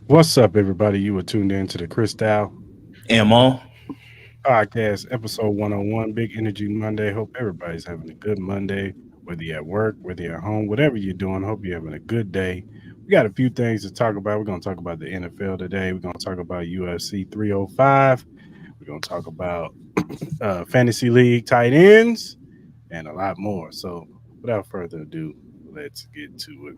What's up, everybody? You were tuned in to the Cris Style Ammo. podcast, episode 101, Big Energy Monday. Hope everybody's having a good Monday, whether you're at work, whether you're at home, whatever you're doing. Hope you're having a good day. We got a few things to talk about. We're going to talk about the NFL today. We're going to talk about UFC 305. We're going to talk about Fantasy League tight ends and a lot more. So, without further ado, let's get to it.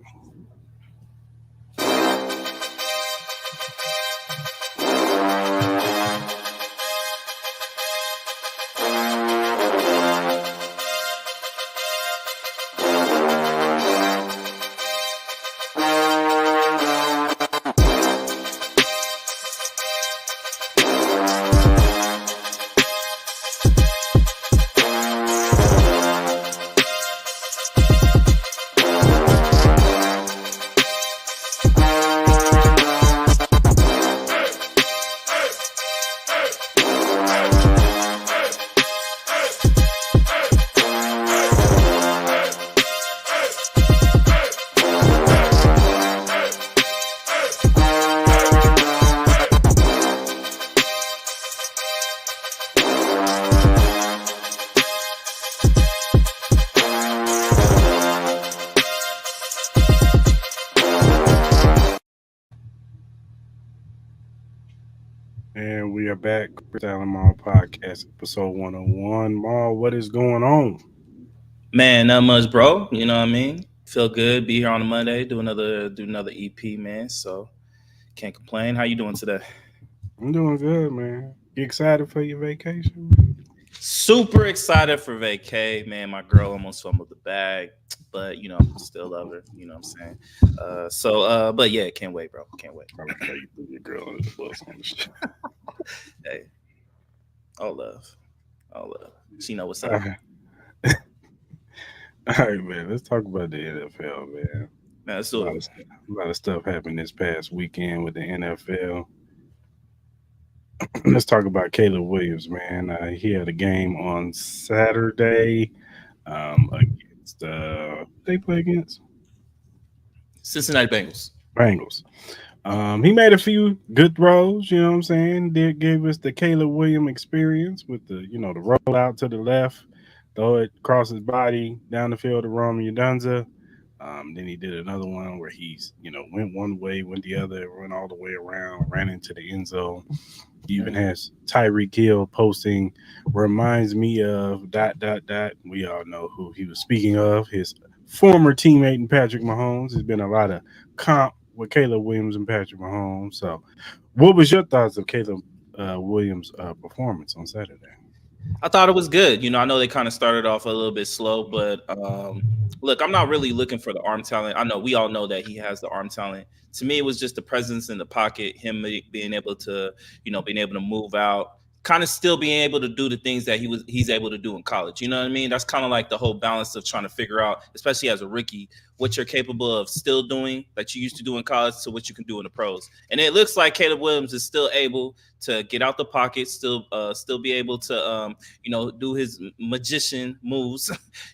And we are back, Cris Style and Mal podcast, episode 101. Mal, what is going on? Man, not much, bro. You know what I mean? Feel good. Be here on a Monday. Do another EP, man. So can't complain. How you doing today? I'm doing good, man. You excited for your vacation? Super excited for vacay, man. My girl almost fumbled the bag, but still love her. You know what I'm saying? But yeah, can't wait, bro. Can't wait. I like how you threw your girl under the bus on the show. Hey, all love, all love. She know what's All up. right. All right, man. Let's talk about the NFL, man. Man, let's A do lot it. of a lot of stuff happened this past weekend with the NFL. Let's talk about Caleb Williams, man. He had a game on Saturday against they play against Cincinnati Bengals. Bengals. He made a few good throws, you know what I'm saying? Did give us the Caleb Williams experience with the roll out to the left, throw it across his body down the field to Romeo Dunza. Then he did another one where went one way, went the other, went all the way around, ran into the end zone. He even has Tyreek Hill posting, reminds me of dot dot dot. We all know who he was speaking of. His former teammate and Patrick Mahomes. There's been a lot of comp with Caleb Williams and Patrick Mahomes. So, what was your thoughts of Caleb Williams' performance on Saturday? I thought it was good. I know they kind of started off a little bit slow, but look, I'm not really looking for the arm talent. I know we all know that he has the arm talent. To me, it was just the presence in the pocket, him being able to move out, kind of still being able to do the things that he's able to do in college. You know what I mean? That's kind of like the whole balance of trying to figure out, especially as a rookie, what you're capable of still doing that you used to do in college to what you can do in the pros. And it looks like Caleb Williams is still able to get out the pocket, still be able to do his magician moves,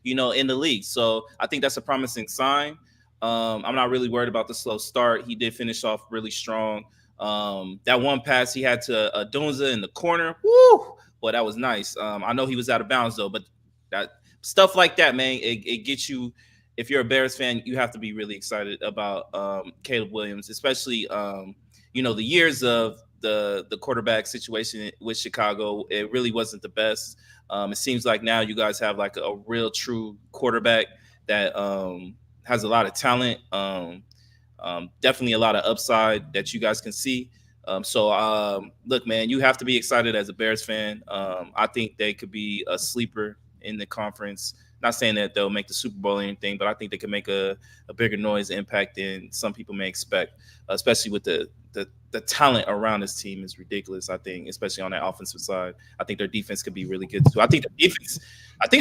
in the league. So I think that's a promising sign. I'm not really worried about the slow start. He did finish off really strong. That one pass he had to Dunza in the corner, woo! Boy, that was nice. I know he was out of bounds though, but that stuff like that, man, it gets you. If you're a Bears fan, you have to be really excited about Caleb Williams, especially the years of the quarterback situation with Chicago. It really wasn't the best. It seems like now you guys have like a real true quarterback that has a lot of talent. Definitely a lot of upside that you guys can see. Look, man, you have to be excited as a Bears fan. I think they could be a sleeper in the conference. Not saying that they'll make the Super Bowl or anything, but I think they can make a bigger noise impact than some people may expect, especially with the talent around this team is ridiculous. I think, especially on that offensive side, I think their defense could be really good too. I think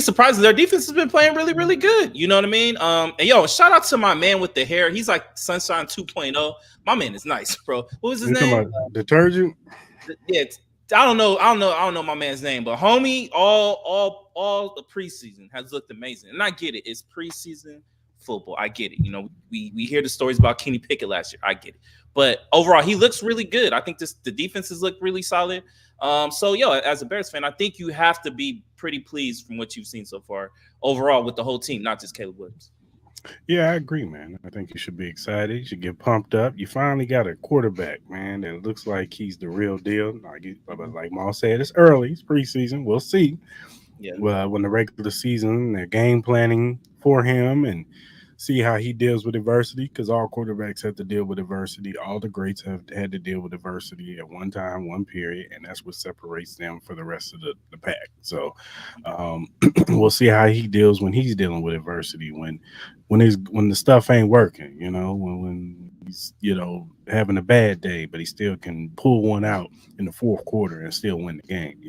surprisingly, their defense has been playing really, really good. You know what I mean? And shout out to my man with the hair. He's like Sunshine 2.0. My man is nice, bro. What was his You talking name? about detergent? Yeah, I don't know my man's name, but homie, all the preseason has looked amazing, and I get it. It's preseason football. I get it. We hear the stories about Kenny Pickett last year. I get it, but overall, he looks really good. I think the defenses look really solid. As a Bears fan, I think you have to be pretty pleased from what you've seen so far overall with the whole team, not just Caleb Williams. Yeah, I agree, man. I think you should be excited. You should get pumped up. You finally got a quarterback, man, that looks like he's the real deal. Like Maul said, it's early. It's preseason. We'll see. Yeah. Well, when the regular season, they're game planning for him and see how he deals with adversity because all quarterbacks have to deal with adversity. All the greats have had to deal with adversity at one time, one period, and that's what separates them for the rest of the pack. So we'll see how he deals when he's dealing with adversity, when the stuff ain't working, when he's having a bad day, but he still can pull one out in the fourth quarter and still win the game.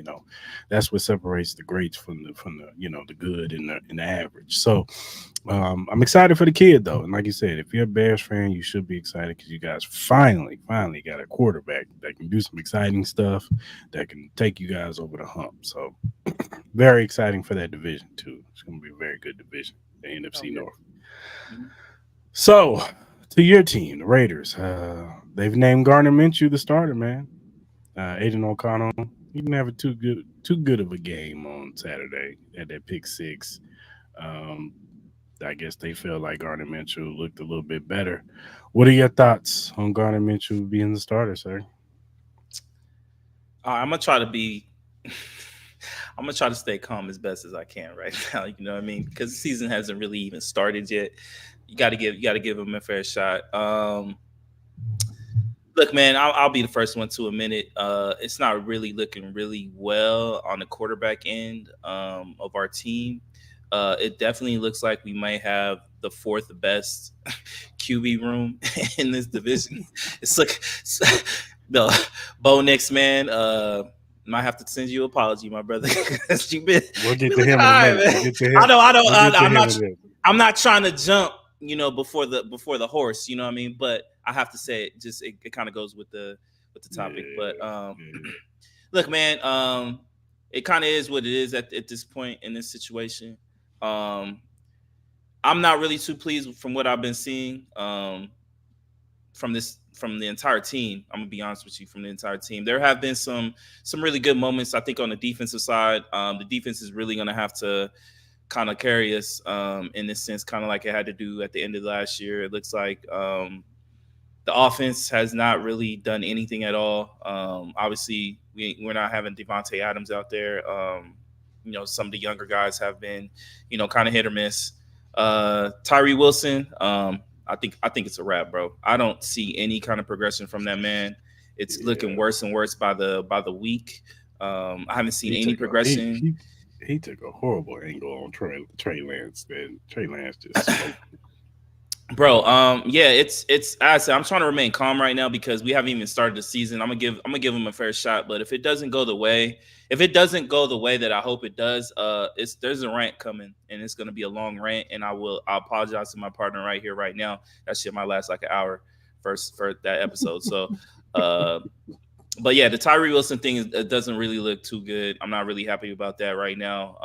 That's what separates the greats from the the good and the average. So I'm excited for the kid though, and like you said, if you're a Bears fan, you should be excited because you guys finally got a quarterback that can do some exciting stuff that can take you guys over the hump. So very exciting for that division too. It's going to be a very good division, the NFC Okay. North. Mhm. So to your team, the Raiders, they've named Gardner Minshew the starter, man. Aiden O'Connell, he didn't have a too good of a game on Saturday at that pick six. Um, I guess they felt like Gardner Minshew looked a little bit better. What are your thoughts on Gardner Minshew being the starter, sir? I'm gonna try to be. I'm gonna try to stay calm as best as I can right now. You know what I mean? Because the season hasn't really even started yet. You got to give him a fair shot. Look, man, I'll be the first one to admit it. It's not really looking really well on the quarterback end of our team. It definitely looks like we might have the fourth best QB room in this division. It's like no, Bo Nix, man. Might have to send you an apology, my brother, because We'll you get been to looking him all in a right, minute. man. We'll get to I'm him not. in a minute. I'm not trying to jump, before the horse. You know what I mean? But I have to say it. Just it kind of goes with the topic. But Yeah. look, man. It kind of is what it is at this point in this situation. Um, I'm not really too pleased from what I've been seeing. From the entire team. I'm gonna be honest with you, from the entire team. There have been some really good moments. I think on the defensive side, the defense is really gonna have to kind of carry us in this sense, kind of like it had to do at the end of last year. It looks like the offense has not really done anything at all. Obviously, we're not having Devontae Adams out there. Some of the younger guys have been, kind of hit or miss. Tyree Wilson, I think it's a wrap, bro. I don't see any kind of progression from that man. It's looking Yeah. worse and worse by the week. I haven't seen He any took a progression. he took a horrible angle on Trey Lance, man. Trey Lance just smoked. Bro, yeah, it's I said I'm trying to remain calm right now because we haven't even started the season. I'm gonna give him a fair shot, but if it doesn't go the way that I hope it does, it's there's a rant coming and it's gonna be a long rant, and I'll apologize to my partner right here right now. That shit might last like an hour first for that episode. So, uh, but yeah, the Tyree Wilson thing it doesn't really look too good. I'm not really happy about that right now.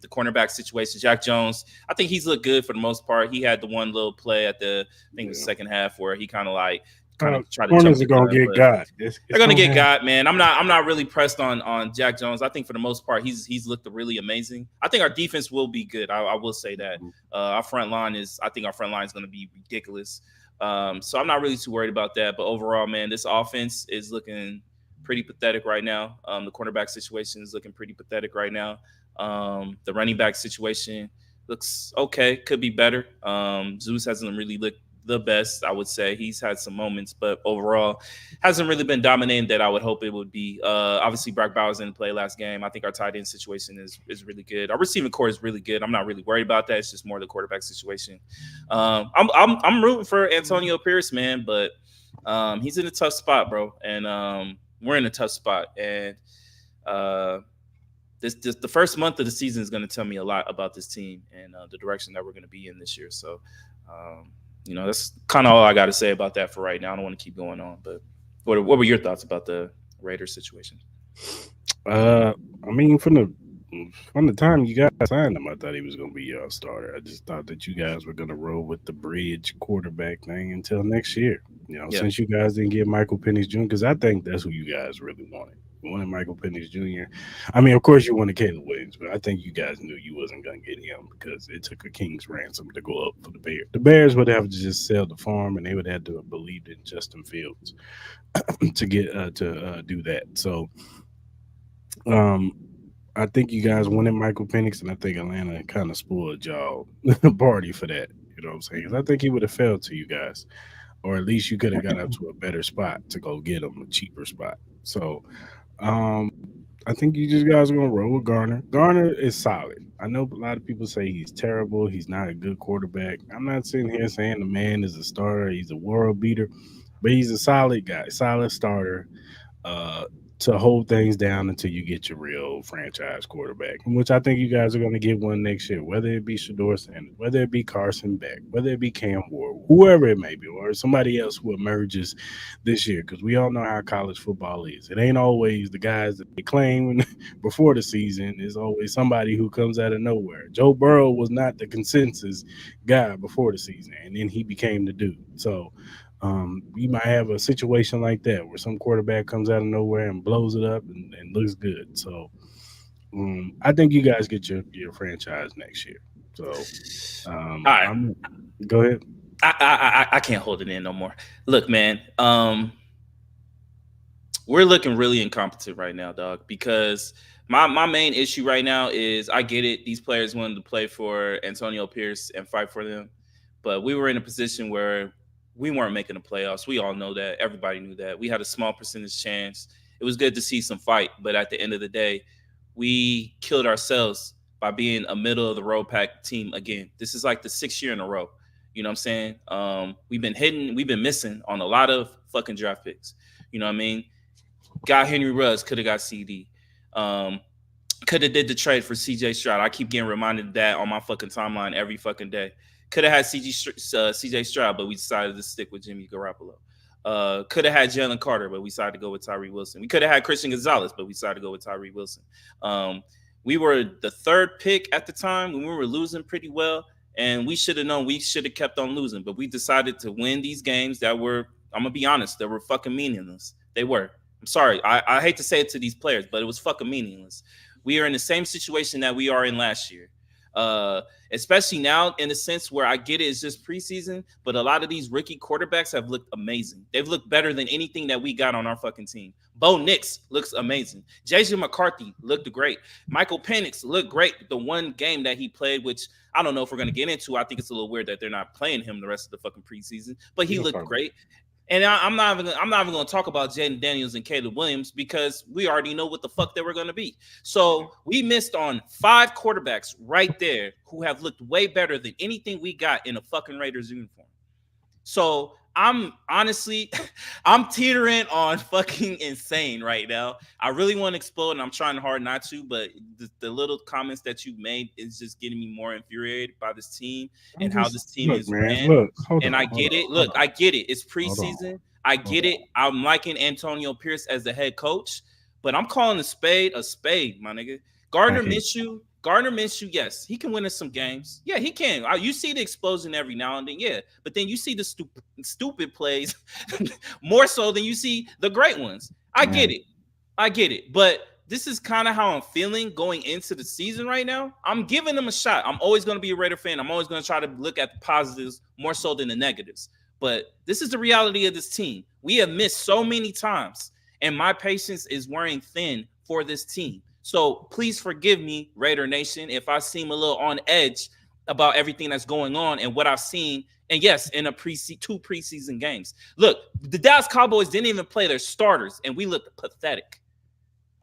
The cornerback situation, Jack Jones, I think he's looked good for the most part. He had the one little play at I think the Yeah. second half where he kind of tried to jump Corners are the gonna gun, get but got. they're It's gonna gonna get happen. got, man. I'm not really pressed on Jack Jones. I think for the most part he's looked really amazing. I think our defense will be good. I will say that. Our front line is I think our front line is gonna be ridiculous. So I'm not really too worried about that. But overall, man, this offense is looking pretty pathetic right now. The cornerback situation is looking pretty pathetic right now. The running back situation looks okay, could be better. Zeus hasn't really looked the best, I would say. He's had some moments, but overall, hasn't really been dominating that I would hope it would be. Obviously, Brock Bowers didn't play last game. I think our tight end situation is really good. Our receiving core is really good. I'm not really worried about that. It's just more the quarterback situation. I'm rooting for Antonio Pierce, man, but he's in a tough spot, bro, and we're in a tough spot, and uh, this the first month of the season is going to tell me a lot about this team and the direction that we're going to be in this year. So, um, that's kind of all I got to say about that for right now. I don't want to keep going on, but what were your thoughts about the Raiders situation? Uh, I mean, from the time you guys signed him, I thought he was gonna be your starter. I just thought that you guys were gonna roll with the bridge quarterback thing until next year. Yeah, Since you guys didn't get Michael Penix Jr., because I think that's who you guys really wanted. You wanted Michael Penix Jr. I mean, of course, you wanted Caleb Williams, but I think you guys knew you wasn't gonna get him because it took a king's ransom to go up for the Bears. The Bears would have to just sell the farm, and they would have to have believed in Justin Fields to get to do that. So um, I think you guys wanted Michael Penix, and I think Atlanta kind of spoiled y'all party for that. You know what I'm saying? 'Cause I think he would have fell to you guys, or at least you could have got up to a better spot to go get him, a cheaper spot. So I think you just guys are gonna roll with Garner. Garner is solid. I know a lot of people say he's terrible. He's not a good quarterback. I'm not sitting here saying the man is a starter. He's a world beater, but he's a solid guy, solid starter uh, to hold things down until you get your real franchise quarterback, which I think you guys are going to get one next year, whether it be Shador Sanders, whether it be Carson Beck, whether it be Cam Ward, whoever it may be, or somebody else who emerges this year, because we all know how college football is. It ain't always the guys that they claim before the season. It's always somebody who comes out of nowhere. Joe Burrow was not the consensus guy before the season, and then he became the dude. So you might have a situation like that where some quarterback comes out of nowhere and blows it up and looks good. So I think you guys get your franchise next year. So all right. I'm go ahead. I can't hold it in no more. Look, man, we're looking really incompetent right now, dog. Because my main issue right now is I get it. These players wanted to play for Antonio Pierce and fight for them, but we were in a position where we weren't making the playoffs. We all know that. Everybody knew that. We had a small percentage chance. It was good to see some fight, but at the end of the day, we killed ourselves by being a middle of the road pack team again. This is like the 6th year in a row. You know what I'm saying? We've been missing on a lot of fucking draft picks. You know what I mean? Got Henry Ruggs, could have got CD. Um, could have did the trade for CJ Stroud. I keep getting reminded of that on my fucking timeline every fucking day. Could have had CJ Stroud, but we decided to stick with Jimmy Garoppolo. Could have had Jalen Carter, but we decided to go with Tyree Wilson. We could have had Christian Gonzalez, but we decided to go with Tyree Wilson. Um, we were the third pick at the time when we were losing pretty well, and we should have known we should have kept on losing, but we decided to win these games that were, I'm gonna be honest, that were fucking meaningless. They were. I'm sorry. I hate to say it to these players, but it was fucking meaningless. We are in the same situation that we are in last year. Uh, Especially now in the sense where I get it, it's just preseason, but a lot of these rookie quarterbacks have looked amazing. They've looked better than anything that we got on our fucking team. Bo Nix looks amazing. JJ McCarthy looked great. Michael Penix looked great the one game that he played, which I don't know if we're going to get into. I think it's a little weird that they're not playing him the rest of the fucking preseason, but he We'll looked talk about great. And I'm not even going to talk about Jaden Daniels and Caleb Williams because we already know what the fuck they were going to be. it. So we missed on 5 quarterbacks right there who have looked way better than anything we got in a fucking Raiders uniform. So I'm honestly, I'm teetering on fucking insane right now. I really want to explode, and I'm trying hard not to. But the little comments that you made is just getting me more infuriated by this team I'm and how just this team look, is man. ran. Look, hold And I on, hold get on, it. hold Look, on, I get it. It's hold on, preseason. I hold get on. it. I'm liking Antonio Pierce as the head coach, but I'm calling a spade, my nigga. I Gardner hear Minshew, Gardner Minshew, yes, he can win us some games. Yeah, he can. You see the explosion every now and then, yeah. But then you see the stupid plays more so than you see the great ones. I get man. it. I get it. But this is kind of how I'm feeling going into the season right now. I'm giving them a shot. I'm always going to be a Raider fan. I'm always going to try to look at the positives more so than the negatives. But this is the reality of this team. We have missed so many times, and my patience is wearing thin for this team. So please forgive me, Raider Nation, if I seem a little on edge about everything that's going on and what I've seen. And yes, in a two preseason games. Look, the Dallas Cowboys didn't even play their starters, and we looked pathetic.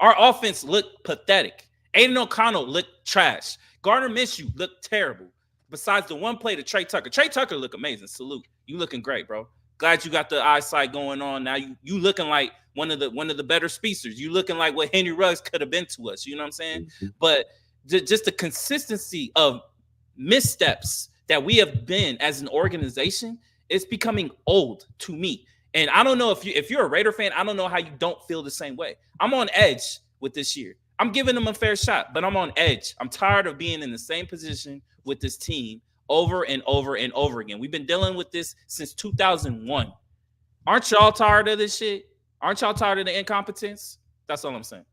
Our offense looked pathetic. Aiden O'Connell looked trash. Gardner Minshew looked terrible. Besides the one play to Trey Tucker. Trey Tucker looked amazing. Salute. You looking great, bro. Glad you got the eyesight going on. Now you looking like one of the better speedsters. You looking like what Henry Ruggs could have been to us. You know what I'm saying? Mhm. But just the consistency of missteps that we have been as an organization, it's becoming old to me. And I don't know if you're a Raider fan, I don't know how you don't feel the same way. I'm on edge with this year. I'm giving them a fair shot, but I'm on edge. I'm tired of being in the same position with this team over and over and over again. We've been dealing with this since 2001. Aren't y'all tired of this shit? Aren't y'all tired of the incompetence? That's all I'm saying.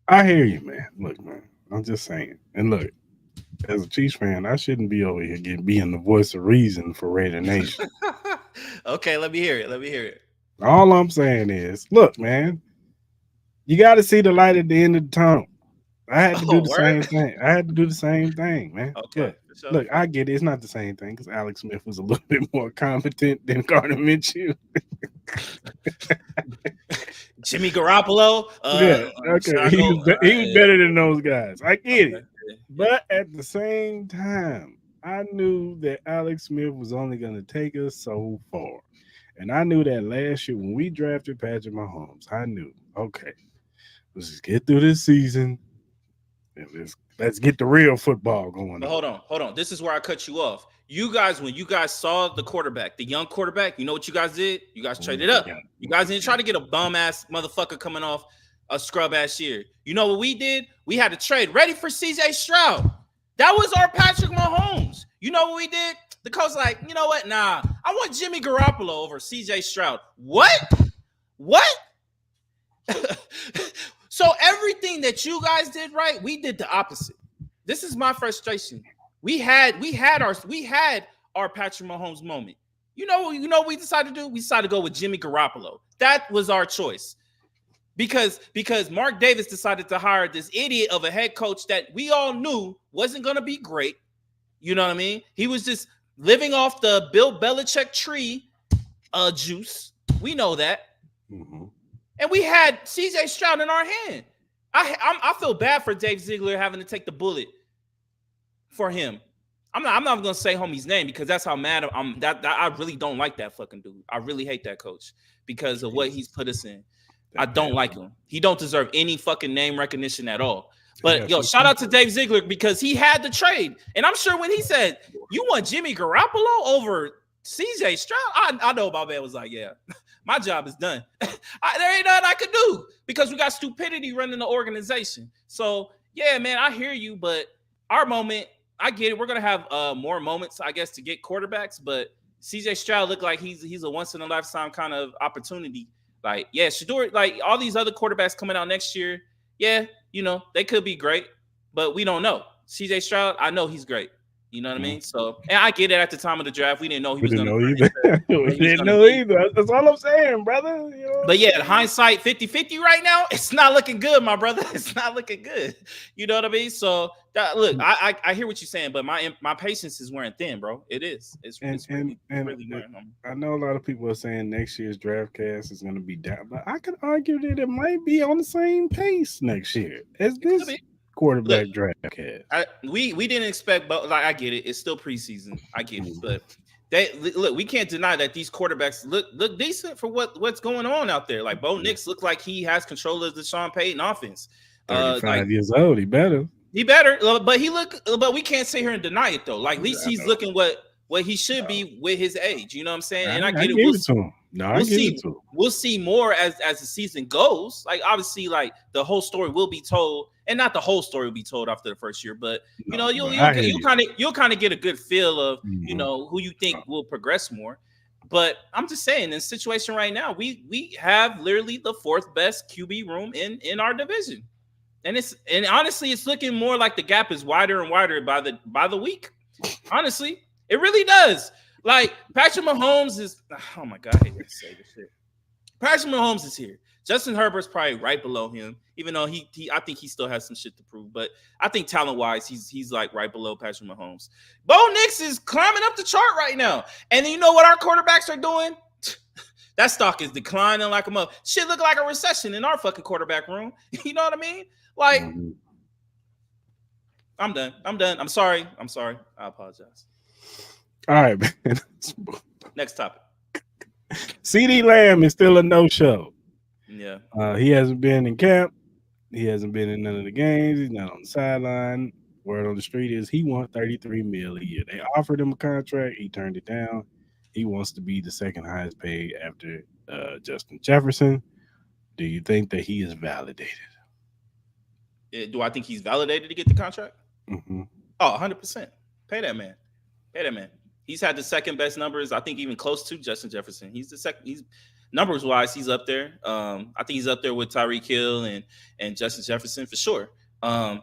I hear you, man. Look, man. I'm just saying. And look, as a Chiefs fan, I shouldn't be over here being the voice of reason for Raider Nation. Okay, let me hear it. Let me hear it. All I'm saying is, look, man, you got to see the light at the end of the tunnel. I had to do Oh, the word. same thing. I had to do the same thing, man. Okay, Look, for sure. look, I get it. It's not the same thing because Alex Smith was a little bit more competent than Gardner Minshew. Jimmy Garoppolo. Yeah, Should okay. I go? He was better than those guys. I get Okay. it. Yeah, yeah. But at the same time, I knew that Alex Smith was only going to take us so far. And I knew that last year when we drafted Patrick Mahomes, I knew, okay, let's just get through this season and let's get the real football going But on. hold on. This is where I cut you off. You guys, when you guys saw the quarterback, the young quarterback, you know what you guys did? You guys What traded we up. got? You What guys we didn't try got? to get a bum ass motherfucker coming off a scrub ass year. You know what we did? We had to trade ready for CJ Stroud. That was our Patrick Mahomes. You know what we did? The coach like, you know what? Nah, I want Jimmy Garoppolo over CJ Stroud. What? What? So everything that you guys did right, we did the opposite. This is my frustration. We had our Patrick Mahomes moment. You know what we decided to do? We decided to go with Jimmy Garoppolo. That was our choice. Because Mark Davis decided to hire this idiot of a head coach that we all knew wasn't going to be great. You know what I mean? He was just living off the Bill Belichick tree juice. We know that. Mhm. And we had CJ Stroud in our hand. I feel bad for Dave Ziegler having to take the bullet for him. I'm not gonna say homie's name because that's how mad I'm. That I really don't like that fucking dude. I really hate that coach because of what he's put us in. I That don't bad. like him. He don't deserve any fucking name recognition at all. Yeah, But yo, for shout sure. out to Dave Ziegler because he had the trade, and I'm sure when he said you want Jimmy Garoppolo over CJ Stroud, I know my man was like, yeah, my job is done. There ain't nothing I could do because we got stupidity running the organization. So yeah, man, I hear you, but our moment, I get it. We're gonna have more moments, I guess, to get quarterbacks, but CJ Stroud looked like he's a once in a lifetime kind of opportunity. Like, yeah, Shador, like all these other quarterbacks coming out next year, yeah, they could be great, but we don't know. CJ Stroud, I know he's great. You know what I Mhm. mean? So, and I get it at the time of the draft. We didn't know he We was didn't going to know turn either. into We what he was didn't going to know be. either. That's all I'm saying, brother. You know what I'm But yeah, saying? hindsight 50-50 right now, it's not looking good, my brother. It's not looking good. You know what I mean? So look, I hear what you're saying, but my patience is wearing thin, bro. It is. It's and it's and really and really wearing on me. I know a lot of people are saying next year's draft cast is going to be down, but I could argue that it might be on the same pace next year as It could this be. Look, quarterback draft cast. we didn't expect, but like I get it. It's still preseason. I get it, Mhm. but look. We can't deny that these quarterbacks look decent for what's going on out there. Like Bo Nix looks like he has control of the Sean Payton offense. Like 35 years old, he better. he better, but we can't sit here and deny it though. Like at least he's looking what he should be with his age. You know what I'm saying? And I get it. Give it to him. No, I We'll give see. it to him. We'll see more as the season goes. Like obviously, like the whole story will be told, and not the whole story will be told after the first year, but you know, you'll kind of get a good feel of you know who you think will progress more. But I'm just saying, in this situation right now, we have literally the fourth best QB room in our division, and honestly, it's looking more like the gap is wider and wider by the week. Honestly, it really does. Like Patrick Mahomes is, oh my god, I hate to say this shit. Patrick Mahomes is here. Justin Herbert's probably right below him, even though I think he still has some shit to prove. But I think talent wise, he's like right below Patrick Mahomes. Bo Nix is climbing up the chart right now, and you know what our quarterbacks are doing? That stock is declining like a mother. Shit look like a recession in our fucking quarterback room. You know what I mean? Like, I'm done. I'm sorry. I apologize. All right, man. Next topic. CD Lamb is still a no-show. Yeah. He hasn't been in camp. He hasn't been in none of the games. He's not on the sideline. Word on the street is he wants $33 million a year. They offered him a contract. He turned it down. He wants to be the second highest paid after Justin Jefferson. Do you think that he is validated? Do I think he's validated to get the contract? Mm-hmm. Oh, 100%. Pay that man. He's had the second best numbers, I think, even close to Justin Jefferson. He's the second. He's numbers wise, he's up there. I think he's up there with Tyreek Hill and Justin Jefferson for sure.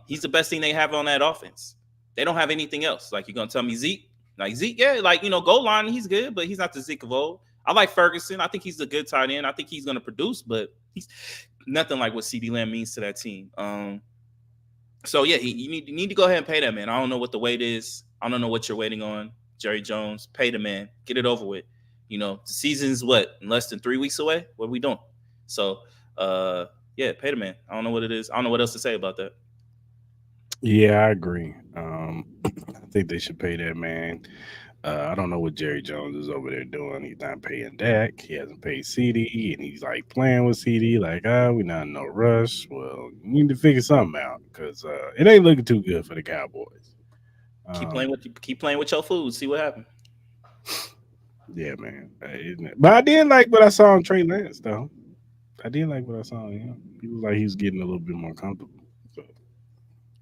He's the best thing they have on that offense. They don't have anything else. Like, you're gonna tell me Zeke? Like Zeke, yeah, like, you know, goal line, he's good, but he's not the Zeke of old. I like Ferguson. I think he's a good tight end. I think he's gonna produce, but he's nothing like what CeeDee Lamb means to that team. So yeah, you need to go ahead and pay that man. I don't know what the wait is. I don't know what you're waiting on. Jerry Jones, pay the man, get it over with. You know, the season's less than 3 weeks away. What are we doing? So, yeah, pay the man. I don't know what it is. I don't know what else to say about that. Yeah, I agree. I think they should pay that man. I don't know what Jerry Jones is over there doing. He's not paying Dak. He hasn't paid CD, and he's like playing with CD. Like, we're not in no rush. Well, you need to figure something out because it ain't looking too good for the Cowboys. Keep playing with your food. See what happens. Yeah, man. But I did like what I saw on Trey Lance, though. I did like what I saw on him. He was like he was getting a little bit more comfortable. So.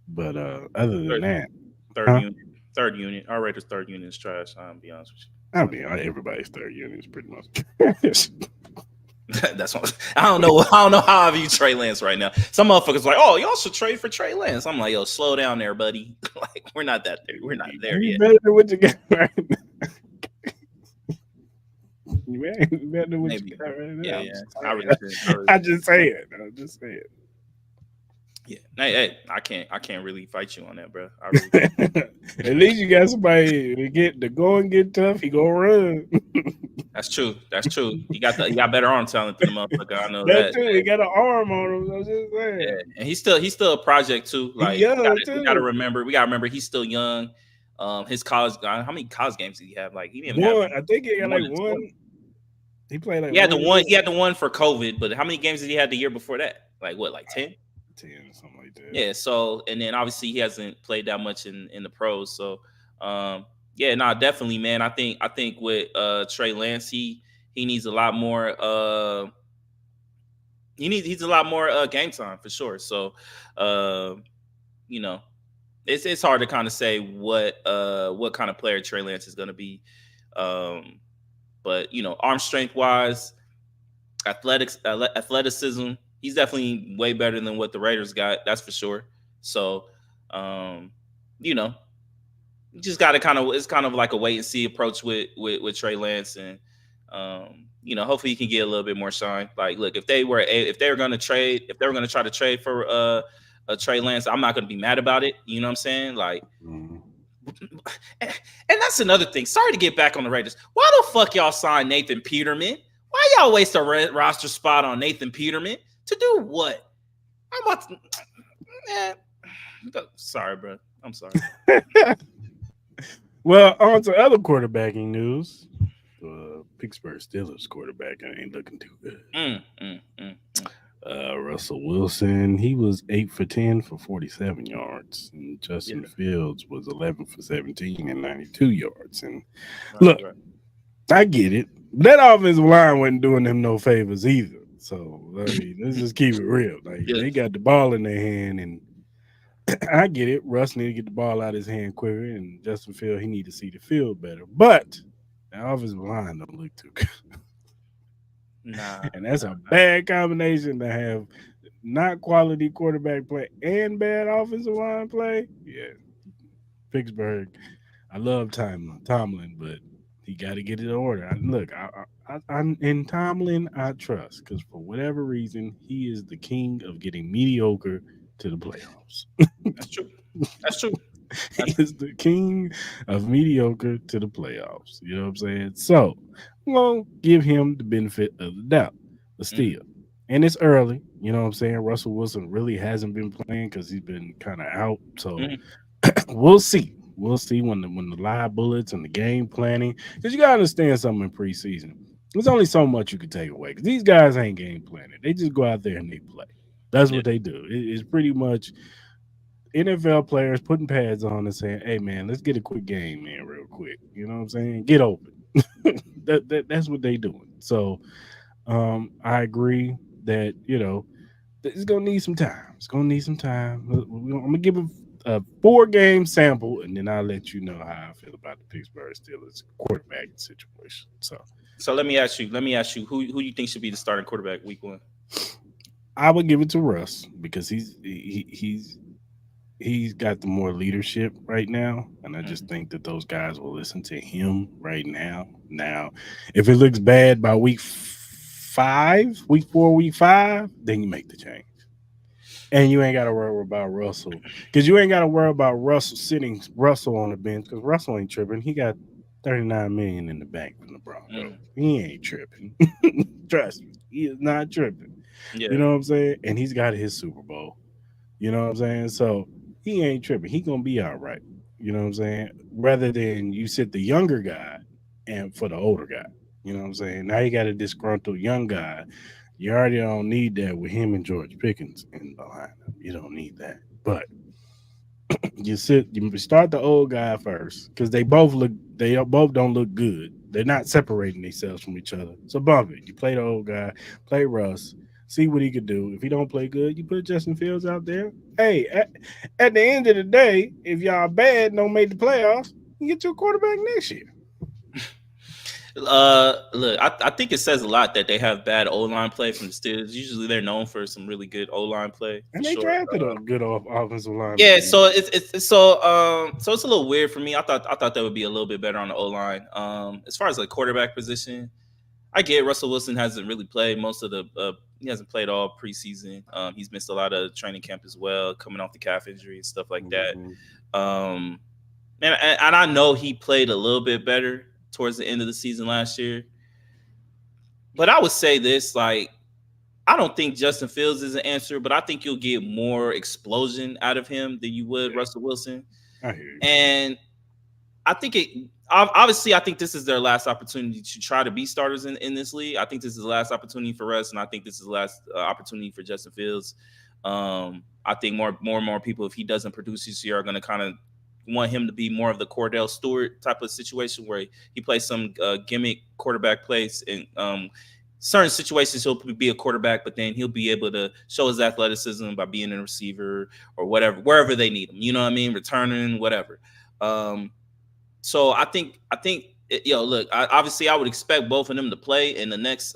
But other than that, third unit. Our Raiders' third unit is trash. I'll be honest with you. I mean, everybody's third unit is pretty much trash. That's what I don't know how I view Trey Lance right now. Some motherfuckers like, oh, y'all should trade for Trey Lance. I'm like, yo, slow down there, buddy. Like, we're not that there. We're not there yet. Better than what you got right now. Better than what you got right now. Yeah. I just say it. Yeah. Hey, I can't really fight you on that, bro. I really At least you got somebody to go and get tough. He go run. That's true. He got better arm talent than the motherfucker. I know that too. He got an arm on him. I was just saying. Yeah. And he's still a project too. Like, we gotta remember he's still young. His college. How many college games did he have? Like, he didn't have. I think he had like one. He played like. He had the one for COVID. But how many games did he have the year before that? Like what? Like 10. 10 or something like that. Yeah. So, and then obviously he hasn't played that much in the pros. So, yeah, no, definitely, man. I think with Trey Lance, he needs a lot more. He's a lot more game time for sure. So, you know, it's hard to kind of say what kind of player Trey Lance is going to be. But you know, arm strength wise, athleticism, he's definitely way better than what the Raiders got. That's for sure. So, you know. You just got to it's kind of like a wait and see approach with Trey Lance, and you know, hopefully he can get a little bit more shine. Like, look, if they were going to try to trade for Trey Lance, I'm not going to be mad about it. You know what I'm saying? Like, and that's another thing. Sorry to get back on the Raiders. Why the fuck y'all sign Nathan Peterman? Why y'all waste a roster spot on Nathan Peterman to do what? I'm about to. Sorry, bro. I'm sorry. Well, on to other quarterbacking news. Pittsburgh Steelers quarterback ain't looking too good. Mm. Russell Wilson, he was 8 for 10 for 47 yards, and Yeah. Justin Fields was 11 for 17 and 92 yards. And Right. look, Right. I get it. That offensive line wasn't doing them no favors either. So I mean, let's just keep it real. Like Yeah. they got the ball in their hand, and I get it. Russ need to get the ball out of his hand quicker, and Justin Field he need to see the field better. But the offensive line don't look too good, Nah. and that's a bad combination to have not quality quarterback play and bad offensive line play. Yeah, Pittsburgh. I love Tomlin, but he got to get it in order. Look, I'm in Tomlin. I trust because for whatever reason, he is the king of getting mediocre to the playoffs. That's true. That's true. He That's is the king of mediocre to the playoffs. You know what I'm saying? So I'm gonna give him the benefit of the doubt, but mm, still. And it's early, you know what I'm saying? Russell Wilson really hasn't been playing because he's been kind of out. So mm, we'll see. We'll see when the live bullets and the game planning. Because you gotta understand something in preseason. There's only so much you can take away. Because these guys ain't game planning. They just go out there and they play. That's yeah. what they do. It's pretty much NFL players putting pads on and saying, "Hey man, let's get a quick game in real quick." You know what I'm saying? Get open. That's what they doing. So I agree that it's gonna need some time. It's gonna need some time. I'm gonna give a 4 game sample, and then I'll let you know how I feel about the Pittsburgh Steelers quarterback situation. So So let me ask you. Let me ask you. Who you think should be the starting quarterback week one? I would give it to Russ because he's got the more leadership right now, and I just Mm, think that those guys will listen to him right now. Now, if it looks bad by week 4, week 5, then you make the change. And you ain't got to worry about Russell because you ain't got to worry about Russell sitting Russell on the bench because Russell ain't tripping. He got 39 million in the bank from the Broncos. mm, He ain't tripping. Trust me, he is not tripping. You yeah. know what I'm saying? And he's got his Super Bowl. You know what I'm saying? So he ain't tripping. He gonna be all right. You know what I'm saying? Rather than you sit the younger guy and for the older guy. You know what I'm saying? Now you got a disgruntled young guy. You already don't need that with him and George Pickens in the lineup. You don't need that. But you start the old guy first because they both don't look good. They're not separating themselves from each other. So bump it. You play the old guy, play Russ, see what he could do. If he don't play good, you put Justin Fields out there. Hey, at the end of the day, if y'all bad and don't make the playoffs, you get your quarterback next year. Look, I think it says a lot that they have bad O line play from the Steelers. Usually, they're known for some really good O line play for And they sure. drafted a good offensive lineman Yeah, from so them. so it's a little weird for me. I thought that would be a little bit better on the O line. As far as the quarterback position, I get Russell Wilson hasn't really played most of the. He hasn't played all preseason. He's missed a lot of training camp as well, coming off the calf injury and stuff like that. Mm-hmm. Um, and I know he played a little bit better towards the end of the season last year. But I would say this, like, I don't think Justin Fields is an answer, but I think you'll get more explosion out of him than you would Yeah, Russell Wilson. I hear you. And I think obviously I think this is their last opportunity to try to be starters in this league. I think this is the last opportunity for us, and I think this is the last opportunity for Justin Fields. I think more and more people, if he doesn't produce this year, are going to kind of want him to be more of the Cordell Stewart type of situation where he plays some gimmick quarterback plays in certain situations. He'll be a quarterback, but then he'll be able to show his athleticism by being a receiver or whatever, wherever they need him. You know what I mean? Returning, whatever. So I think look, obviously I would expect both of them to play in the next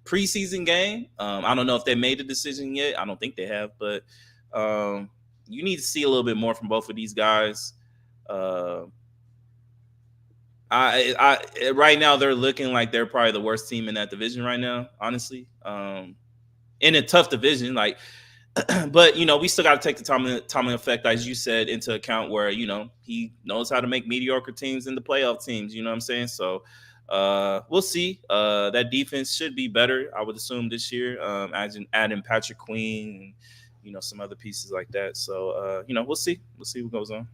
preseason game. I don't know if they made a decision yet. I don't think they have, but you need to see a little bit more from both of these guys. Uh, right now they're looking like they're probably the worst team in that division right now, honestly. In a tough division, like but we still got to take the Tomlin effect, as you said, into account, where he knows how to make mediocre teams into playoff teams. You know what I'm saying? So we'll see. That defense should be better, I would assume, this year. Adding Patrick Queen and some other pieces like that. So we'll see. We'll see what goes on.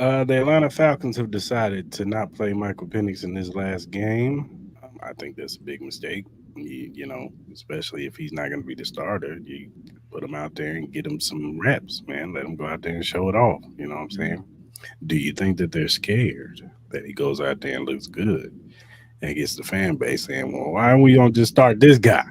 The Atlanta Falcons have decided to not play Michael Penix in his last game. I think that's a big mistake. You know, especially if he's not going to be the starter, you put him out there and get him some reps, man. Let him go out there and show it off. You know what I'm saying? Do you think that they're scared that he goes out there and looks good and gets the fan base saying, "Well, why don't we don't just start this guy?"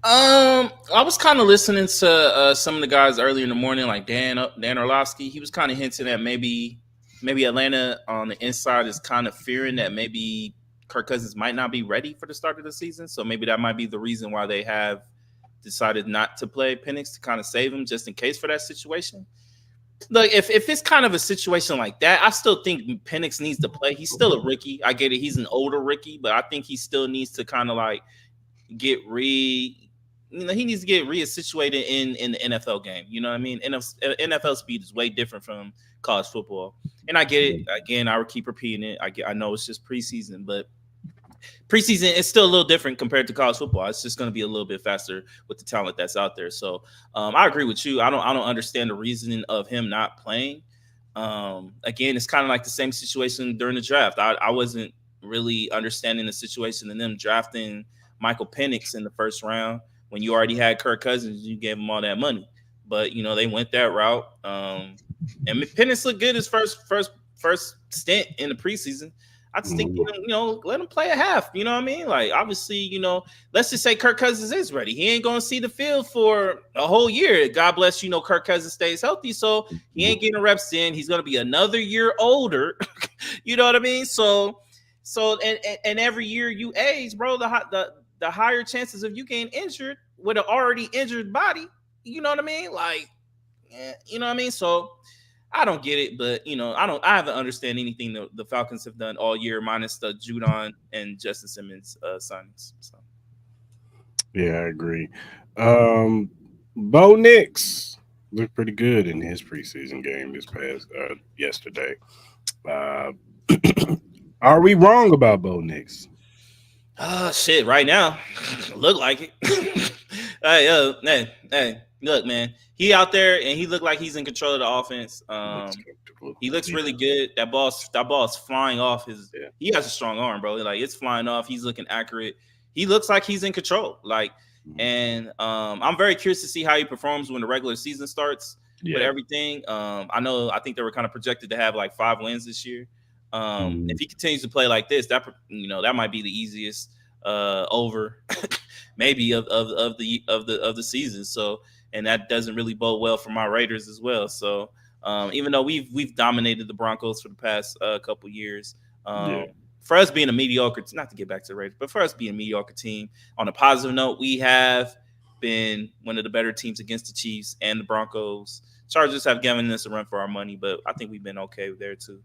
I was kind of listening to some of the guys early in the morning, like Dan Orlovsky. He was kind of hinting that maybe Atlanta on the inside is kind of fearing that maybe Kirk Cousins might not be ready for the start of the season. So maybe that might be the reason why they have decided not to play Penix to kind of save him just in case for that situation. Look, if it's kind of a situation like that, I still think Penix needs to play. He's still a rookie. I get it. He's an older rookie, but I think he still needs to kind of like get he needs to get reassituated in the NFL game. You know what I mean? NFL speed is way different from college football. And I get it. Again, I would keep repeating it. I know it's just preseason, but preseason is still a little different compared to college football. It's just going to be a little bit faster with the talent that's out there. So I agree with you. I don't understand the reasoning of him not playing. Again, it's kind of like the same situation during the draft. I wasn't really understanding the situation and them drafting Michael Penix in the first round when you already had Kirk Cousins. You gave him all that money, but they went that route. And Penix looked good his first stint in the preseason. I just think, let him play a half. You know what I mean? Like, obviously, let's just say Kirk Cousins is ready. He ain't going to see the field for a whole year. God bless, Kirk Cousins stays healthy. So he ain't getting reps in. He's going to be another year older. You know what I mean? So and every year you age, bro, the higher chances of you getting injured with an already injured body. You know what I mean? Like, you know what I mean? So I don't get it, but I haven't understand anything the Falcons have done all year, minus the Judon and Justin Simmons signings. So. Yeah, I agree. Bo Nix looked pretty good in his preseason game this past yesterday. Uh, are we wrong about Bo Nix? Shit, right now, look like it. Hey, look, man, he out there and he looked like he's in control of the offense. He looks really good. That ball's flying off his. Yeah. He has a strong arm, bro. Like, it's flying off. He's looking accurate. He looks like he's in control. Like, and I'm very curious to see how he performs when the regular season starts with everything. I think they were kind of projected to have like 5 wins this year. If he continues to play like this, that might be the easiest over maybe of the season. So, and that doesn't really bode well for my Raiders as well. So, even though we've dominated the Broncos for the past couple years, for us being a mediocre, not to get back to the Raiders, but for us being a mediocre team, on a positive note, we have been one of the better teams against the Chiefs and the Broncos. Chargers have given us a run for our money, but I think we've been okay there too.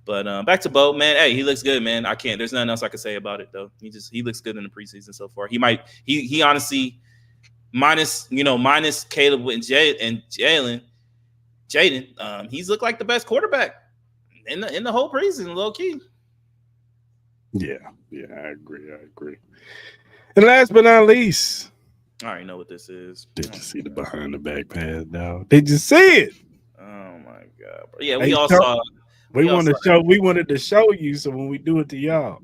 But back to Bo, man. Hey, he looks good, man. There's nothing else I can say about it though. He looks good in the preseason so far. He honestly, minus Caleb and Jaden, he's looked like the best quarterback in the whole preseason, low key. Yeah, I agree. And last but not least, I already know what this is. Did you see the behind the back pass, dog? Did you see it? Oh my god, bro. Yeah, we all saw. We wanted to show you, so when we do it to y'all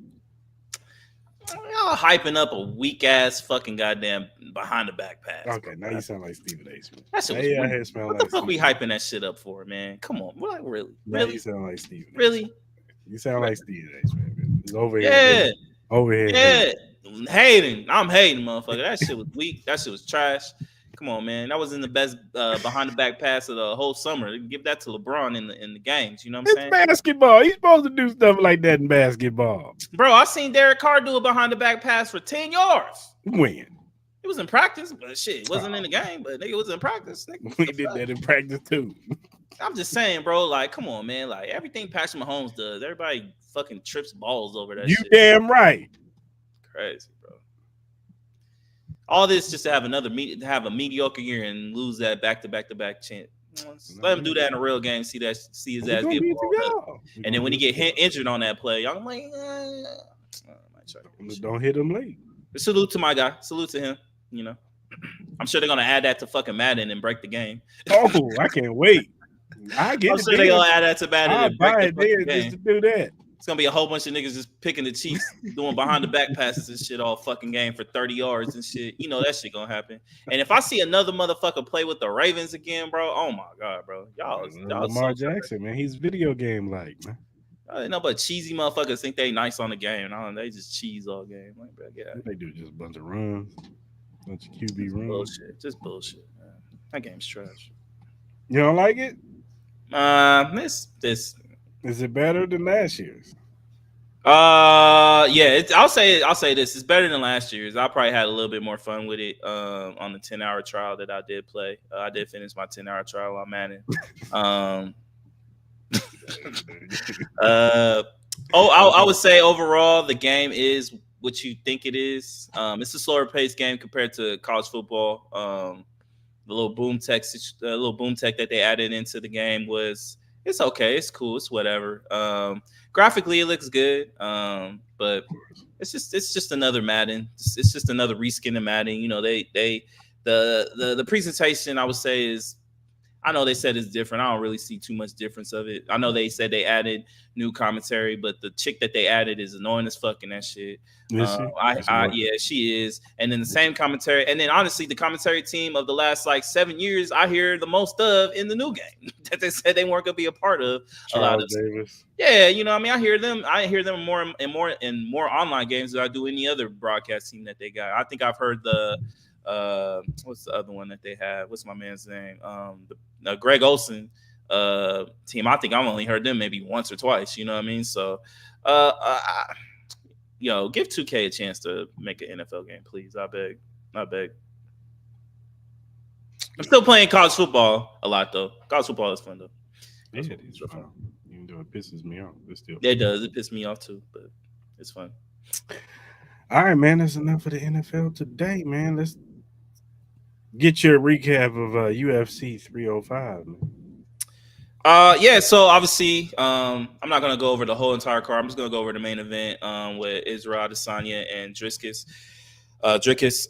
hyping up a weak ass fucking goddamn behind the back pass. Okay, now you sound like Stephen A. Smith. That shit was what the fuck we hyping that shit up for, man? Come on, we're like really? Now you sound like Stephen. Really? You sound like Stephen A. Smith. It's over here. Yeah. Over here. Yeah. Hating. I'm hating, motherfucker. That shit was weak. That shit was trash. Come on, man. That wasn't the best behind the back pass of the whole summer. Give that to LeBron in the games. You know what I'm saying? It's basketball. He's supposed to do stuff like that in basketball. Bro, I seen Derek Carr do a behind the back pass for 10 yards. When? It was in practice, but shit, it wasn't in the game. But nigga, it was in practice. Nigga, we did that in practice too. I'm just saying, bro. Like, come on, man. Like, everything Patrick Mahomes does, everybody fucking trips balls over that. You shit. Damn right. Crazy, bro. All this just to have a mediocre year and lose that back-to-back chance. Let him do that in a real game. See his ass get balled. And then when he get injured on that play, I'm like, don't hit him late. Salute to my guy. Salute to him. I'm sure they're gonna add that to fucking Madden and break the game. Oh, I can't wait. I get I'm it sure they then. gonna add that to Madden I'll and break buy the it fucking then just game. to do that. It's gonna be a whole bunch of niggas just picking the Chiefs, doing behind the back passes and shit all fucking game for 30 yards and shit. You know that shit gonna happen. And if I see another motherfucker play with the Ravens again, bro, oh my god, bro, y'all Lamar so trash. Jackson, man, he's video game like, man. I know, but cheesy motherfuckers think they nice on the game. No, they just cheese all game. Like, bro, get out of They here. do just a bunch of runs, bunch of QB It's runs. bullshit. Just bullshit. Man. That game's trash. You don't like it? This Is it better than last year's? Yeah, I'll say this. It's better than last year's. I probably had a little bit more fun with it on the 10-hour trial that I did play. I did finish my 10-hour trial on Madden. Um uh I would say overall the game is what you think it is. It's a slower paced game compared to college football. The little boom tech that they added into the game was it's okay, it's cool, it's whatever. Graphically, it looks good, but it's just another Madden. It's just another reskin of Madden. You know, the presentation I would say is I know they said it's different. I don't really see too much difference of it. I know they said they added new commentary, but the chick that they added is annoying as fuck in that shit. Is she? Is she I working? yeah, she is. And then the same commentary, and then honestly, the commentary team of the last like 7 years, I hear the most of in the new game that they said they weren't gonna be a part of a lot Charles of. Davis. Yeah, you know, what I mean, I hear them. I hear them more online games than I do any other broadcast team that they got. I think I've heard the what's the other one that they have? What's my man's name? The Greg Olson team. I think I've only heard them maybe once or twice. You know what I mean? So, give 2K a chance to make an NFL game, please. I beg. I beg. I'm still playing college football a lot though. College football is fun though. Yeah, College it football is is fun. fun. Even though it pisses me off, it's still It fun. does. It pissed me off too, but it's fun. All right, man. That's enough of the NFL today, man. Let's get your recap of UFC 305, man. Yeah, so obviously, I'm not gonna go over the whole entire card. I'm just gonna go over the main event, with Israel Adesanya and Driscus. Drickus.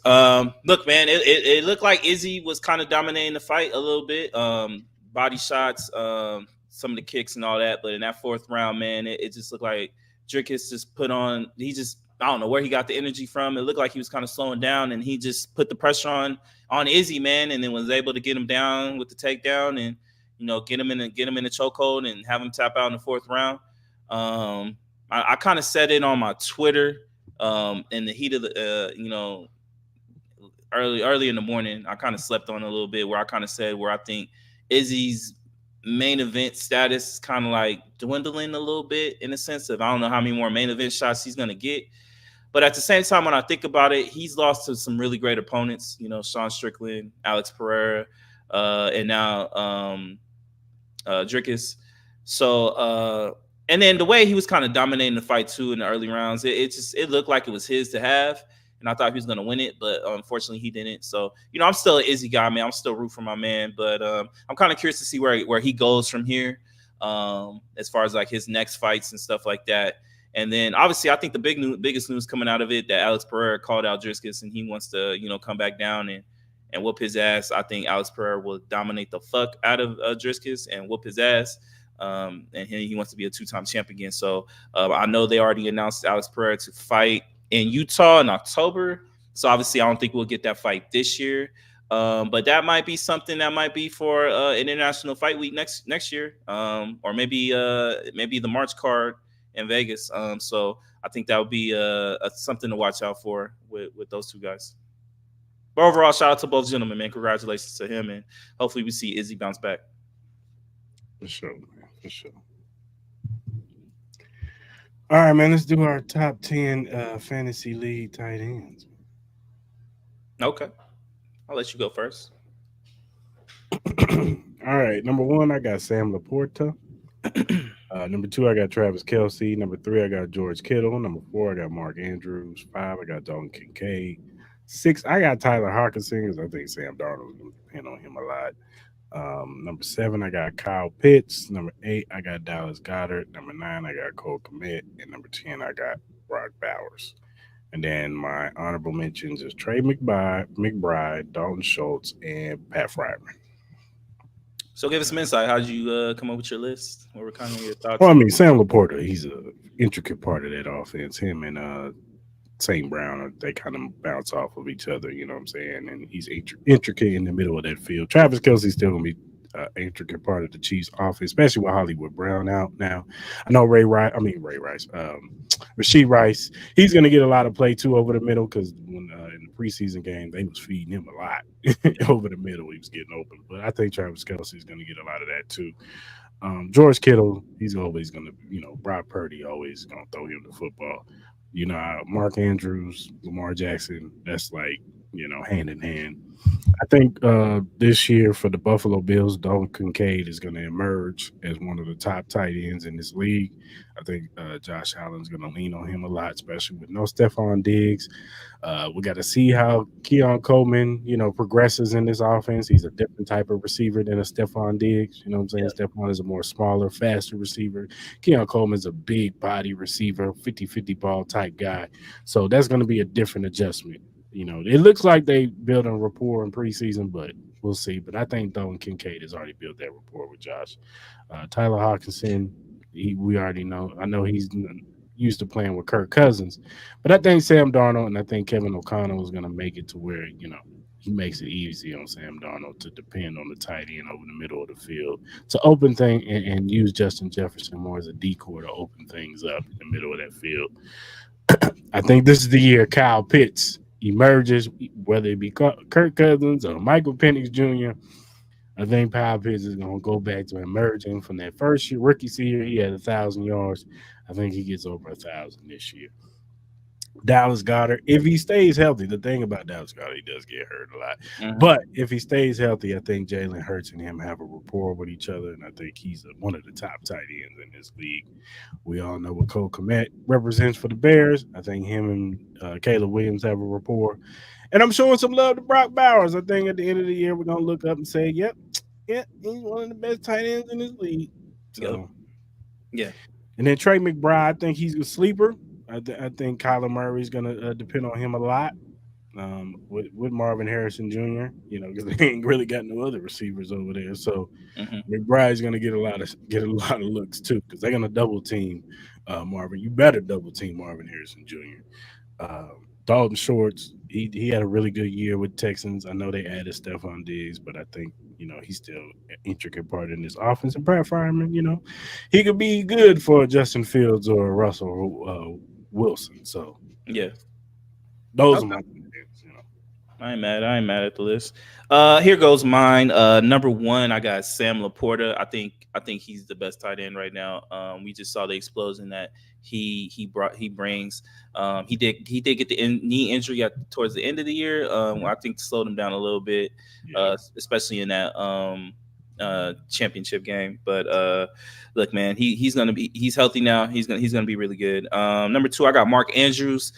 Look, man, it looked like Izzy was kind of dominating the fight a little bit. Body shots, some of the kicks and all that. But in that fourth round, man, it just looked like Drickus just put on. He just I don't know where he got the energy from. It looked like he was kind of slowing down, and he just put the pressure on Izzy, man, and then was able to get him down with the takedown and get him in a chokehold and have him tap out in the fourth round. I kind of said it on my Twitter in the heat of the early in the morning. I kind of slept on it a little bit where I kind of said where I think Izzy's main event status is kind of like dwindling a little bit in the sense of I don't know how many more main event shots he's gonna get. But at the same time, when I think about it, he's lost to some really great opponents. You know, Sean Strickland, Alex Pereira, and now Drickus. So and then the way he was kind of dominating the fight too in the early rounds, it looked like it was his to have, and I thought he was gonna win it, but unfortunately he didn't. So I'm still an Izzy guy, man. I'm still root for my man, but I'm kind of curious to see where he goes from here, as far as like his next fights and stuff like that. And then obviously I think the biggest news coming out of it that Alex Pereira called out Driscus and he wants to come back down and whoop his ass. I think Alex Pereira will dominate the fuck out of Driscus and whoop his ass. And he wants to be a two-time champ again. So I know they already announced Alex Pereira to fight in Utah in October. So obviously I don't think we'll get that fight this year. But that might be something that might be for International Fight Week next year, or maybe the March card in Vegas. So I think that would be something to watch out for with those two guys. But overall, shout out to both gentlemen, man. Congratulations to him, and hopefully we see Izzy bounce back. For sure, man. For sure. All right, man. Let's do our top 10 fantasy league tight ends. Okay, I'll let you go first. All right. Number one, I got Sam Laporta. Number two, I got Travis Kelsey. Number three, I got George Kittle. Number four, I got Mark Andrews. Five, I got Dalton Kincaid. Six, I got Tyler Hawkinson because I think Sam Darnold is going to depend on him a lot. Number seven, I got Kyle Pitts. Number eight, I got Dallas Goddard. Number nine, I got Cole Komet. And number 10, I got Brock Bowers. And then my honorable mentions is Trey McBride, Dalton Schultz, and Pat Fryman. So give us some insight. How did you come up with your list? What were kind of your Well, thoughts? I mean, Sam Laporta, he's a intricate part of that offense. Him and St. Brown, they kind of bounce off of each other. You know what I'm saying? And he's intricate in the middle of that field. Travis Kelsey's still gonna be intricate part of the Chiefs offense, especially with Hollywood Brown out now. I know Ray Rice, Rasheed Rice. He's gonna get a lot of play too over the middle because when in the preseason game they was feeding him a lot over the middle. He was getting open, but I think Travis Kelsey is gonna get a lot of that too. George Kittle, he's always going to, Brock Purdy always going to throw him the football. Mark Andrews, Lamar Jackson, that's like, hand in hand. I think this year for the Buffalo Bills, Dalton Kincaid is going to emerge as one of the top tight ends in this league. I think Josh Allen's going to lean on him a lot, especially with no Stephon Diggs. We got to see how Keon Coleman, progresses in this offense. He's a different type of receiver than a Stephon Diggs. You know what I'm saying? Yeah. Stephon is a more smaller, faster receiver. Keon Coleman's a big body receiver, 50-50 ball type guy. So that's going to be a different adjustment. It looks like they built a rapport in preseason, but we'll see. But I think Dalton Kincaid has already built that rapport with Josh. Tyler Hawkinson, we already know. I know he's used to playing with Kirk Cousins, but I think Sam Darnold and I think Kevin O'Connell is going to make it to where he makes it easy on Sam Darnold to depend on the tight end over the middle of the field to open thing and use Justin Jefferson more as a decoy to open things up in the middle of that field. I think this is the year Kyle Pitts emerges, whether it be Kirk Cousins or Michael Penix Jr. I think Kyle Pitts is going to go back to emerging from that first year rookie year. He had 1,000 yards. I think he gets over 1,000 this year. Dallas Goddard, if he stays healthy, the thing about Dallas Goddard, he does get hurt a lot. Mhm. But if he stays healthy, I think Jalen Hurts and him have a rapport with each other, and I think he's one of the top tight ends in this league. We all know what Cole Kmet represents for the Bears. I think him and Caleb Williams have a rapport. And I'm showing some love to Brock Bowers. I think at the end of the year, we're going to look up and say, yep, yeah, he's one of the best tight ends in this league. Yep. So, Yeah. and then Trey McBride, I think he's a sleeper. I think Kyler Murray's going to depend on him a lot with Marvin Harrison Jr. Because they ain't really got no other receivers over there. So Hmm. McBride's going to get a lot of looks too because they're going to double team Marvin. You better double team Marvin Harrison Jr. Dalton Shorts, he had a really good year with Texans. I know they added Stephon Diggs, but I think he's still an intricate part in this offense. And Brad Fireman, he could be good for Justin Fields or Russell Wilson. So Yeah. those are Okay. my things. I ain't mad. I ain't mad at the list. Here goes mine. Number one, I got Sam Laporta. I think he's the best tight end right now. We just saw the explosion that he brings. He did get the knee injury towards the end of the year. I think slowed him down a little bit, Yeah. especially in that championship game. But look, man, he's healthy now. He's gonna be really good. Number two, I got Mark Andrews.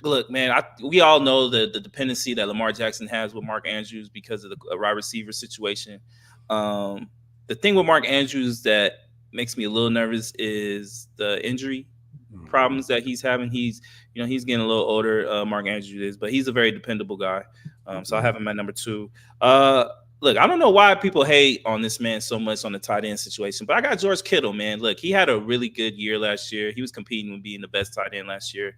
Look, man, we all know the dependency that Lamar Jackson has with Mark Andrews because of the wide receiver situation. The thing with Mark Andrews that makes me a little nervous is the injury Mhm. problems that he's having. He's getting a little older. Mark Andrews is, but he's a very dependable guy. So I Mhm. have him at number two. Look, I don't know why people hate on this man so much on the tight end situation, but I got George Kittle, man. Look, he had a really good year last year. He was competing with being the best tight end last year.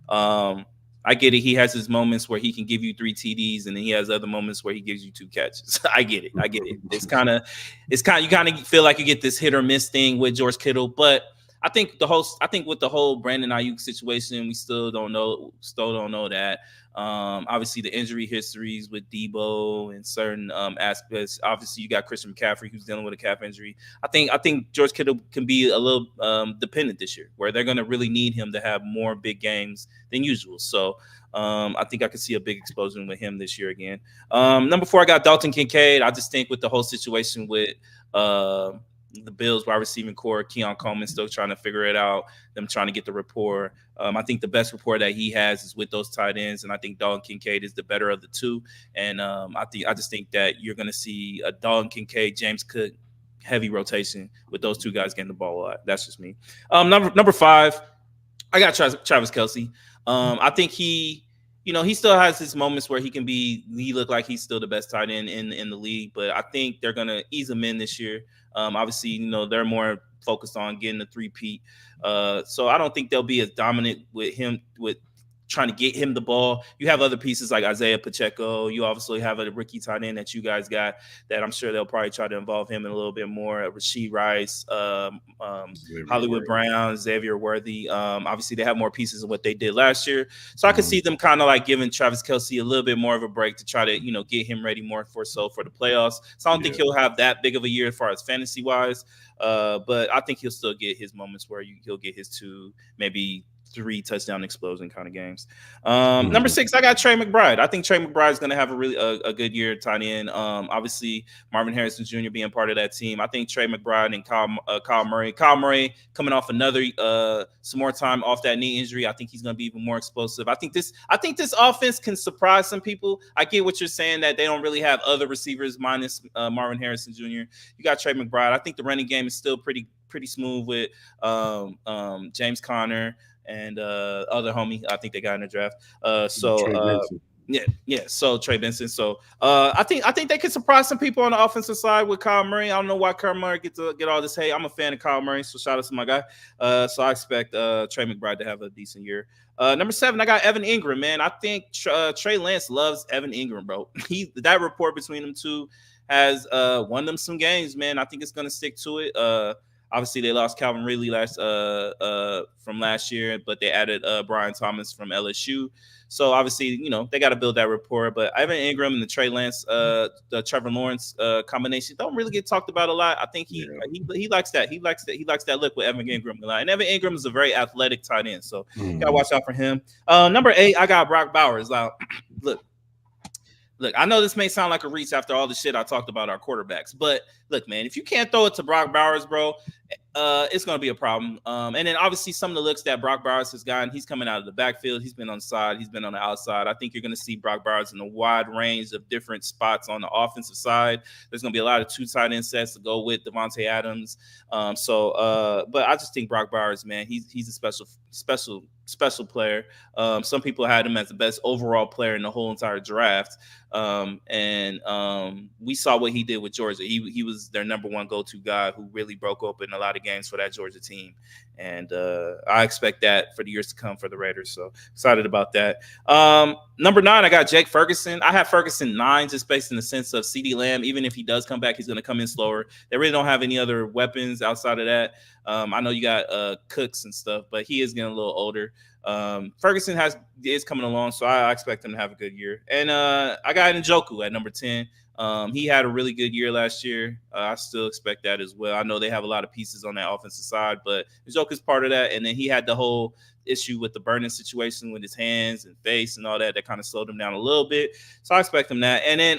Um, I get it. He has his moments where he can give you 3 TDs, and then he has other moments where he gives you 2 catches. I get it. I get it. You kind of feel like you get this hit or miss thing with George Kittle, but I think with the whole Brandon Ayuk situation, we still don't know that. Obviously, the injury histories with Debo and certain aspects. Obviously, you got Christian McCaffrey who's dealing with a calf injury. I think George Kittle can be a little dependent this year, where they're going to really need him to have more big games than usual. So I think I could see a big explosion with him this year again. Number four, I got Dalton Kincaid. I just think with the whole situation with the Bills wide receiving core, Keon Coleman still trying to figure it out, them trying to get the rapport. I think the best rapport that he has is with those tight ends, and I think Dalton Kincaid is the better of the two. And I just think that you're going to see a Dalton Kincaid, James Cook heavy rotation with those two guys getting the ball a lot. That's just me. Number five, I got Travis Kelsey. I think he still has his moments where he look like he's still the best tight end in the league. But I think they're gonna ease him in this year. Obviously, they're more focused on getting the three-peat. So I don't think they'll be as dominant with him with trying to get him the ball. You have other pieces like Isaiah Pacheco. You obviously have a rookie tight end that you guys got that I'm sure they'll probably try to involve him in a little bit more. Rasheed Rice, Xavier Hollywood Worthy. Brown, Xavier Worthy. Obviously, they have more pieces of what they did last year. So I could Mhm. see them kind of like giving Travis Kelce a little bit more of a break to try to, get him ready more for the playoffs. So I don't think Yeah. he'll have that big of a year as far as fantasy wise. But I think he'll still get his moments where he'll get his two, maybe three touchdown explosion kind of games. Number Mhm. 6, I got Trey McBride. I think Trey McBride is going to have a really a good year tight end. Obviously Marvin Harrison Jr. being part of that team. I think Trey McBride and Kyle Murray. Kyle Murray coming off another some more time off that knee injury. I think he's going to be even more explosive. I think this offense can surprise some people. I get what you're saying that they don't really have other receivers minus Marvin Harrison Jr. You got Trey McBride. I think the running game is still pretty smooth with James Conner and other homie I think they got in the draft. So Trey Benson. yeah. So Trey Benson. So I think they could surprise some people on the offensive side with Kyle Murray. I don't know why Kyle Murray get all this hate. I'm a fan of Kyle Murray, so shout out to my guy. So I expect Trey McBride to have a decent year. Number 7, I got Evan Ingram. Man, I think Trey Lance loves Evan Ingram, bro. That rapport between them two has won them some games, man. I think it's gonna stick to it. Obviously, they lost Calvin Ridley from last year, but they added Brian Thomas from LSU. So obviously, they got to build that rapport. But Evan Ingram and the Trey Lance, the Trevor Lawrence combination don't really get talked about a lot. I think he Yeah. he likes that. He likes that look with Evan Ingram a lot. And Evan Ingram is a very athletic tight end, so gotta Mhm. watch out for him. Number 8, I got Brock Bowers. Now, look, Look, I know this may sound like a reach after all the shit I talked about our quarterbacks, but look, man, if you can't throw it to Brock Bowers, bro, it's going to be a problem. And then obviously some of the looks that Brock Bowers has gotten, he's coming out of the backfield. He's been on the side. He's been on the outside. I think you're going to see Brock Bowers in a wide range of different spots on the offensive side. There's going to be a lot of 2 tight end sets to go with Devontae Adams. But I just think Brock Bowers, man, he's a special player. Some people had him as the best overall player in the whole entire draft. We saw what he did with Georgia. He was their number one go-to guy who really broke open a lot of games for that Georgia team. And I expect that for the years to come for the Raiders. So excited about that. Number 9, I got Jake Ferguson. I have Ferguson 9 just based in the sense of CeeDee Lamb. Even if he does come back, he's going to come in slower. They really don't have any other weapons outside of that. I know you got Cooks and stuff, but he is getting a little older. Ferguson is coming along, so I expect him to have a good year. And I got Njoku at number 10. He had a really good year last year. I still expect that as well. I know they have a lot of pieces on that offensive side, but Njoku's part of that. And then he had the whole issue with the burning situation with his hands and face and all that kind of slowed him down a little bit. So I expect him that. And then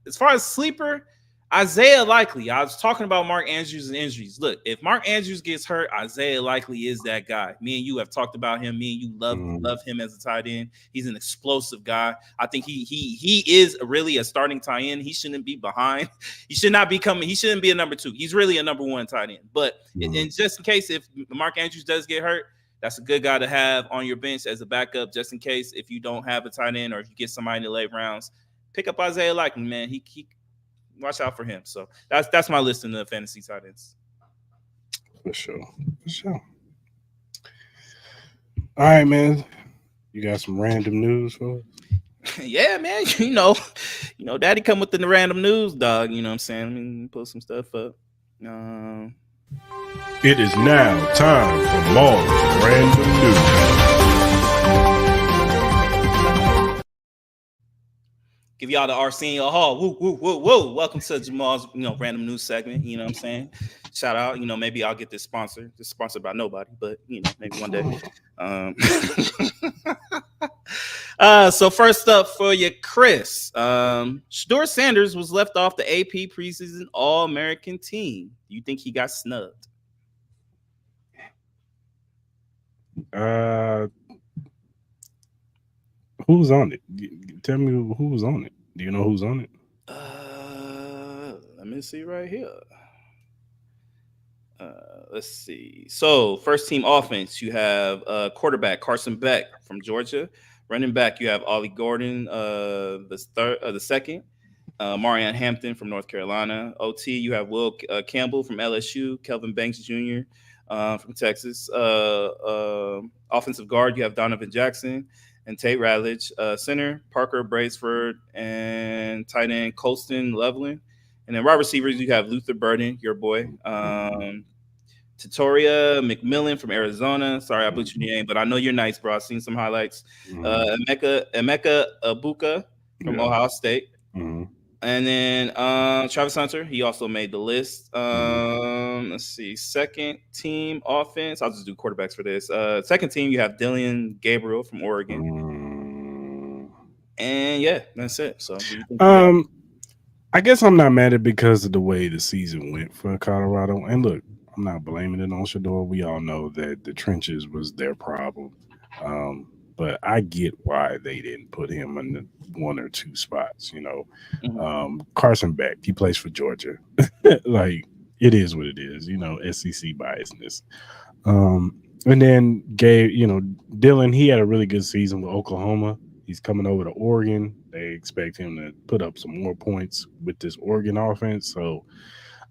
as far as sleeper, Isaiah Likely. I was talking about Mark Andrews and injuries. Look, if Mark Andrews gets hurt, Isaiah Likely is that guy. Me and you have talked about him. Me and you love him as a tight end. He's an explosive guy. I think he is really a starting tight end. He shouldn't be behind. He should not be coming. He shouldn't be a number 2. He's really a number 1 tight end. But in just in case if Mark Andrews does get hurt, that's a good guy to have on your bench as a backup, just in case if you don't have a tight end or if you get somebody in the late rounds. Pick up Isaiah Likely, man. He watch out for him. So that's my list in the fantasy tight ends. For sure. For sure. All right, man. You got some random news for us? Yeah, man. Daddy come with the random news, dog. You know what I'm saying? Let me pull some stuff up. It is now time for Maul's random news. Give y'all the Arsenio Hall. Woo, woo, woo, woo. Welcome to Jamal's, random news segment. You know what I'm saying? Shout out. Maybe I'll get this sponsor. This is sponsored by nobody, but maybe one day. So first up for you, Chris. Shador Sanders was left off the AP preseason All-American team. Do you think he got snubbed? Who's on it? Tell me who's on it. Do you know who's on it? Let me see right here. Let's see. So, first team offense, you have quarterback Carson Beck from Georgia, Running back, you have Ollie Gordon, the second. Marion Hampton from North Carolina. OT, you have Will Campbell from LSU. Kelvin Banks Jr. From Texas. Offensive guard, you have Donovan Jackson and Tate Radledge. Center, Parker Braceford and tight end Colston Loveland. And then wide receivers, you have Luther Burden, your boy. Tatoria McMillan from Arizona. Sorry, I butchered your name, but I know you're nice, bro. I've seen some highlights. Emeka Abuka from Yeah. Ohio State. Mm-hmm. And then Travis Hunter, he also made the list. Let's see, second team offense. I'll just do quarterbacks for this. Second team, you have Dylan Gabriel from Oregon, and yeah, that's it. So, do you think? I guess I'm not mad at it because of the way the season went for Colorado. And look, I'm not blaming it on Shador. We all know that the trenches was their problem. But I get why they didn't put him in the one or two spots. Carson Beck, he plays for Georgia. Like, it is what it is. SEC biasness. And then Dylan, he had a really good season with Oklahoma. He's coming over to Oregon. They expect him to put up some more points with this Oregon offense. So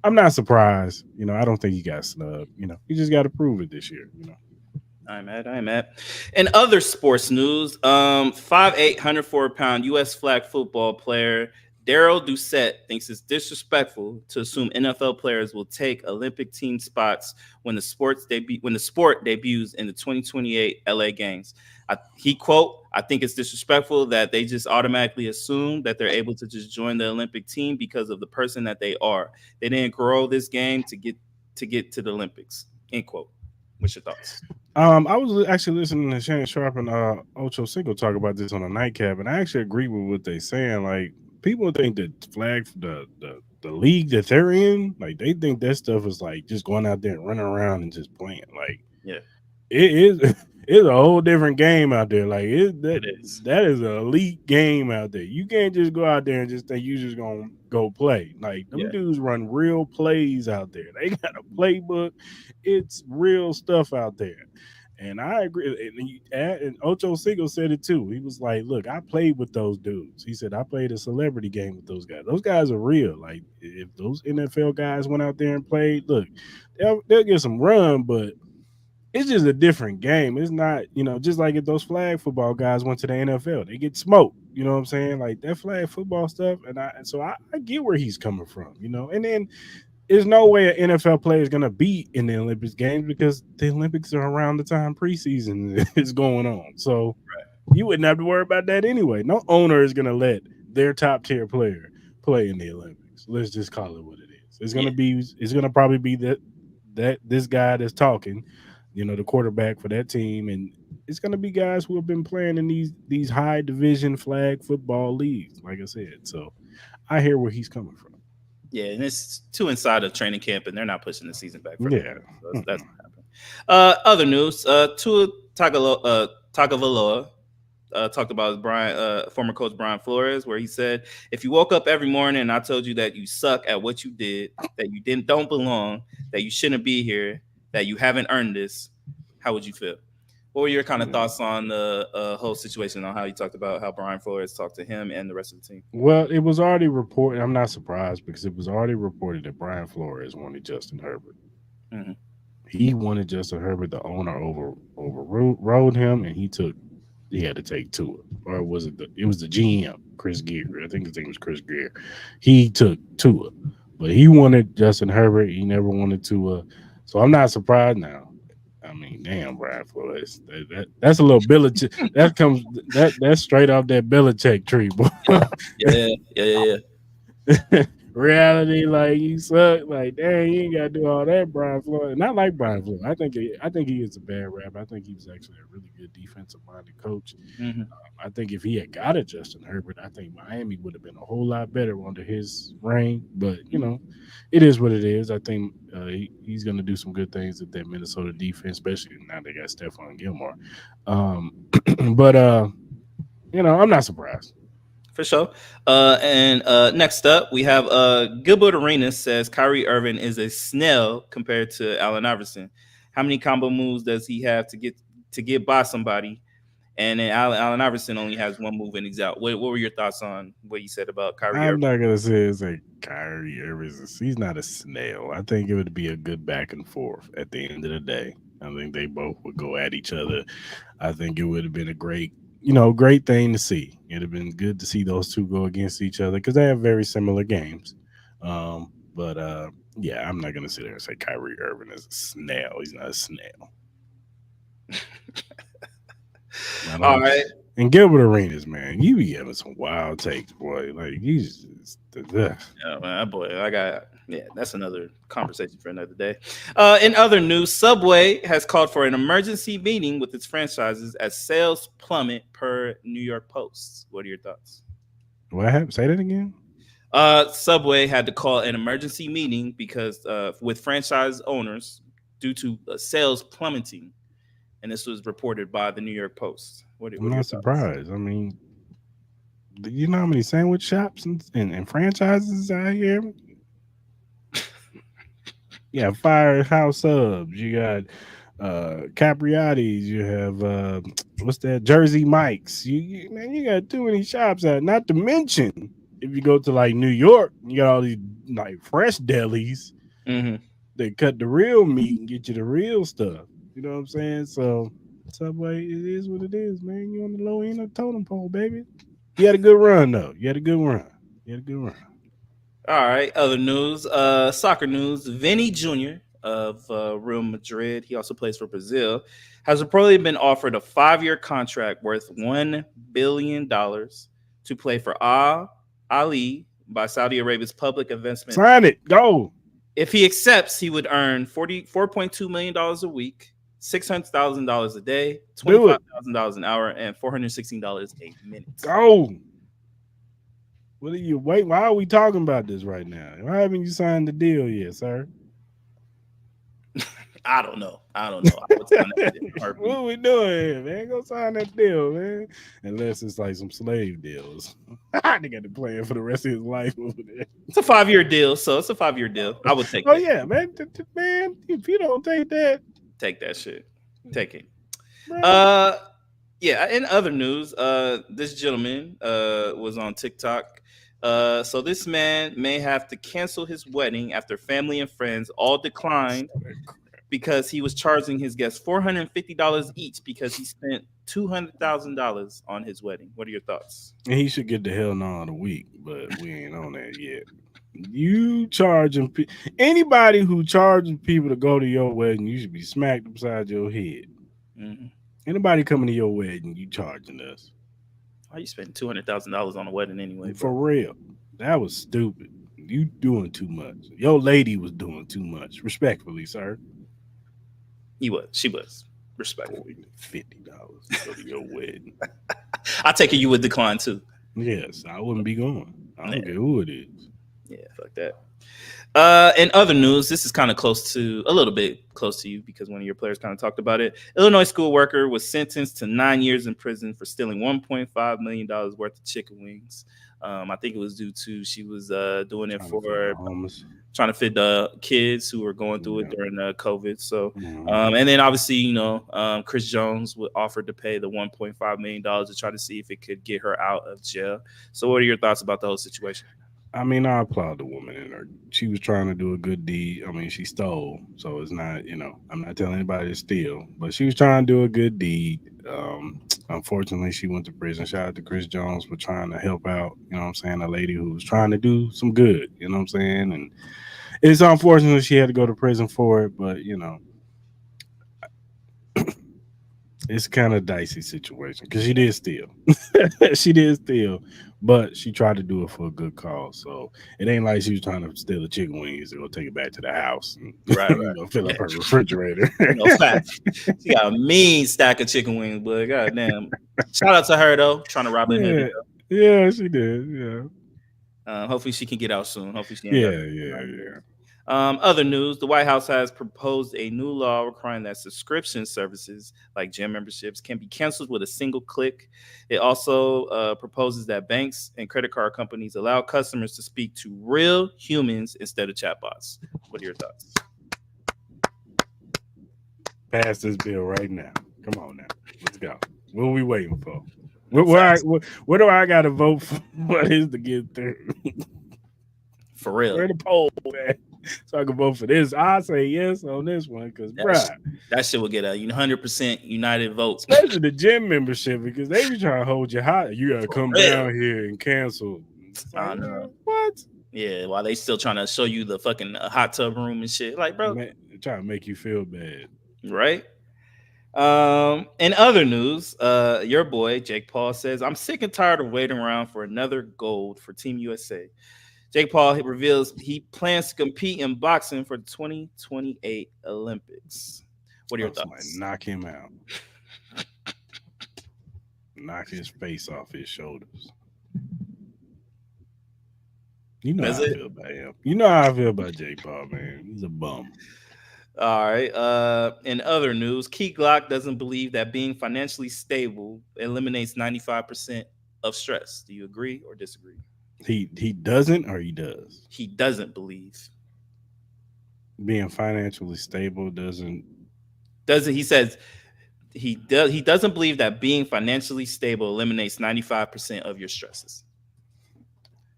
I'm not surprised. I don't think he got snubbed. He just got to prove it this year. I'm at. In other sports news, 5'8", 104-pound U.S. flag football player Daryl Doucette thinks it's disrespectful to assume NFL players will take Olympic team spots when the sport debuts in the 2028 LA Games. He quote, "I think it's disrespectful that they just automatically assume that they're able to just join the Olympic team because of the person that they are. They didn't grow this game to get to the Olympics." End quote. What's your thoughts? I was actually listening to Shannon Sharp and Ocho Cinco talk about this on a nightcap, and I actually agree with what they're saying. Like, people think that the league that they're in, like, they think that stuff is like just going out there and running around and just playing. Like, yeah, it is. It's a whole different game out there. Like, it is. That is an elite game out there. You can't just go out there and just think you just gonna go play. Like, them dudes run real plays out there. They got a playbook. It's real stuff out there. And I agree. And Ocho Cinco said it too. He was like, "Look, I played with those dudes." He said, "I played a celebrity game with those guys. Those guys are real. Like, if those NFL guys went out there and played, look, they'll get some run, but it's just a different game. It's not, just like if those flag football guys went to the NFL, they get smoked. You know what I'm saying? Like, that flag football stuff." So I get where he's coming from. And then there's no way an NFL player is going to be in the Olympics games because the Olympics are around the time preseason is going on. So you wouldn't have to worry about that anyway. No owner is going to let their top tier player play in the Olympics. Let's just call it what it is. It's going to probably be that this guy that's talking, the quarterback for that team, and it's going to be guys who have been playing in these high division flag football leagues, like I said. So I hear where he's coming from. Yeah, and it's too inside of training camp, and they're not pushing the season back. For yeah, so that's not happening. Other news: Tua Tagovailoa talked about his former coach Brian Flores, where he said, "If you woke up every morning and I told you that you suck at what you did, that you don't belong, that you shouldn't be here, that you haven't earned this, how would you feel?" What were your kind of thoughts on the whole situation, on how you talked about how Brian Flores talked to him and the rest of the team? Well, it was already reported. I'm not surprised because it was already reported that Brian Flores wanted Justin Herbert. Mm-hmm. He wanted Justin Herbert. The owner overrode him, and he had to take Tua. Or was it it was the GM, Chris Gear. I think his name was Chris Gear. He took Tua, but he wanted Justin Herbert. He never wanted Tua. So I'm not surprised now. I mean, damn, Brian Flores. That's a little Belichick. That's straight off that Belichick tree, boy. Yeah. Reality, like, you suck. Like, dang, you ain't got to do all that, Brian Flores. Not like Brian Flores. I think he is a bad rap. I think he was actually a really good defensive minded coach. Mm-hmm. I think if he had got a Justin Herbert, I think Miami would have been a whole lot better under his reign. But it is what it is. I think he's going to do some good things with that Minnesota defense, especially now they got Stephon Gilmore. But I'm not surprised. For sure. And next up, we have Gilbert Arenas says Kyrie Irving is a snail compared to Allen Iverson. How many combo moves does he have to get by somebody? And then Allen Iverson only has one move and he's out. What were your thoughts on what you said about Kyrie I'm Irving? not gonna say it's like Kyrie Irving. He's not a snail. I think it would be a good back and forth at the end of the day. I think they both would go at each other. I think it would have been a great, great thing to see. It'd have been good to see those two go against each other because they have very similar games. But yeah, I'm not gonna sit there and say Kyrie Irving is a snail. He's not a snail. I All don't. right. And Gilbert Arenas, man, you be having some wild takes, boy. Like he's just, Oh, man, boy, that's another conversation for another day. In other news, Subway has called for an emergency meeting with its franchises as sales plummet per New York Post. What are your thoughts? what happened? Say that again. Subway had to call an emergency meeting because with franchise owners due to sales plummeting, and this was reported by the New York Post. I'm What are your not thoughts? surprised. I mean, do you know how many sandwich shops and franchises out here? Yeah, Firehouse Subs. You got Capriati's. You have what's that? Jersey Mike's. Man, you got too many shops out. Not to mention, if you go to like New York, you got all these like fresh delis. Mm-hmm. They cut the real meat and get you the real stuff. You know what I'm saying? So Subway, it is what it is, man. You on the low end of the totem pole, baby. You had a good run though. You had a good run. You had a good run. All right. Other news. Soccer news. Vinny Jr. of Real Madrid. He also plays for Brazil. Has reportedly been offered a 5-year contract worth $1 billion to play for Al Ali by Saudi Arabia's public investment. Sign it. Go. If he accepts, he would earn $44.2 million a week, $600,000 a day, Do it. $25,000 an hour, and $416 a minute. Go. What are you wait? Why are we talking about this right now? Why haven't you signed the deal yet, sir? I don't know. I would sign that in a What heartbeat. are we doing here, man? Go sign that deal, man. Unless it's like some slave deals. They got the plan for the rest of his life over there. It's a 5-year deal, so it's a 5-year deal. I would take Oh that. yeah, man. Man, if you don't take that, Take that shit. Take it. man. Uh, yeah. In other news, this gentleman was on TikTok. So this man may have to cancel his wedding after family and friends all declined because he was charging his guests $450 each because he spent $200,000 on his wedding. What are your thoughts? And he should get the hell no of the week, but we ain't on that yet. You charging anybody who charges people to go to your wedding, you should be smacked upside your head. Mm-hmm. Anybody coming to your wedding, you charging us Why you spending $200,000 on a wedding anyway, for bro? real? That was stupid. You doing too much. Your lady was doing too much. Respectfully, sir. She was respectful. $50 to go to your wedding. I take it you would decline too. Yes, I wouldn't be going. I don't Yeah. care who it is. Yeah, fuck that. In other news, this is kind of a little bit close to you because one of your players kind of talked about it. Illinois school worker was sentenced to 9 years in prison for stealing $1.5 million worth of chicken wings. I think it was due to she was doing it for homeless. trying to feed the kids who were going through it Yeah. during COVID. So, Mhm. and then obviously, Chris Jones offered to pay the $1.5 million to try to see if it could get her out of jail. So, what are your thoughts about the whole situation? I mean, I applaud the woman in her. She was trying to do a good deed. I mean, she stole, so it's not, I'm not telling anybody to steal, but she was trying to do a good deed. Unfortunately, she went to prison. Shout out to Chris Jones for trying to help out, you know what I'm saying, a lady who was trying to do some good, you know what I'm saying? And it's unfortunate she had to go to prison for it, but, it's kind of dicey situation because she did steal. She did steal, but she tried to do it for a good cause. So it ain't like she was trying to steal the chicken wings and go take it back to the house and Right, fill up her refrigerator. No facts. She got a mean stack of chicken wings, but goddamn. Shout out to her though, trying to rob another Yeah, deal. yeah, she did. Yeah, Hopefully she can get out soon. Hopefully she ain't got yeah. 9 years. Other news: the White House has proposed a new law requiring that subscription services like gym memberships can be canceled with a single click. It also proposes that banks and credit card companies allow customers to speak to real humans instead of chatbots. What are your thoughts? Pass this bill right now. Come on now, let's go. What we waiting for? No facts. Where do I got to vote for this to get through? For real. Where the poll at? So I can vote for this. I say yes on this one because, That, sh- bruh, that shit will get a 100% united vote. especially the gym membership because they be trying to hold you high. You gotta For come real. down here and cancel. It's I like, know. what? Yeah, while they still trying to show you the fucking hot tub room and shit. Like, bro, Man, trying to make you feel bad. right? In other news, your boy Jake Paul says, "I'm sick and tired of waiting around for another gold for Team USA." Jake Paul reveals he plans to compete in boxing for the 2028 Olympics. What are your Oh, somebody thoughts? knock him out, knock his face off his shoulders. You know That's how I it. feel about him. You know how I feel about Jake Paul, man. He's a bum. All right. In other news, Key Glock doesn't believe that being financially stable eliminates 95% of stress. Do you agree or disagree? He doesn't or he does. He doesn't believe. Being financially stable doesn't. Doesn't he says he doesn't believe that being financially stable eliminates 95% of your stresses.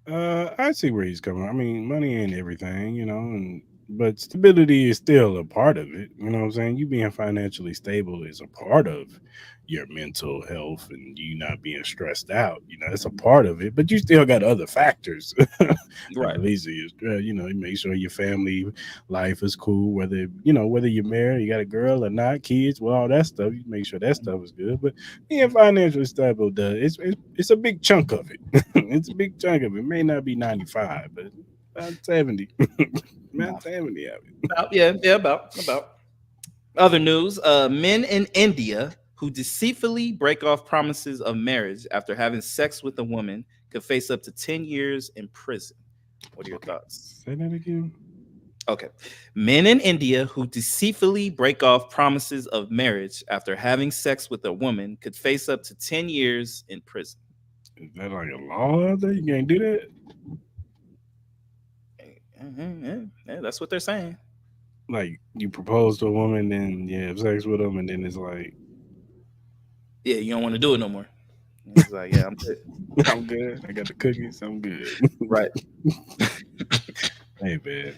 I see where he's coming. I mean, money ain't everything, and but stability is still a part of it. You know what I'm saying? You being financially stable is a part of your mental health and you not being stressed out. It's a part of it, but you still got other factors that Right. release you. You make sure your family life is cool, whether you're married, you got a girl or not, kids, well, all that stuff. You make sure that stuff is good. But being financially stable does it's a big chunk of it. It's a big chunk of it. It may not be 95, but about 70. About 70 of it. Yeah, about. Other news, men in India who deceitfully break off promises of marriage after having sex with a woman could face up to 10 years in prison. What are your Okay. thoughts? Say that again. Okay. Men in India who deceitfully break off promises of marriage after having sex with a woman could face up to 10 years in prison. Is that like a law out there? You can't do that? Yeah, that's what they're saying. Like you propose to a woman, then you have sex with them, and then it's like, Yeah, you don't want to do it no more. It's like, yeah, I'm good. I'm good. I got the cookies. I'm good. Right. Hey, man.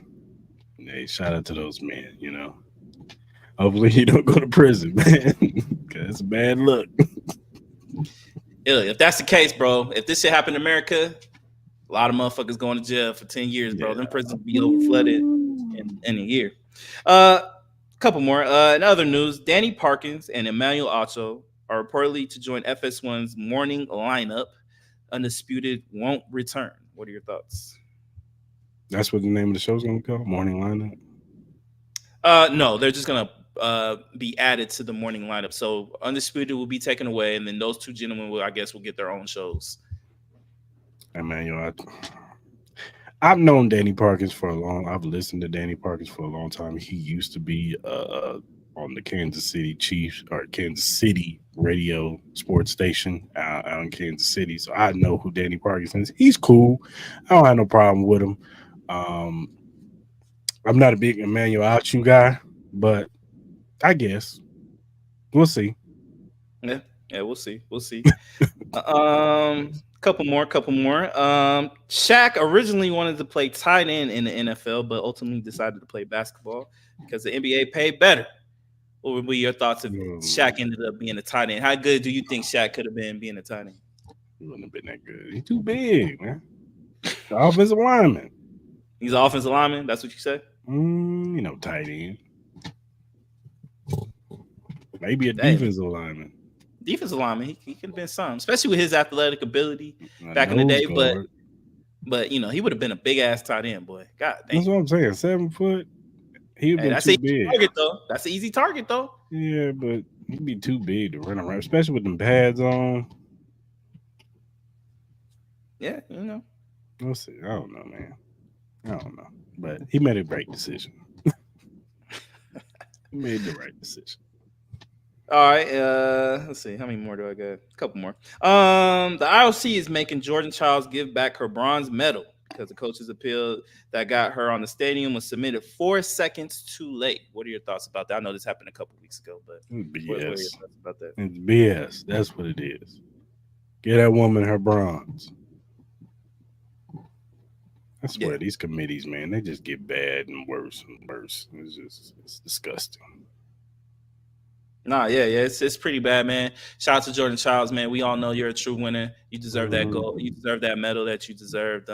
Hey, shout out to those men, Hopefully you don't go to prison, man. Because it's a bad look. Yeah, if that's the case, bro, if this shit happened in America, a lot of motherfuckers going to jail for 10 years, bro. Them Yeah. prisons will be over flooded in a year. Uh, Couple more. In other news, Danny Parkins and Emmanuel Acho are reportedly to join FS1's morning lineup. Undisputed won't return. What are your thoughts? That's what the name of the show's going to be called? Morning Lineup? No, they're just gonna be added to the morning lineup. So Undisputed will be taken away, and then those two gentlemen will, I guess, will get their own shows. Emmanuel, I've known Danny Parkins for a long. I've listened to Danny Parkins for a long time. He used to be on the Kansas City Chiefs or Kansas City radio sports station out in Kansas City. So I know who Danny Parkins is. He's cool. I don't have no problem with him. Um, I'm not a big Emmanuel Achu guy, but I guess we'll see. Yeah, we'll see. We'll see. Couple more. Shaq originally wanted to play tight end in the NFL, but ultimately decided to play basketball because the NBA paid better. What would be your thoughts if Shaq Mm, ended up being a tight end? How good do you think Shaq could have been being a tight end? he wouldn't have been that good. He's too big, man. The offensive lineman. He's an offensive lineman. That's what you say? Tight end. Maybe a Hey, defensive lineman. defensive lineman, he could have been some, especially with his athletic ability A back in the nose day. guard. But he would have been a big ass tight end, boy. God damn. That's what I'm saying. 7 foot. He'd Hey, been that's an too easy big. target though. That's an easy target though. Yeah, but he'd be too big to run around, especially with them pads on. Yeah. We'll see. I don't know, man. I don't know. But he made a great decision. He made the right decision. All right. Let's see. How many more do I got? A couple more. The IOC is making Jordan Childs give back her bronze medal because the coach's appeal that got her on the stadium was submitted 4 seconds too late. What are your thoughts about that? I know this happened a couple weeks ago, but what are your BS. thoughts about that? It's BS. That's what it is. Get that woman her bronze. I Yeah. swear, these committees, man, they just get bad and worse and worse. It's disgusting. Nah, yeah, it's pretty bad, man. Shout out to Jordan Childs, man. We all know you're a true winner. You deserve that gold. You Mhm. deserve that medal that you deserved.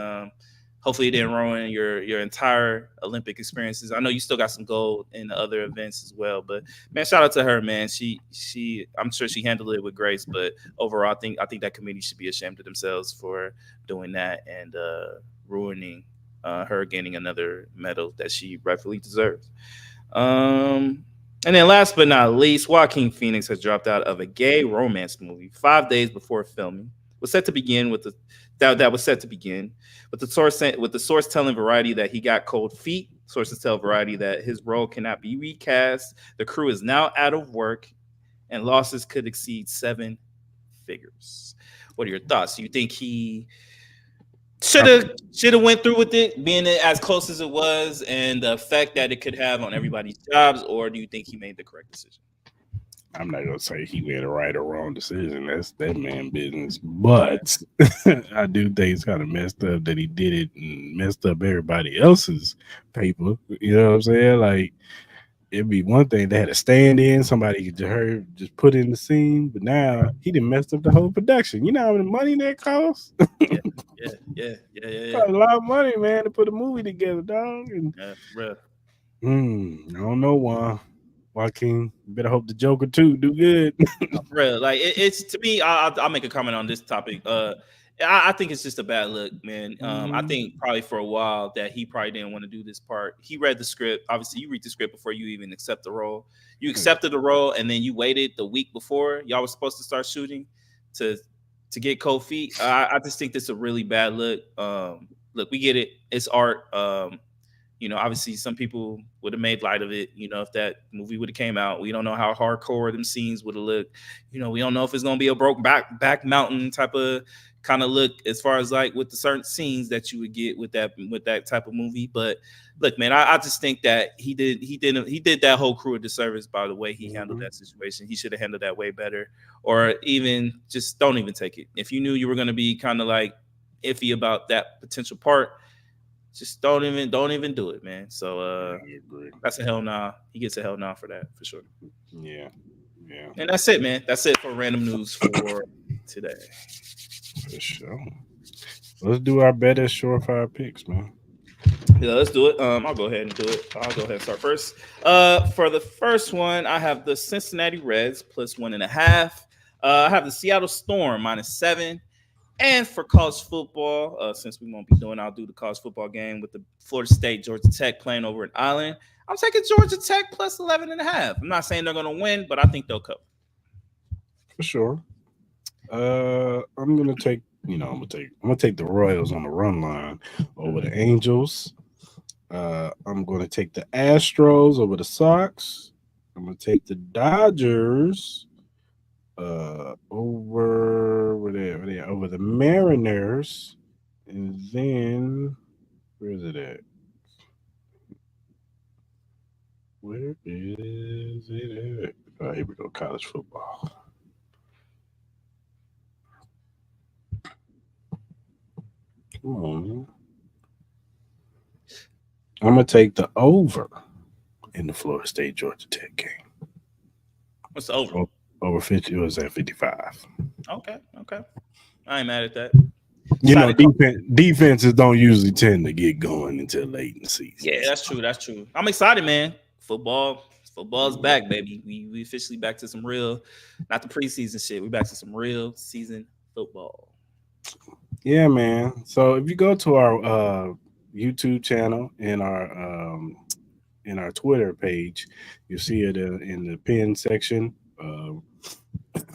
Hopefully, it didn't ruin your entire Olympic experiences. I know you still got some gold in the other events as well, but man, shout out to her, man. I'm sure she handled it with grace, but overall, I think that committee should be ashamed of themselves for doing that and ruining her gaining another medal that she rightfully deserves. Um, and then last but not least, Joaquin Phoenix has dropped out of a gay romance movie 5 days before filming. Was set to begin with the that was set to begin with the source telling Variety that he got cold feet. Sources tell Variety that his role cannot be recast. The crew is now out of work, and losses could exceed 7 figures. What are your thoughts? Do you think he should have went through with it, being it as close as it was, and the effect that it could have on everybody's jobs, or do you think he made the correct decision? I'm not gonna say he made a right or wrong decision. That's that man business. But I do think it's kind of messed up that he did it and messed up everybody else's paper. You know what I'm saying? Like it'd be one thing they had a stand in, somebody could just heard just put in the scene, but now Right. he done messed up the whole production. You know how much money that costs? Yeah, yeah. Cost a lot of money, man, to put a movie together, dog. And Yeah, for real. I don't know why. Joaquin, better hope the Joker too do good. No, for real. Like it's to me. I'll make a comment on this topic. I think it's just a bad look, man. I Mhm. think probably for a while that he probably didn't want to do this part. He read the script. Obviously, you read the script before you even accept the role. You accepted the role, and then you waited the week before y'all was supposed to start shooting to to get cold feet. I just think this is a really bad look. Look, we get it. It's art. Obviously some people would have made light of it. If that movie would have came out, we don't know how hardcore them scenes would have looked. We don't know if it's gonna be a broke back mountain type of kind of look as far as like with the certain scenes that you would get with that type of movie. But look, man, I just think that he did that whole crew a disservice by the way he handled Mhm. that situation. He should have handled that way better, or even just don't even take it. If you knew you were gonna be kind of like iffy about that potential part, just don't even do it, man. So I agree. that's a hell nah. He gets a hell nah for that for sure. Yeah, yeah, And that's it, man. That's it for random news for today. for sure. Let's do our better surefire picks, man. Yeah, let's do it. I'll go ahead and do it. I'll go ahead and start first. For the first one, I have the Cincinnati Reds plus 1.5. I have the Seattle Storm -7. And for college football, since we won't be doing, I'll do the college football game with the Florida State Georgia Tech playing over in Island. I'm taking Georgia Tech plus 11.5. I'm not saying they're going to win, but I think they'll cover. For sure. I'm gonna take. I'm gonna take the Royals on the run line over the Angels. I'm gonna take the Astros over the Sox. I'm gonna take the Dodgers over the Mariners, and then where is it at? Where is it at? Oh, here we go. College football. Come on, man. I'm gonna take the over in the Florida State Georgia Tech game. What's the over? Over 50, it was at 55. Okay. I ain't mad at that. Excited. Defenses don't usually tend to get going until late in the season. Yeah, that's true. That's true. I'm excited, man. Football's back, baby. We officially back to some real, not the preseason shit. We back to some real season football. Yeah, man. So if you go to our YouTube channel and our Twitter page, you'll see it in the pin section.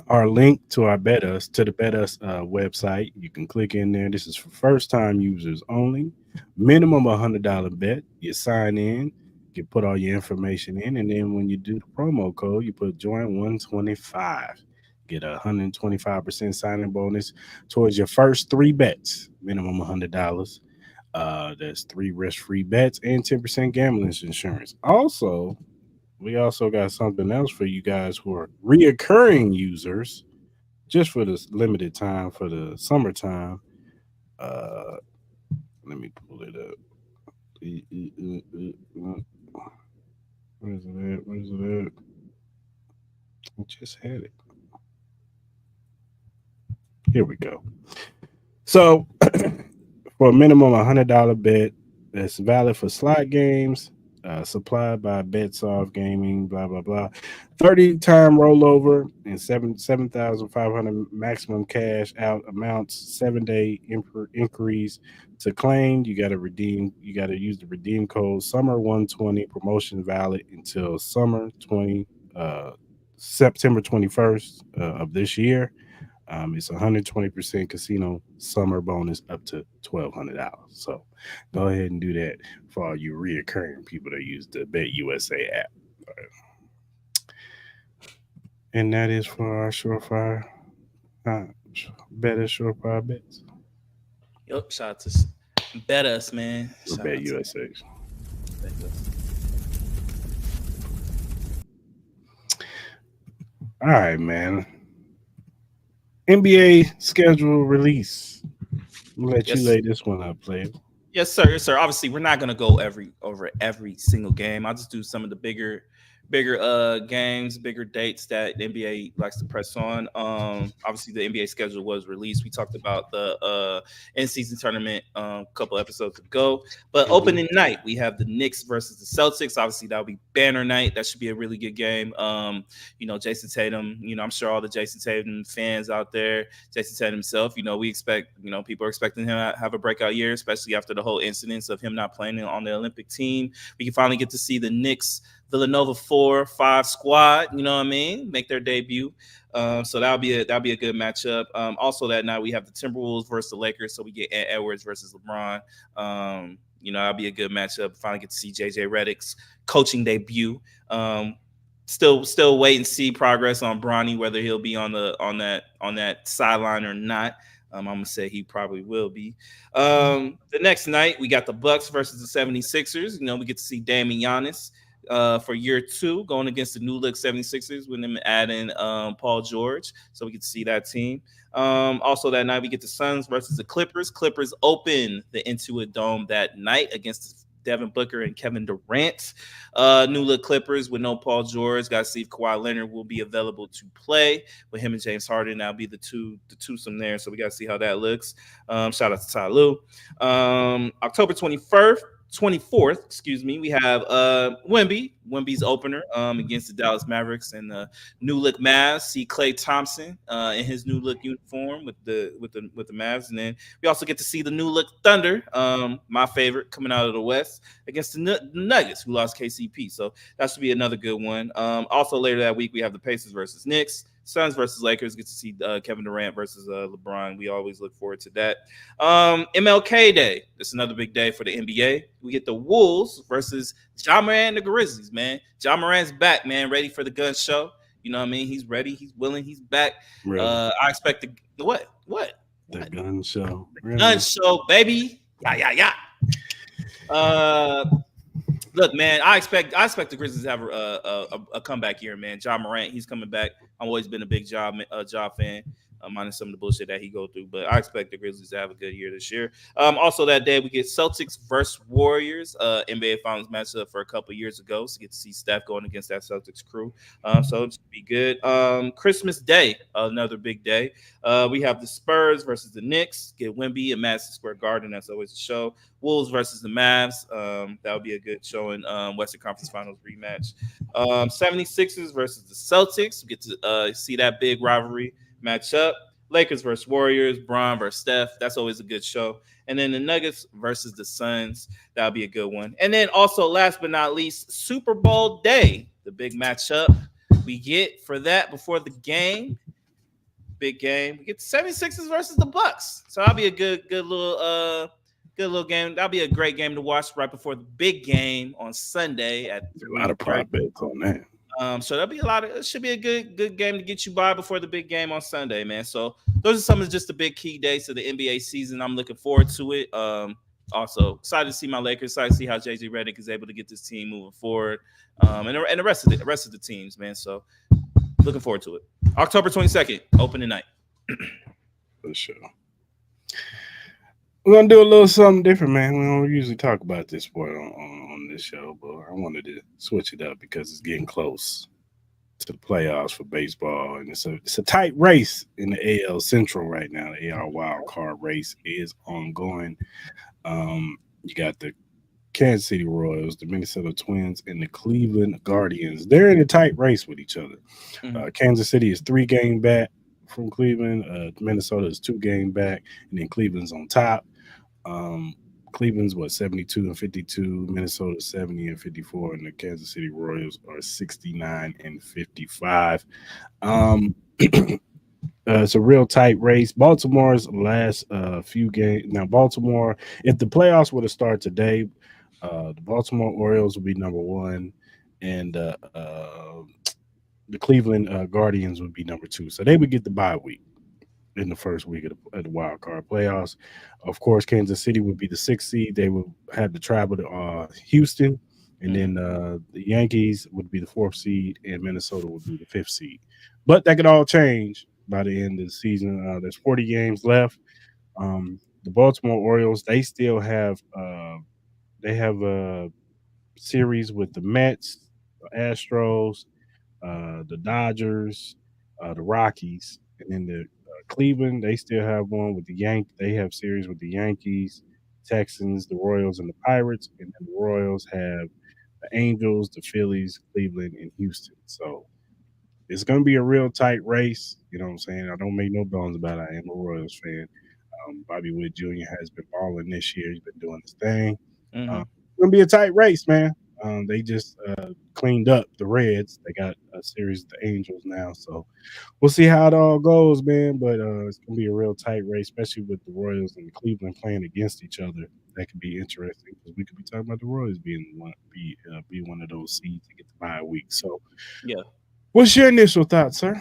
Our link to our Bet Us to the Bet Us website. You can click in there. This is for first time users only. Minimum $100 bet. You sign in, you put all your information in, and then when you do the promo code, you put join 125. Get a 125% signing bonus towards your first three bets. Minimum $100. That's 3 risk-free bets and 10% gambling insurance. Also, we also got something else for you guys who are reoccurring users, just for this limited time for the summertime. Uh, Let me pull it up. Where's it at? Where's it at? I just had it. Here we go. So, for a minimum $100 bet that's valid for slot games, supplied by BetSoft Gaming, blah blah blah. 30-time rollover and 7,500 maximum cash out amounts. 7-day increase to claim. You got to redeem. You got to use the redeem code Summer 120. Promotion valid until summer 20 September 21st of this year. It's 120% casino summer bonus up to $1,200. So go ahead and do that for all you reoccurring people that use the Bet USA app. And that is for our surefire, uh, better surefire bets Yep, shout out to Bet Us, man. for Shout Bet out to USA. Bet Us. All right, man. NBA schedule release. I'm gonna let you Yes, lay this one up, player. yes, sir. Yes, sir. Obviously, we're not gonna go over every single game. I'll just do some of the bigger games, bigger dates that the NBA likes to press on. Obviously the NBA schedule was released. We talked about the in season tournament a couple episodes ago. But Hmm. opening night, we have the Knicks versus the Celtics. Obviously, that'll be banner night. That should be a really good game. Jason Tatum, I'm sure all the Jason Tatum fans out there, Jason Tatum himself, we expect, people are expecting him to have a breakout year, especially after the whole incidents of him not playing on the Olympic team. We can finally get to see the Knicks Villanova 4-5 squad, you know what I mean, make their debut. So that'll be a good matchup. Also that night we have the Timberwolves versus the Lakers, so we get Ant Edwards versus LeBron. That'll be a good matchup. Finally get to see JJ Redick's coaching debut. Still wait and see progress on Bronny, whether he'll be on that sideline or not. I'm gonna say he probably will be. The next night we got the Bucks versus the 76ers. We get to see Dame and Giannis for year two, going against the new look 76ers with them adding Paul George. So we get to see that team. Also that night, we get the Suns versus the Clippers. Clippers open the Intuit Dome that night against Devin Booker and Kevin Durant. New look Clippers with no Paul George. Got to see if Kawhi Leonard will be available to play with him and James Harden. That'll be the twosome there. So we got to see how that looks. Shout out to Ty Lue. October 21st. 24th, excuse me, we have Wemby's opener against the Dallas Mavericks and the new look Mavs. See Klay Thompson in his new look uniform with the Mavs, and then we also get to see the new look Thunder, my favorite, coming out of the West against the Nuggets, who lost KCP. So that should be another good one. Also later that week we have the Pacers versus Knicks. Suns versus Lakers. Get to see Kevin Durant versus LeBron. We always look forward to that. MLK Day. That's another big day for the NBA. We get the Wolves versus Ja Morant and the Grizzlies, man. Ja Morant's back, man. Ready for the gun show. You know what I mean? He's ready. He's willing. He's back. Really? I expect the what? The gun show. Really? Gun show, baby. Yeah. Look, man, I expect the Grizzlies to have a comeback year, man. Ja Morant, he's coming back. I've always been a big Ja fan, minus some of the bullshit that he go through. But I expect the Grizzlies to have a good year this year. Also that day we get Celtics versus Warriors, NBA Finals matchup for a couple years ago. So get to see Steph going against that Celtics crew. So it should be good. Christmas Day, another big day. We have the Spurs versus the Knicks. Get Wemby at Madison Square Garden. That's always a show. Wolves versus the Mavs. That would be a good showing. Western Conference Finals rematch. 76ers versus the Celtics. We get to see that big rivalry match up. Lakers versus Warriors. Bron versus Steph. That's always a good show. And then the Nuggets versus the Suns. That'll be a good one. And then also, last but not least, Super Bowl Day. The big matchup we get for that before the game. Big game. We get the 76ers versus the Bucks. So that'll be a good little game. That'll be a great game to watch right before the big game on Sunday at 3:30. A lot of prop bets on that. So it should be a good game to get you by before the big game on Sunday, man. So those are some of just the big key days of the NBA season. I'm looking forward to it. Also excited to see my Lakers. Excited to see how JJ Redick is able to get this team moving forward, and the rest of the teams, man. So looking forward to it. October 22nd, opening night. for sure. We're gonna do a little something different, man. We don't usually talk about this sport on this show, but I wanted to switch it up because it's getting close to the playoffs for baseball, and it's a tight race in the AL Central right now. The AL wild card race is ongoing. You got the Kansas City Royals, the Minnesota Twins, and the Cleveland Guardians. They're in a tight race with each other. Mm-hmm. Kansas City is 3 game back from Cleveland. Minnesota is 2 game back, and then Cleveland's on top. Um, Cleveland's what 72-52, Minnesota 70-54, and the Kansas City Royals are 69-55. Um, it's a real tight race. Baltimore's last few games. Now, Baltimore, if the playoffs were to start today, the Baltimore Orioles would be number one, and the Cleveland Guardians would be number two. So they would get the bye week in the first week of the wild card playoffs. Of course, Kansas City would be the 6th seed. They would have to travel to Houston, and then the Yankees would be the 4th seed, and Minnesota would be the 5th seed. But that could all change by the end of the season. There's 40 games left. The Baltimore Orioles, they have a series with the Mets, the Astros, the Dodgers, the Rockies, and then the Cleveland. They still have one with the They have series with the Yankees, Texans, the Royals, and the Pirates, and then the Royals have the Angels, the Phillies, Cleveland, and Houston. So it's going to be a real tight race. You know what I'm saying? I don't make no bones about it. I am a Royals fan. Bobby Wood Jr. has been balling this year. He's been doing his thing. Mm-hmm. It's going to be a tight race, man. They just cleaned up the Reds. They got a series of the Angels now. So we'll see how it all goes, man. But it's going to be a real tight race, especially with the Royals and Cleveland playing against each other. That could be interesting because we could be talking about the Royals be one of those seeds to get the bye week. So Yeah. what's your initial thoughts, sir?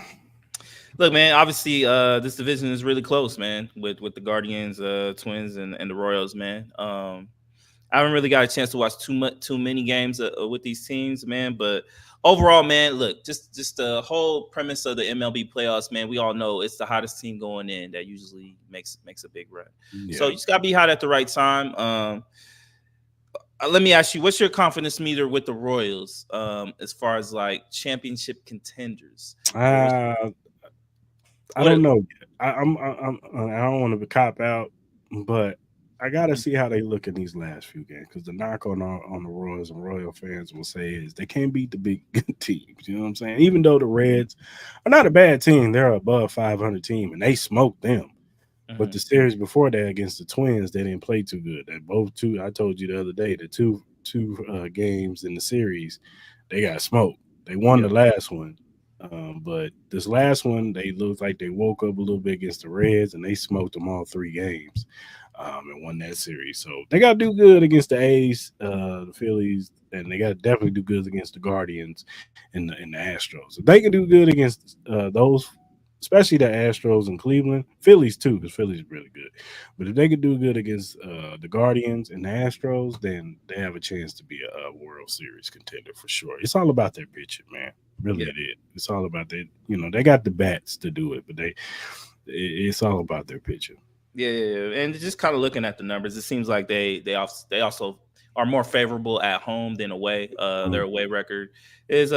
Look, man. Obviously, this division is really close, man. With the Guardians, Twins, and the Royals, man. I haven't really got a chance to watch too many games with these teams, man. But overall, man, look, just the whole premise of the MLB playoffs, man. We all know it's the hottest team going in that usually makes a big run. Yeah. So you just gotta be hot at the right time. Let me ask you, what's your confidence meter with the Royals as far as like championship contenders? I don't know. I don't want to cop out, but I gotta see how they look in these last few games because the knock on the Royals and Royal fans will say is they can't beat the big teams. You know what I'm saying? Even though the Reds are not a bad team, they're above 500 team and they smoked them. But the series before that against the Twins, they didn't play too good. They both two. I told you the other day, the two games in the series, they got smoked. They won the last one, but this last one, they looked like they woke up a little bit against the Reds, and they smoked them all 3 games, and won that series. So they got to do good against the A's, the Phillies, and they got to definitely do good against the Guardians and the Astros. If they can do good against those, especially the Astros and Cleveland, Phillies too, because Phillies are really good. But if they could do good against the Guardians and the Astros, then they have a chance to be a World Series contender for sure. It's all about their pitching, man. Really, it is. It's all about that. You know, they got the bats to do it, but it's all about their pitching. Yeah. And just kind of looking at the numbers, it seems like they also are more favorable at home than away. Their away record is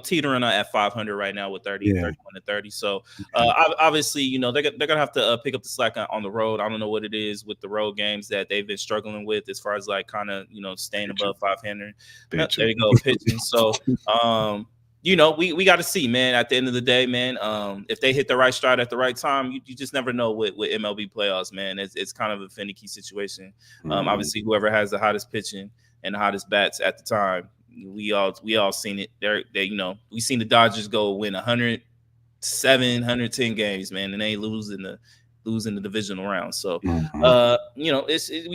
teetering at 500 right now with 31-30. So obviously, they're gonna have to pick up the slack on the road. I don't know what it is with the road games that they've been struggling with as far as like kind of staying above 500. There you go, pitching. So we got to see, man. At the end of the day, man, if they hit the right stride at the right time, you just never know with MLB playoffs, man. It's kind of a finicky situation. Obviously, whoever has the hottest pitching and the hottest bats at the time, we all seen it. We seen the Dodgers go win 107, 110 games, man, and they losing the divisional round. So, we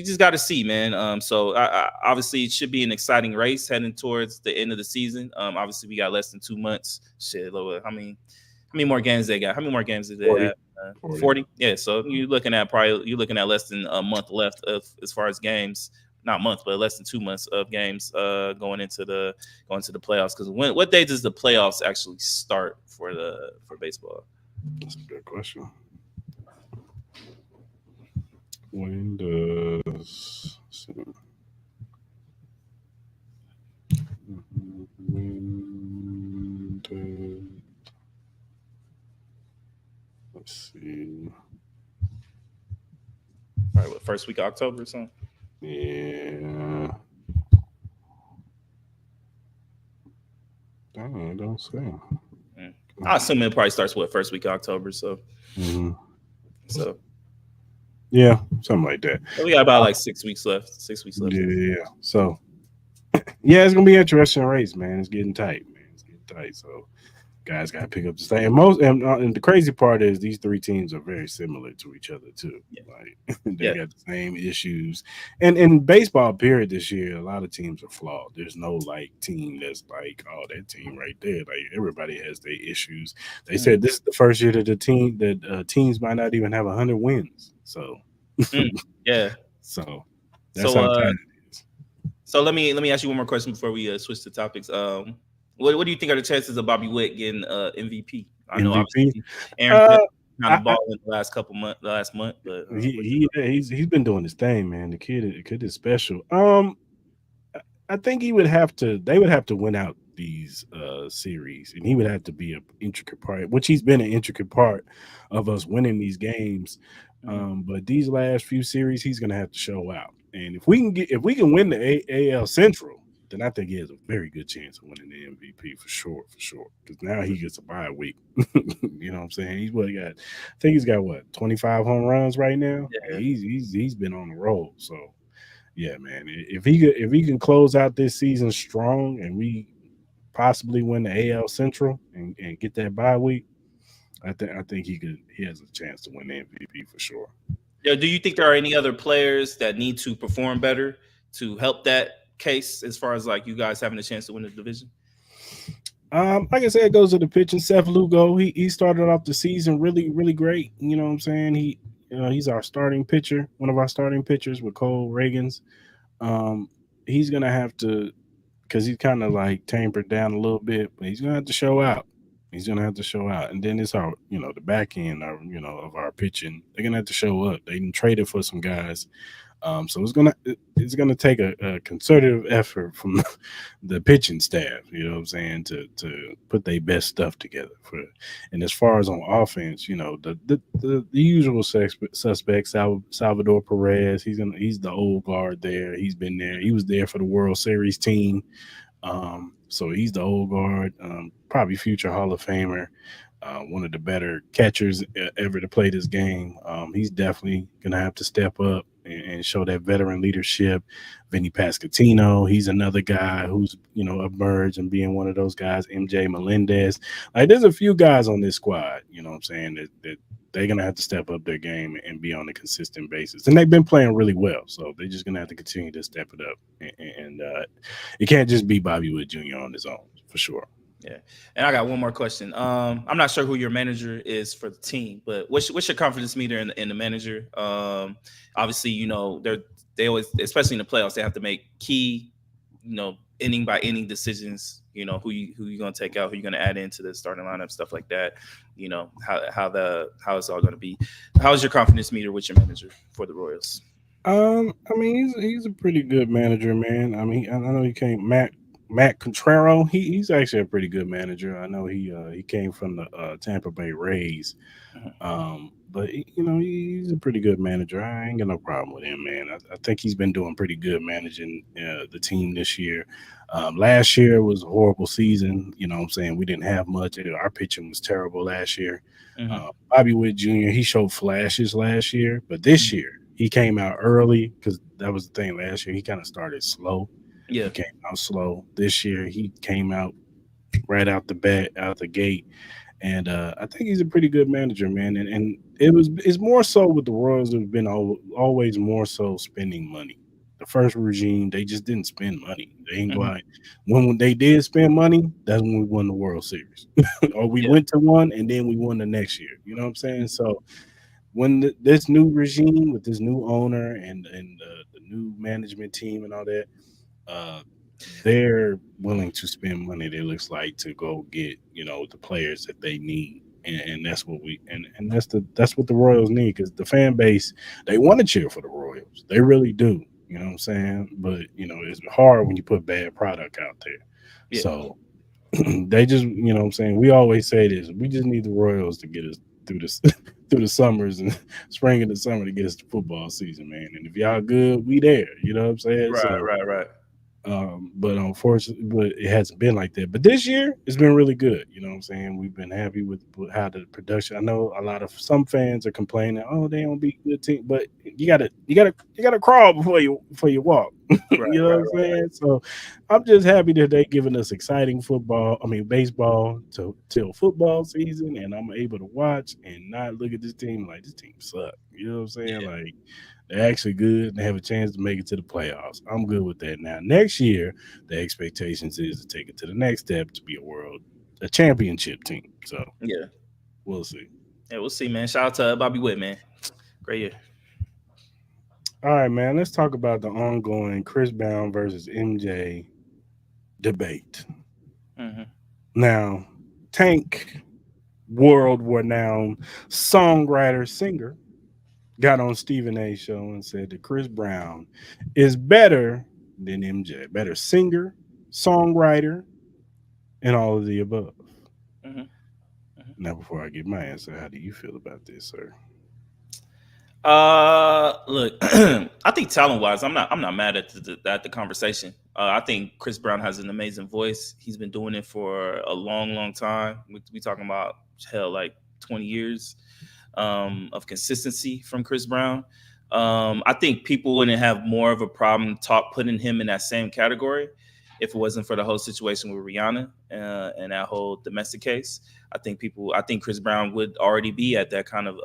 just got to see, man. So obviously it should be an exciting race heading towards the end of the season. Obviously we got less than 2 months. Shit, how many more games they got? How many more games did they 40. have? 40. 40. Yeah, so you're looking at less than a month left of as far as games. Not month, but less than 2 months of games going to the playoffs. Because what day does the playoffs actually start for baseball? That's a good question. When does when does, let's see. All right, what, first week of October or something? Yeah, don't say. Mm. I assume it probably starts what first week of October. Hmm. So Yeah, something like that. we got about like 6 weeks left. 6 weeks left. Yeah. So yeah, it's gonna be an interesting race, man. It's getting tight, man. It's getting tight. So guys got to pick up the slack. And the crazy part is these three teams are very similar to each other too. Yeah. Like they Yeah. got the same issues. And in baseball period this year, a lot of teams are flawed. There's no like team that's like, oh, that team right there. Like everybody has their issues. They Mm. said this is the first year that the teams might not even have 100 wins. So Mm. Yeah. so that's So how tight it is. so let me ask you one more question before we switch to topics. What do you think are the chances of Bobby Witt getting MVP? I know MVP. obviously Aaron Uh, kind of I, balling the last couple month, the last month, but what's your he yeah, he's been doing his thing, man. The kid is special. I think he would have to. They would have to win out these series, and he would have to be an intricate part, which he's been an intricate part of us winning these games. Mhm. But these last few series, he's going to have to show out. And if we can win the AL Central, then I think he has a very good chance of winning the MVP for sure, for sure. Because now he gets a bye week. You know what I'm saying? He's what he got. I think he's got what 25 home runs right now. Like Yeah. he's been on the roll. So yeah, man. If he can close out this season strong and we possibly win the AL Central and get that bye week, I think he has a chance to win the MVP for sure. Yeah. Do you think there are any other players that need to perform better to help that case as far as like you guys having a chance to win the division? Like I said, it goes to the pitching. Seth Lugo, he started off the season really great. You know what I'm saying? He's our starting pitcher, one of our starting pitchers with Cole Reagans. Um, he's gonna have to because he's kind of like tapered down a little bit, but he's gonna have to show out. He's gonna have to show out, and then it's our, the back end, of our pitching. They're gonna have to show up. They traded for some guys, so it's gonna take a concerted effort from the pitching staff. You know what I'm saying, to put their best stuff together for. And as far as on offense, the usual suspects. Salvador Perez. He's the old guard there. He's been there. He was there for the World Series team. So he's the old guard, probably future Hall of Famer, one of the better catchers ever to play this game. He's definitely gonna have to step up and show that veteran leadership. Vinny Pascatino, he's another guy who's emerged and being one of those guys. MJ Melendez, like there's a few guys on this squad. You know what I'm saying that they're gonna have to step up their game and be on a consistent basis. And they've been playing really well, so they're just gonna have to continue to step it up. And it can't just be Bobby Wood Jr. on his own for sure. Yeah, and I got one more question. I'm not sure who your manager is for the team, but what's your confidence meter in the manager? Obviously, they always, especially in the playoffs, they have to make key, inning by inning decisions. Who you gonna take out, who you gonna add into the starting lineup, stuff like that. How it's all gonna be. How's your confidence meter with your manager for the Royals? I mean, he's a pretty good manager, man. I mean, I know he came Matt Contrero. He's actually a pretty good manager. I know he came from the Tampa Bay Rays. Mhm. But he's a pretty good manager. I ain't got no problem with him, man. I think he's been doing pretty good managing the team this year. Last year was a horrible season. You know what I'm saying? We didn't have much. Our pitching was terrible last year. Mhm. Bobby Witt Jr., he showed flashes last year, but this year he came out early because that was the thing last year. He kind of started slow. Yeah. He came out slow. This year he came out right out the gate. And I think he's a pretty good manager, man. And it's more so with the Royals have been always more so spending money. the first regime, they just didn't spend money. They ain't go Hmm. out. When they did spend money, that's when we won the World Series, or we Yeah. went to one and then we won the next year. You know what I'm saying? Mhm. So when this new regime with this new owner and the new management team and all that, uh, they're willing to spend money. It looks like to go get the players that they need, and that's what and that's what the Royals need because the fan base they want to cheer for the Royals. They really do. You know what I'm saying? But it's hard when you put bad product out there. Yeah. So they just what I'm saying. We always say this. We just need the Royals to get us through this through the summers and spring and the summer to get us to football season, man. And if y'all good, we there. You know what I'm saying? Right. So Right. Right. but unfortunately, but it hasn't been like that. But this year, it's been really good. You know what I'm saying? We've been happy with how the production. I know a lot of some fans are complaining, oh, they don't be good team, but you gotta crawl before you walk. Right. You know what Right. I'm Right. saying? So I'm just happy that they giving us exciting football. I mean baseball to till football season, and I'm able to watch and not look at this team like this team suck. You know what I'm saying? Yeah. Like they're actually good and they have a chance to make it to the playoffs. I'm good with that. Now, next year, the expectations is to take it to the next step to be a championship team. So Yeah. we'll see. Yeah. We'll see, man. Shout out to Bobby Witt, man. Great year. All right, man. Let's talk about the ongoing Chris Brown versus MJ debate. Hmm. Now, Tank, world renowned songwriter, singer, got on Stephen A. show and said that Chris Brown is better than MJ, better singer, songwriter, and all of the above. Hmm. Now, before I get my answer, how do you feel about this, sir? Look, I think talent wise, I'm not mad at the conversation. I think Chris Brown has an amazing voice. He's been doing it for a long, long time. We talking about hell like 20 years of consistency from Chris Brown. I think people wouldn't have more of a problem putting him in that same category if it wasn't for the whole situation with Rihanna and that whole domestic case. I think Chris Brown would already be at that kind of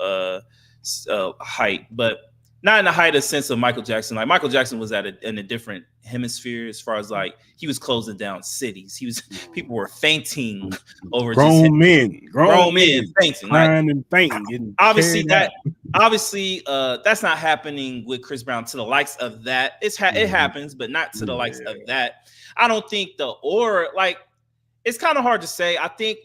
height, but not in the height of sense of Michael Jackson. Like Michael Jackson was in a different hemisphere as far as like he was closing down cities. He was people were fainting over just him. Grown Grown men men, fainting. Like crying and fainting, getting obviously carried that out. obviously that's not happening with Chris Brown to the likes of that. It Mhm. happens, but not to the likes of Yeah, that. I don't think the or like it's kind of hard to say. I think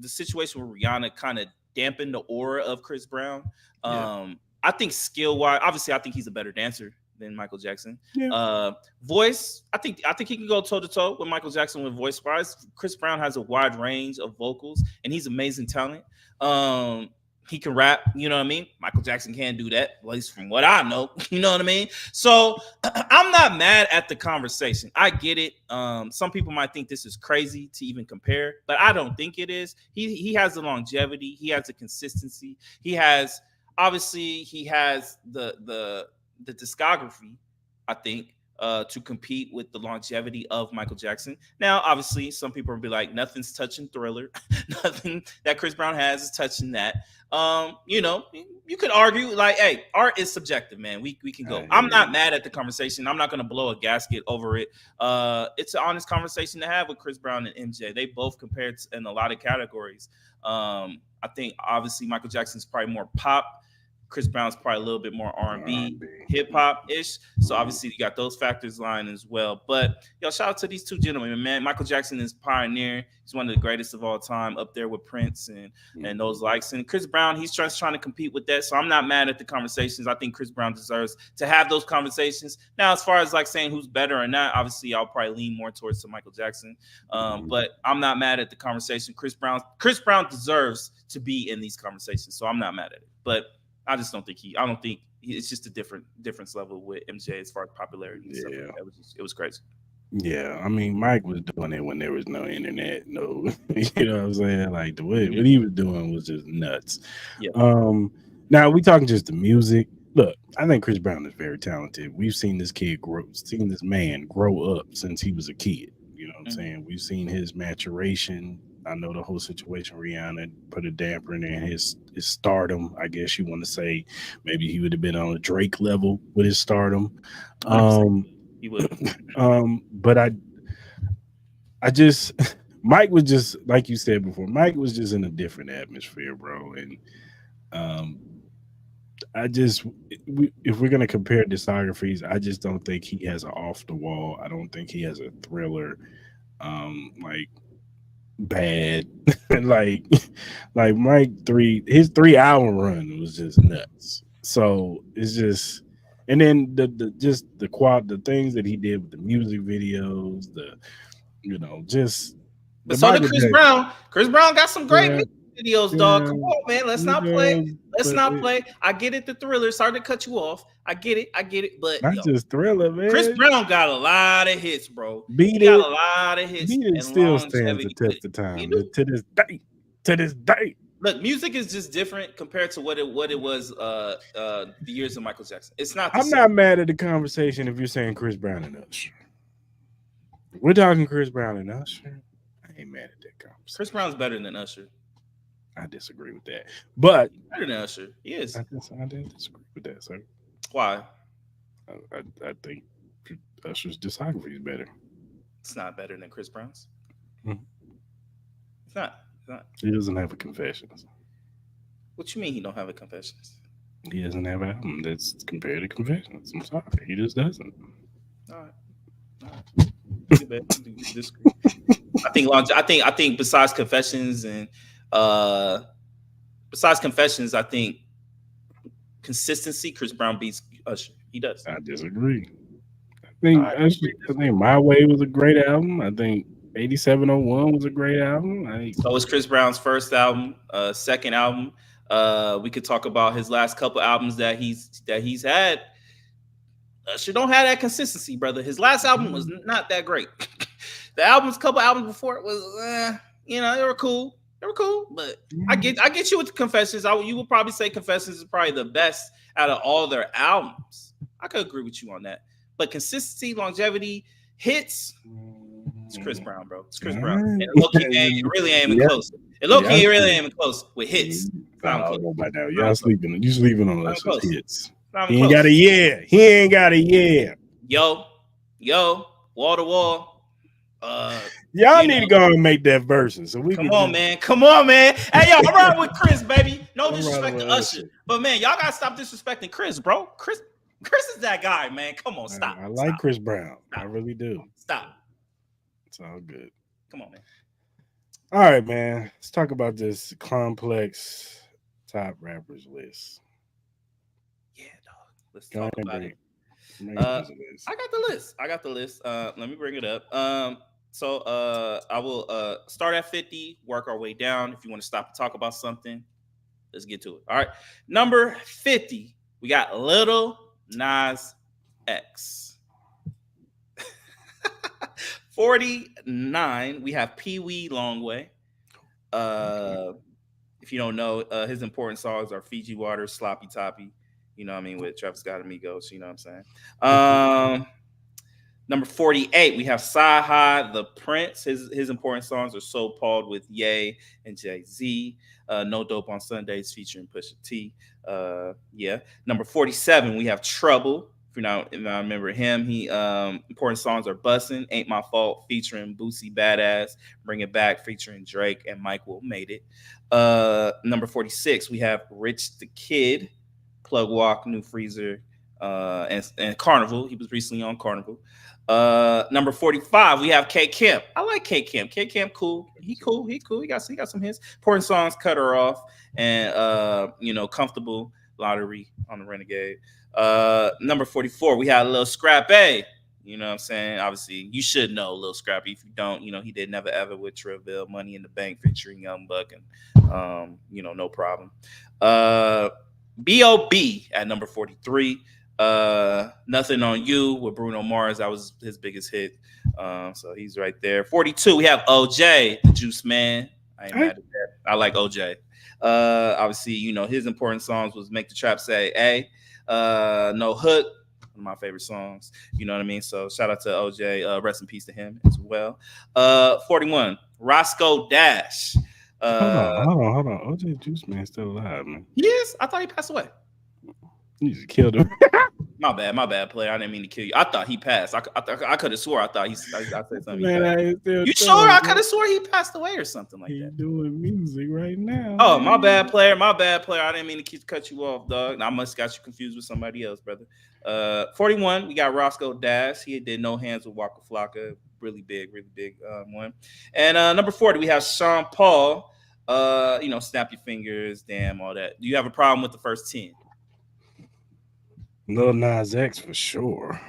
the situation with Rihanna kind of dampened the aura of Chris Brown. yeah, I think skill wise, obviously, I think he's a better dancer than Michael Jackson. yeah. Voice, I think he can go toe to toe with Michael Jackson with voice wise. Chris Brown has a wide range of vocals, and he's amazing talent. Um, he can rap, you know what I mean? Michael Jackson can't do that, at least from what I know, you know what I mean? So I'm not mad at the conversation. I get it. Some people might think this is crazy to even compare, but I don't think it is. He has the longevity, he has the consistency, he has obviously he has the discography, I think, to compete with the longevity of Michael Jackson. Now, obviously, some people will be like, nothing's touching Thriller. Nothing that Chris Brown has is touching that. You could argue like, hey, art is subjective, man. We can I go. I'm hear not you. mad at the conversation. I'm not gonna blow a gasket over it. It's an honest conversation to have with Chris Brown and MJ. They both compared in a lot of categories. I think obviously Michael Jackson's probably more pop. Chris Brown's probably a little bit more R&B, R&B. hip hop ish. So Mhm. obviously you got those factors lying as well. But yo, shout out to these two gentlemen, man. Michael Jackson is pioneer. He's one of the greatest of all time, up there with Prince and those likes. And Chris Brown, he's just trying to compete with that. So I'm not mad at the conversations. I think Chris Brown deserves to have those conversations. Now, as far as like saying who's better or not, obviously I'll probably lean more towards to Michael Jackson. Mhm. But I'm not mad at the conversation. Chris Brown deserves to be in these conversations. So I'm not mad at it. But I don't think it's just a difference level with MJ as far as popularity and stuff like Yeah. that. It was crazy. Yeah, I mean, Mike was doing it when there was no internet, no, you know what I'm saying? Like the way Hmm. what he was doing was just nuts. Yeah. Um, Now we talking just the music. Look, I think Chris Brown is very talented. We've seen this kid grow, seen this man grow up since he was a kid. You know what I'm Hmm. saying? We've seen his maturation I know the whole situation. Rihanna put a damper in his stardom. I guess you want to say maybe he would have been on a Drake level with his stardom. 100%. Um, He would have. but I just Mike was just like you said before. Mike was just in a different atmosphere, bro. And um, I just if we're gonna compare discographies, I just don't think he has an off the wall. I don't think he has a thriller. Like bad. like like Mike three his 3 hour run was just nuts. So it's just and then the just the quad the things that he did with the music videos, the just But the so did Michael Chris Jackson. Brown. Chris Brown got some great Yeah, music videos, dog. yeah, Come on, man. Let's he not play. does, Let's but not it, play. I get it, the thriller. Sorry to cut you off. I get it. I get it. But not yo, just thriller, Chris man. Brown got a lot of hits, bro. Beat He got it, a lot of hits beat it and still stands the longevity with it. test of He time do. to this day. To this day. Look, music is just different compared to what it was the years of Michael Jackson. It's not the I'm same. not mad at the conversation if you're saying Chris Brown and Usher. We're talking Chris Brown and Usher. I ain't mad at that Chris conversation. Brown's better than Usher. I disagree with that. But He's better than Usher. He is. I did disagree with that, sir. Why? I think Usher's discography is better. It's not better than Chris Brown's. Mhm. It's not. It's not. He doesn't have a confessions. What you mean he don't have a confessions? He doesn't have an album that's compared to confessions. I'm sorry. He just doesn't. All right. All right. You can bet. You can disagree. I think uh besides confessions, I think consistency. Chris Brown beats Usher. He does. I disagree. All right. I think My Way was a great album. I think 8701 was a great album. So was Chris Brown's first album, second album. We could talk about his last couple albums that he's had. Usher don't have that consistency, brother. His last album was not that great. Couple albums before it was, they were cool. They were cool, but I get you with the Confessions. You would probably say Confessions is probably the best out of all their albums. I could agree with you on that. But consistency, longevity, hits, it's Chris Brown, bro. It's Chris Brown. And low-key, it really ain't even close. And low-key, it really ain't even close with hits. I don't know about now. Y'all sleeping. You sleeping on us with hits. Not He even ain't close. got a yeah. He ain't got a yeah. Yo, wall to wall. Y'all need to go and make that version. So we Come on, man. Hey, yo, I'm riding with Chris, baby. No disrespect to Usher, but man, y'all gotta stop disrespecting Chris, bro. Chris is that guy, man. Come on, stop. I like Stop. Chris Brown. Stop. I really do. Stop. It's all good. Come on, man. All right, man. Let's talk about this complex top rappers list. Yeah, dog. Let's Go talk ahead and about bring it. bring Uh, this list. I got the list. Let me bring it up. So I will start at 50, work our way down. If you want to stop and talk about something, let's get to it. All right. Number 50, we got Little Nas X. 49, we have Pee Wee Longway. If you don't know, his important songs are Fiji Water, Sloppy Toppy, you know what I mean, with Travis Scott and Migos, you know what I'm saying? Number 48, we have Sci-Hi, The Prince. His important songs are So Pauled with Ye and Jay-Z. No Dope on Sundays featuring Pusha T. Yeah. Number 47, we have Trouble. If you remember him, he important songs are Bussin', Ain't My Fault featuring Boosie Badass, Bring It Back featuring Drake and Mike Will Made It. Number 46, we have Rich the Kid, Plug Walk, New Freezer, and Carnival. He was recently on Carnival. Number 45, we have K Camp. I like K Camp. K Camp cool. He cool. He got some hits. Important songs, Cut Her Off, and Comfortable, Lottery on the Renegade. Number 44, we had Lil Scrappy. You know what I'm saying? Obviously, you should know Lil Scrappy. If you don't, he did Never Ever with Treville, Money in the Bank featuring Young Buck, and No Problem. B.O.B. at number 43. Nothing on You with Bruno Mars. That was his biggest hit. So he's right there. 42, we have OJ, the Juice Man. I ain't mad at that. I like OJ. Obviously, his important songs was Make the Trap Say, hey, No Hook, one of my favorite songs. You know what I mean? So shout out to OJ. Rest in peace to him as well. 41, Roscoe Dash. Uh, Hold on. OJ Juice Man still alive, man. he is. I thought he passed away. You just killed him. My bad, player. I didn't mean to kill you. I thought he passed. I could have swore. I said something. He Man, passed. I ain't still You sure? chilling, I could bro. have swore he passed away or something like He that. doing music right now, Oh, my man. bad, player. My bad, player. I didn't mean to cut you off, dog. I must got you confused with somebody else, brother. 41. We got Roscoe Dash. He did No Hands with Waka Flocka. Really big one. And number 40, we have Sean Paul. Snap your fingers, damn, all that. Do you have a problem with the first 10? Lil Nas X for sure.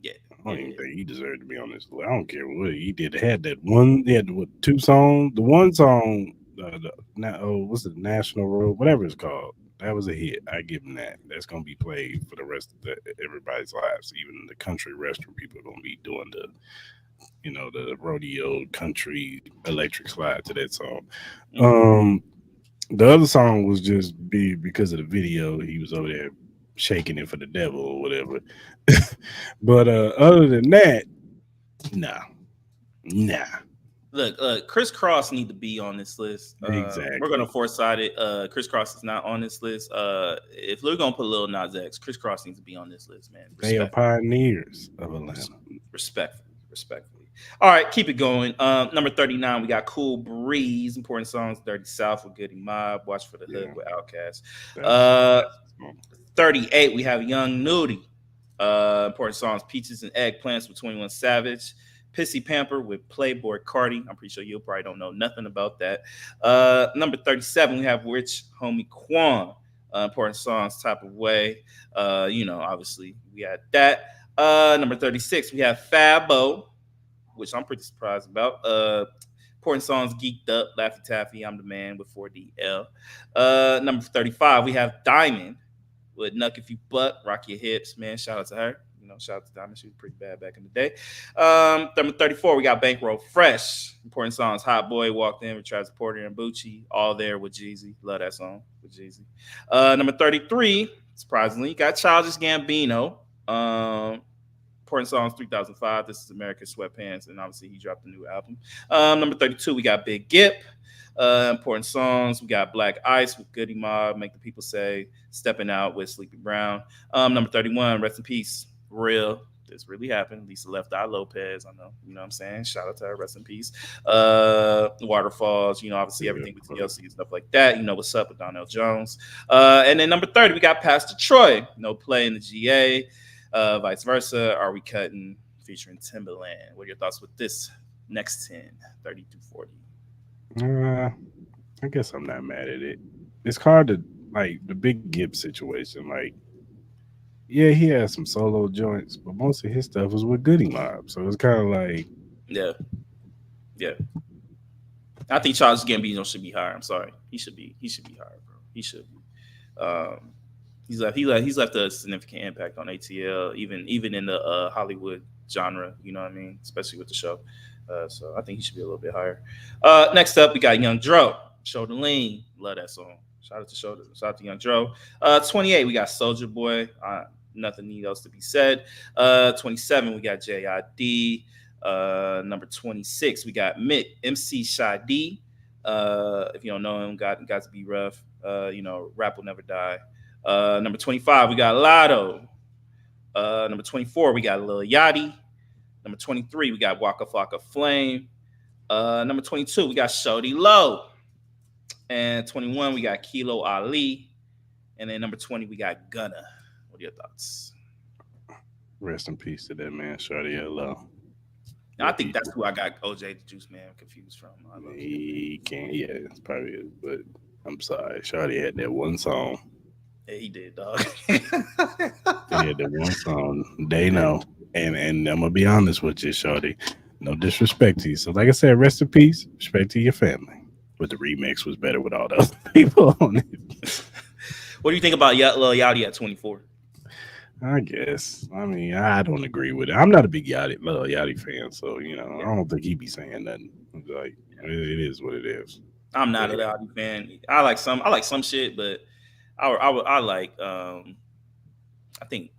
Yeah, I don't it even is. think he deserved to be on this list. I don't care what he did. Had that one. He had what, two songs. The one song, what's the National Road, whatever it's called. That was a hit. I give him that. That's gonna be played for the rest of everybody's lives. Even the country western people are gonna be doing the rodeo country electric slide to that song. Mhm. Um, the other song was just because of the video. He was over there shaking it for the devil or whatever. But other than that, nah, nah, Look, Chris Cross need to be on this list. We're exactly. gonna foresight it. Chris Cross is not on this list. If we're gonna put Lil Nas X, Chris Cross needs to be on this list, man. They are Respect. pioneers of Atlanta. Respectfully. All right, keep it going. Number 39, we got Cool Breeze, important songs, Dirty South with Goody Mob, Watch for the Hood Yeah, with Outkast. that's Uh, classic song. 38, we have Young Nudie, important songs, Peaches and Eggplants with 21 Savage. Pissy Pamper with Playboy Cardi. I'm pretty sure you probably don't know nothing about that. Number 37, we have Rich Homie Quan. Important songs, Type of Way. Obviously, we had that. Number 36, we have Fabo, which I'm pretty surprised about. Important songs, Geeked Up, Laffy Taffy, I'm the Man with 4DL. Number 35, we have Diamond with Nuck If You Buck, Rock Your Hips, man. Shout out to her. Shout out to Diamond. She was pretty bad back in the day. Number 34, we got Bankroll Fresh. Important songs, Hot Boy, Walked In with Travis Porter and Bucci. All There with Jeezy. Love that song with Jeezy. Number 33, surprisingly, got Childish Gambino. Important songs 3005. This is America's Sweatpants, and obviously he dropped a new album. Number 32, we got Big Gip. Important songs. We got Black Ice with Goody Mob, Make the People Say, Stepping Out with Sleepy Brown. Number 31, Rest in Peace, Real. This really happened. Lisa Left Eye Lopez. I know. You know what I'm saying? Shout out to her. Rest in peace. Waterfalls. Obviously everything with TLC and stuff like that. You know what's up with Donnell Jones. And then number 30, we got Pastor Troy. No Play in the GA. Vice versa. Are We Cutting? Featuring Timberland. What are your thoughts with this next 10, 30 to 40? I guess I'm not mad at it. It's hard to like the Big Gibb situation. Like, yeah, he has some solo joints, but most of his stuff was with Goody Mob. So it's kind of like, Yeah, yeah. I think Charles Gambino should be higher. I'm sorry, he should be. He should be higher, bro. He should be. He's left a significant impact on ATL, even in the Hollywood genre. You know what I mean, especially with the show. So I think he should be a little bit higher. Next up, we got Young Dro, Shoulder Lean. Love that song. Shout out to Shoulder. Shout out to Young Dro. 28, we got Soldier Boy. Nothing need else to be said. 27, we got JID. Number 26, we got Mick, MC Shy D. If you don't know him, got to be rough. Rap will never die. Number 25, we got Lotto. Number 24, we got Lil Yachty. Number 23, we got Waka Flocka Flame. Number 22, we got Shody Low. And 21, we got Kilo Ali. And then number 20, we got Gunna. What are your thoughts? rest in peace to that man, Shawty Hello. I think that's who I got OJ the Juice Man confused from. He can't, yeah, it's probably is, but I'm sorry. Shawty had that one song. Yeah, he did, dog. He had that one song. They know. And I'm gonna be honest with you, Shawty. No disrespect to you. So like I said, rest in peace, respect to your family. But the remix was better with all the other people on it. What do you think about Lil Yachty at 24? I guess. I mean, I don't agree with it. I'm not a big Lil Yachty fan, so I Yeah, don't think he be saying nothing. Like it is what it is. I'm not But a Yachty fan. I like some shit, but I like I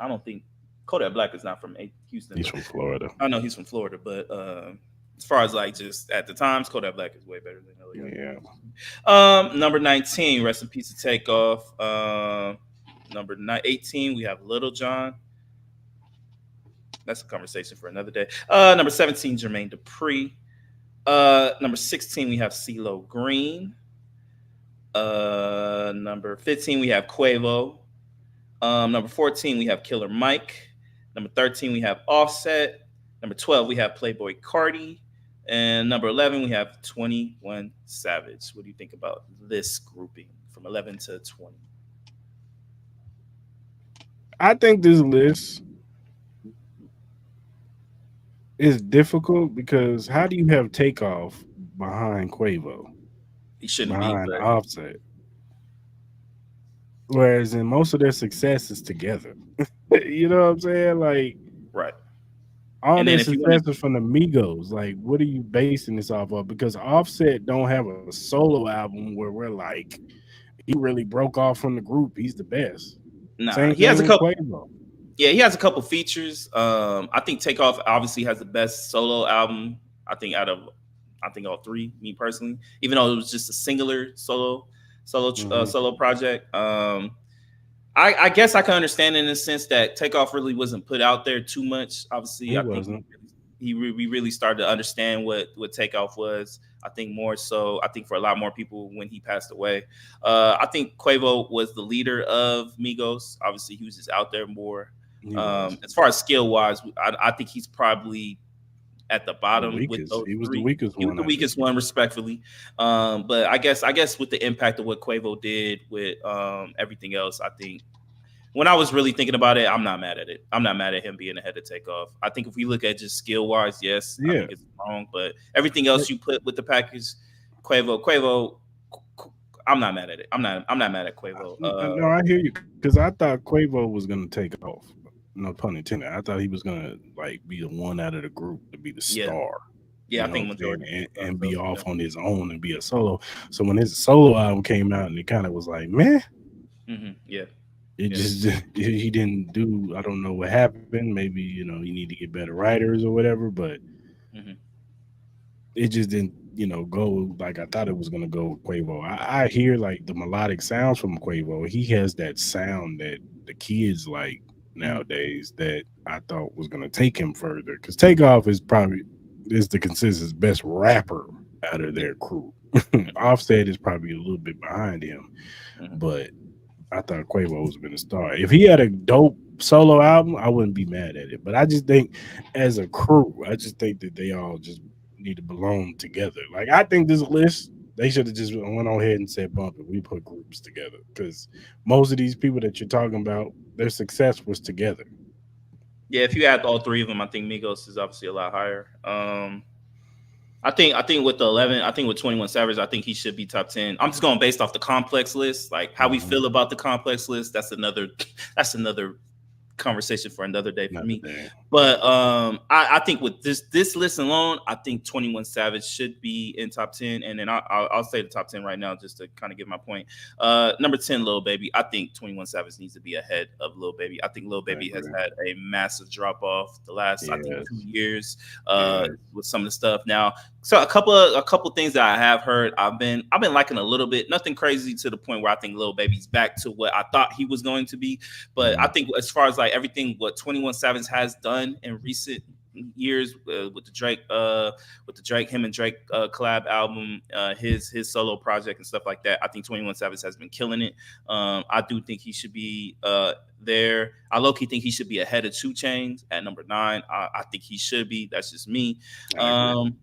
don't think Kodak Black is not from Houston, he's but from Florida. I know he's from Florida, but As far as like just at the times, Kodak Black is way better than Elliot. Yeah. Number 19, rest in peace to Takeoff. Number 18, we have Little John. That's a conversation for another day. Number 17, Jermaine Dupri. Number 16, we have CeeLo Green. Number 15, we have Quavo. Number 14, we have Killer Mike. Number 13, we have Offset. Number 12, we have Playboy Cardi. And number 11, we have 21 Savage. What do you think about this grouping from 11 to 20? I think this list is difficult because how do you have Takeoff behind Quavo, He shouldn't be, behind but Offset? Whereas in most of their success is together. You know what I'm saying? Like right. all And their then if you want success to, is from the Migos. Like, what are you basing this off of? Because Offset don't have a solo album where we're like, he really broke off from the group. He's the best. nah, Same he has thing a with couple. Quavo. Yeah, he has a couple features. I think Takeoff obviously has the best solo album. I think out of, I think all three. Me personally, even though it was just a singular Hmm. solo project. I guess I can understand in the sense that Takeoff really wasn't put out there too much. Obviously, He I think wasn't. we really started to understand what Takeoff was. I think more so. I think for a lot more people when he passed away. I think Quavo was the leader of Migos. Obviously, he was just out there more. He was As far as skill wise, I think he's probably at the the bottom with weakest. those He was the three. weakest He was one the out of the weakest one, three. respectfully. But I guess with the impact of what Quavo did with everything else, I think when I was really thinking about it, I'm not mad at it. I'm not mad at him being ahead of Takeoff. I think if we look at just skill wise, yes, I Yeah. think it's wrong. But everything else you put with the package, Quavo, I'm not mad at it. I'm not mad at Quavo. No, I hear you because I thought Quavo was gonna take off. No pun intended. I thought he was gonna like be the one out of the group to be the Yeah, star. You yeah, I know what think I'm saying? majority of people thought And be so. off Yeah. on his own and be a solo. So when his solo album came out and it kind of was like, man, Yeah. it Yeah. just he didn't do. I don't know what happened. Maybe you need to get better writers or whatever. But hmm it just didn't go like I thought it was gonna go with Quavo. I hear like the melodic sounds from Quavo. He has that sound that the kids like hmm nowadays that I thought was gonna take him further. Because Takeoff is the consensus best rapper out of Yeah. their crew. Offset is probably a little bit behind him, hmm but I thought Quavo was been a star. If he had a dope solo album, I wouldn't be mad at it. But I just think, as a crew, I just think that they all just need to belong together. Like I think this list, they should have just went on ahead and said, "Bump it." We put groups together because most of these people that you're talking about, their success was together. Yeah. If you add all three of them, I think Migos is obviously a lot higher. I think with the 11, I think with 21 Savage, I think he should be top 10. I'm just going based off the complex list, like how we Mhm. feel about the complex list. That's another conversation for another day for Another me. day. But I think with this list alone, I think 21 Savage should be in top 10, and then I'll say the top 10 right now just to kind of give my point. Number 10, Lil Baby. I think 21 Savage needs to be ahead of Lil Baby. I think Lil I Baby has agree. had a massive drop off the last I think Yes. 2 years Yes. with some of the stuff. Now, so a couple things that I have heard, I've been liking a little bit, nothing crazy to the point where I think Lil Baby's back to what I thought he was going to be. But I Mhm. think as far as like everything what 21 Savage has done in recent years with the Drake him and Drake collab album, his solo project and stuff like that, I think 21 Savage has been killing it. I do think he should be there. I low key think he should be ahead of 2 Chains at number 9. I think he should be. That's just me. I agree. Um,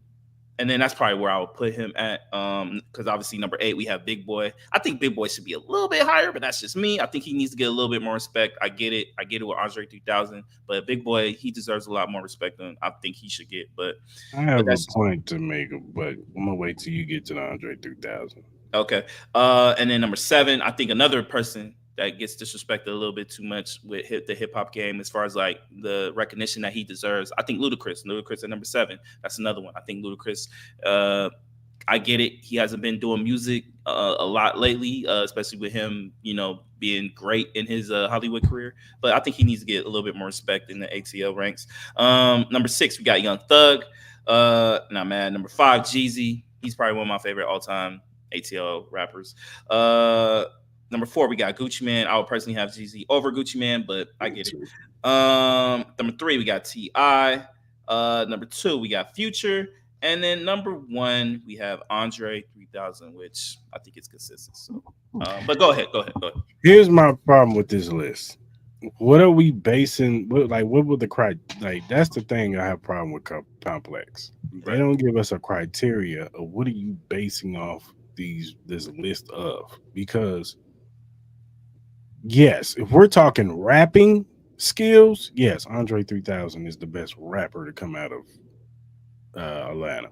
and then that's probably where I would put him at. Because obviously number 8 we have Big Boy. I think Big Boy should be a little bit higher, but that's just me. I think he needs to get a little bit more respect. I get it. I get it with Andre 3000, but Big Boy he deserves a lot more respect than I think he should get. I But have a that's just point to make, but I'm gonna wait till you get to the Andre 3000. okay. And then number 7, I think another person that gets disrespected a little bit too much with the hip hop game as far as like the recognition that he deserves. I think Ludacris at number 7. That's another one. I think Ludacris. Uh, I get it. He hasn't been doing music a lot lately, especially with him, being great in his Hollywood career. But I think he needs to get a little bit more respect in the ATL ranks. Number 6, we got Young Thug. Not mad. Number five, Jeezy. He's probably one of my favorite all time ATL rappers. Uh, Number four, we got Gucci Man. I would personally have Jeezy over Gucci Man, but I Me get it. too. Number three, we got Ti. Number two, we got Future, and then number one, we have Andre 3000, which I think is consistent. So, but go ahead, go ahead, go ahead. Here's my problem with this list. What are we basing? What would the cri? Like that's the thing I have problem with complex. They Right. don't give us a criteria of what are you basing off this list of, because yes, if we're talking rapping skills, yes, Andre 3000 is the best rapper to come out of Atlanta.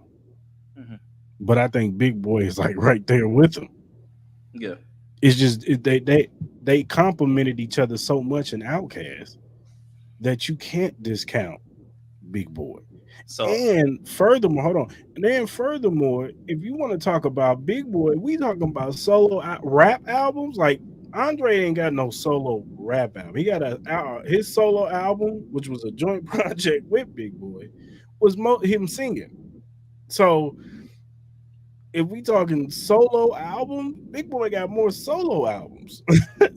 Hmm. But I think Big Boy is like right there with him. Yeah. It's just they complemented each other so much in Outkast that you can't discount Big Boy. So And furthermore, hold on. And then furthermore, if you want to talk about Big Boy, we talking about rap albums. Like Andre ain't got no solo rap album. He got his solo album, which was a joint project with Big Boy, was him singing. So if we talking solo album, Big Boy got more solo albums.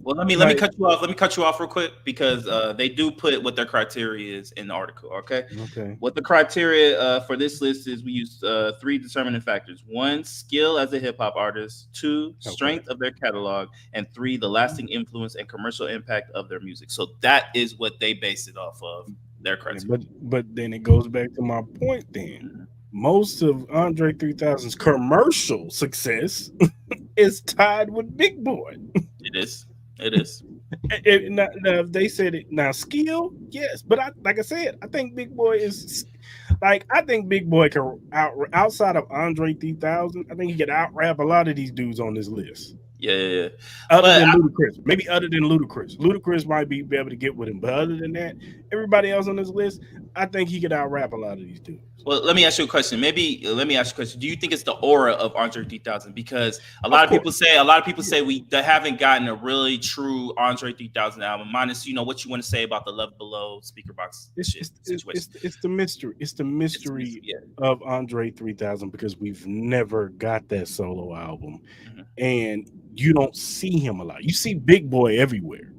well, let me Like cut you off. Let me cut you off real quick because they do put what their criteria is in the article. Okay, okay, what the criteria for this list is: we use three determining factors: one, skill as a hip hop artist; two, okay. strength of their catalog; and three, the lasting influence and commercial impact of their music. So that is what they base it off of, their Yeah, criteria. but then it goes back to my point. Then Mhm. most of Andre 3000's commercial success is tied with Big Boy. It is. It is. Now, if they said it now, skill, yes, but like I said, I think Big Boy is like I think Big Boy can outside of Andre 3000. I think he could out rap a lot of these dudes on this list. Yeah, yeah, yeah. Other But than Ludacris, maybe other than Ludacris, Ludacris might be able to get with him, but other than that, everybody else on this list, I think he could out rap a lot of these dudes. well, let me ask you a question. Maybe let me ask you a question. Do you think it's the aura of Andre 3000? Because Of course, a lot of people yeah. say we they haven't gotten a really true Andre 3000 album. Minus, what you want to say about the Love Below speaker box It's shit it's it's situation. it's, it's the mystery. It's the It's mystery yeah. of Andre 3000 because we've never got that solo album, Hmm. and you don't see him a lot. You see Big Boy everywhere.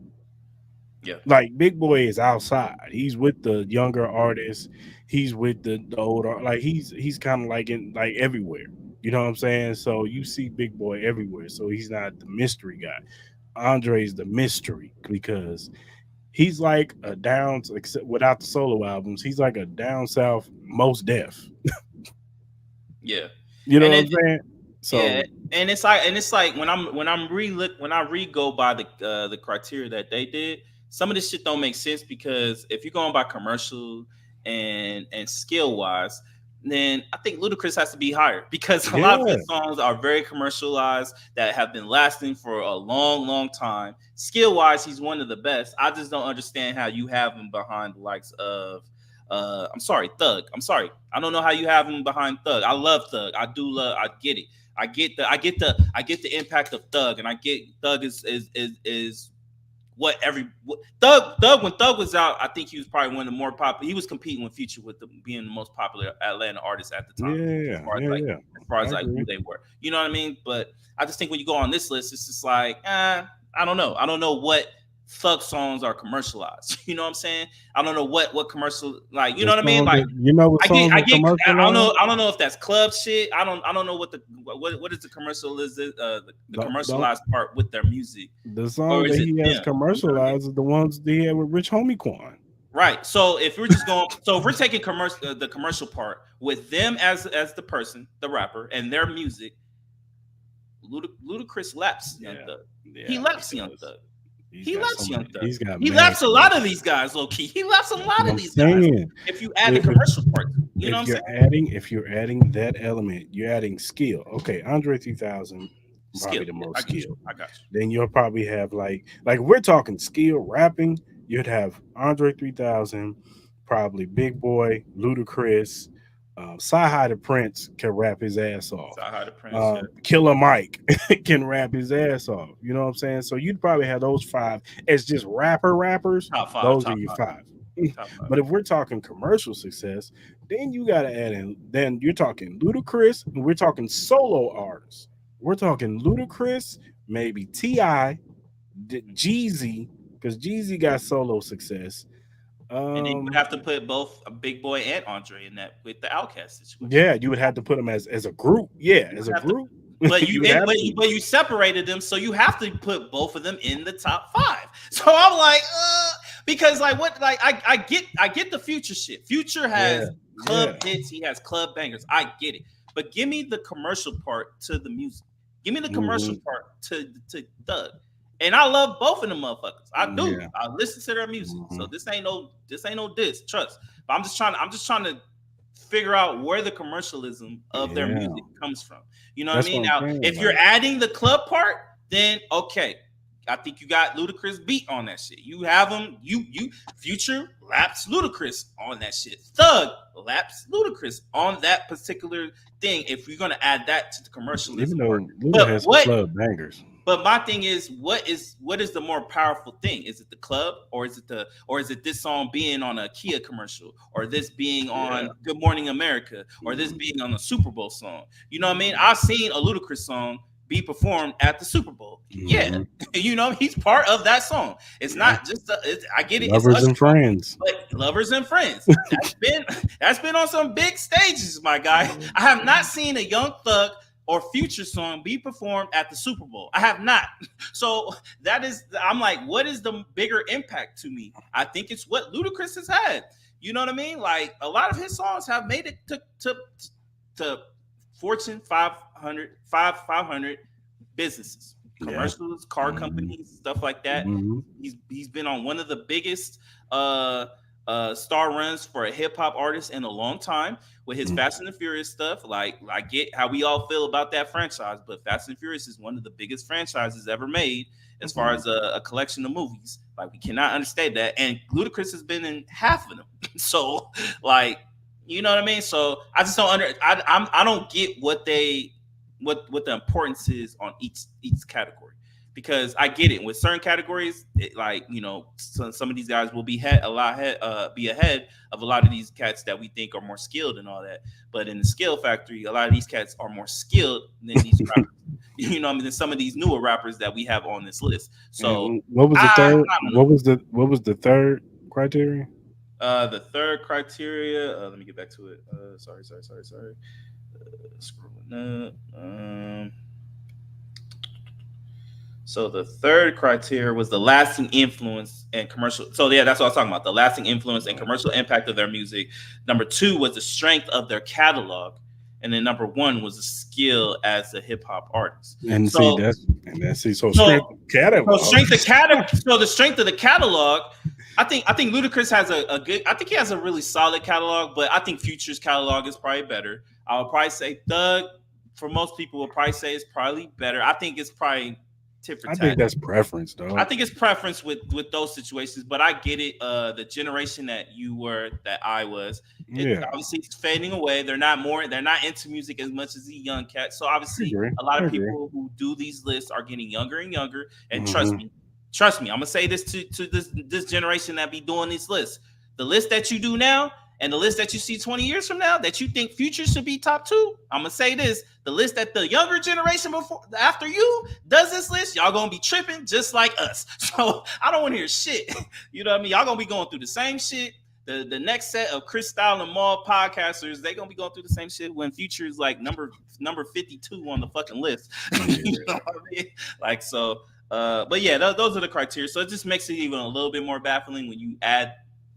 Yeah. Like Big Boy is outside. He's with the younger artists. He's with the older. Like he's kind of like in like everywhere. You know what I'm saying? So you see Big Boy everywhere. So he's not the mystery guy. Andre's the mystery because he's like a down, except without the solo albums, he's like a down south most deaf. Yeah. You know And what it I'm saying? yeah, So and it's like when I re go by the criteria that they did, some of this shit don't make sense because if you're going by commercial and skill wise, then I think Ludacris has to be higher because a lot of yeah, his songs are very commercialized that have been lasting for a long, long time. Skill wise, he's one of the best. I just don't understand how you have him behind the likes of I'm sorry, Thug. I'm sorry. I don't know how you have him behind Thug. I love Thug. I get it. I get the impact of Thug, and I get Thug is what Thug when Thug was out. I think he was probably one of the more popular. He was competing with Future with being the most popular Atlanta artist at the time, yeah, yeah, yeah. as far I as like agree. who they were. You know what I mean? But I just think when you go on this list, it's just like I don't know. I don't know what Thug songs are commercialized. You know what I'm saying? I don't know what commercial like. You The know what I mean? songs Like that you know what songs I are get I don't commercialized. know if that's club shit. I don't know what is the commercial is it the Don't commercialized part with their music the or songs is that it he has them? You know what I mean? commercialized are the ones that he had with Rich Homie Quan. Right. So if we're just going, so if we're taking the commercial part with them as the person, the rapper, and their music, Ludacris laps Young Yeah, Thug. He yeah, he laps Young does. Thug. He's He got so laps Young many. Thug. He's got He mad laps a lot of commercials. these guys, low key. He laps a That's lot what of I'm these guys. saying. If you add the If commercial part, you know what I'm saying? if you're adding that element, you're adding skill. Okay, Andre 3000 Skill. probably the Yeah, most I get you. skilled. I got Then you'll probably have like we're talking skill rapping. You'd have Andre 3000, probably Big Boy, Ludacris, Sci the Prince can rap his ass you. off. Sahai the Prince. Yeah. Killer Mike can rap his ass off. You know what I'm saying? So you'd probably have those five as just rappers. Top five. Those are Top your five. five. Top five. But if we're talking commercial success, Then you gotta add in. Then you're talking Ludacris, and we're talking solo artists. We're talking Ludacris, maybe Ti, Jeezy, because Jeezy got solo success. And then you would Um, have to put both Big Boy and Andre in that with the Outcast situation. yeah, you would have to put them as a group. Yeah, You as would a have to, group, but you would have to. but you separated them, so you have to put both of them in the top five. So I'm like, because like what, like I get the Future shit. Future Yeah, has club yeah. hits, he has club bangers. I get it, but give me the commercial part to the music. Give me the commercial Hmm. part to Doug. And I love both of them motherfuckers. I do. Yeah. I listen to their music. So Hmm. this ain't no diss. Trust. But I'm just trying to figure out where the commercialism of their Yeah. music comes from. You know what I That's what mean? I'm Now, saying. if you're Like, adding the club part, then okay. I think you got Ludacris beat on that shit. You have him, you Future laps Ludacris on that shit. Thug laps Ludacris on that particular thing. If you're gonna add that to the even commercialism part, though Luda but has some what club bangers. but my thing is, what is the more powerful thing? Is it the club, or is it this song being on a Kia commercial, or this being Yeah. on Good Morning America, or this Mhm. being on a Super Bowl song? You know what I mean? I've seen a Ludacris song be performed at the Super Bowl. Yeah, Mhm. you know he's part of that song. It's Yeah. not just I get it. It's Lovers Usher and song, friends. but lovers and friends. That's been on some big stages, my guy. I have not seen a Young Thug or Future song be performed at the Super Bowl. I have not. So that is, I'm like, what is the bigger impact to me? I think it's what Ludacris has had. You know what I mean? Like a lot of his songs have made it to Fortune 500, 500 businesses, Yeah. commercials, car Hmm. companies, stuff like that. Hmm. He's been on one of the biggest uh star runs for a hip hop artist in a long time with his Fast and the Furious stuff. Like I get how we all feel about that franchise, but Fast and Furious is one of the biggest franchises ever made as far as a collection of movies. Like we cannot understand that. And Ludacris has been in half of them. So like, you know what I mean? So I just don't I don't get what the importance is on each category, because I get it with certain categories, like some of these guys will be be ahead of a lot of these cats that we think are more skilled and all that. But in the skill factory, a lot of these cats are more skilled than these rappers. You know, what I mean, than some of these newer rappers that we have on this list. So And what was the third? I don't know. What was the third criteria? The third criteria. Let me get back to it. Sorry. Scrolling up. So the third criteria was the lasting influence and commercial. So yeah, that's what I was talking about. The lasting influence and commercial impact of their music. Number two was the strength of their catalog. And then number one was the skill as a hip hop artist. And see So that's so strength so so catalog. strength of catalog. So the strength of the catalog. I think Ludacris has a good. I think he has a really solid catalog, but I think Future's catalog is probably better. I would probably say Thug, for most people, will probably say it's probably better. I think it's probably tit for I tat. think that's preference, I dog. think it's preference with those situations, but I get it. The generation that you were, that I was, it Yeah, obviously it's fading away. They're not into music as much as the young cats. So I obviously, agree. a lot I of agree. people who do these lists are getting younger and younger. And Hmm. trust me, I'm gonna say this to this generation that be doing these lists. The list that you do now and the list that you see 20 years from now that you think Future should be top two, I'm gonna say this: the list that the younger generation before after you does this list, y'all gonna be tripping just like us. So I don't want to hear shit. You know what I mean? Y'all gonna be going through the same shit. The next set of Cris Style and Mal podcasters, they gonna be going through the same shit when Future is like number 52 on the fucking list. You know Yeah. what I mean? Like so. But yeah, those are the criteria. So it just makes it even a little bit more baffling when you add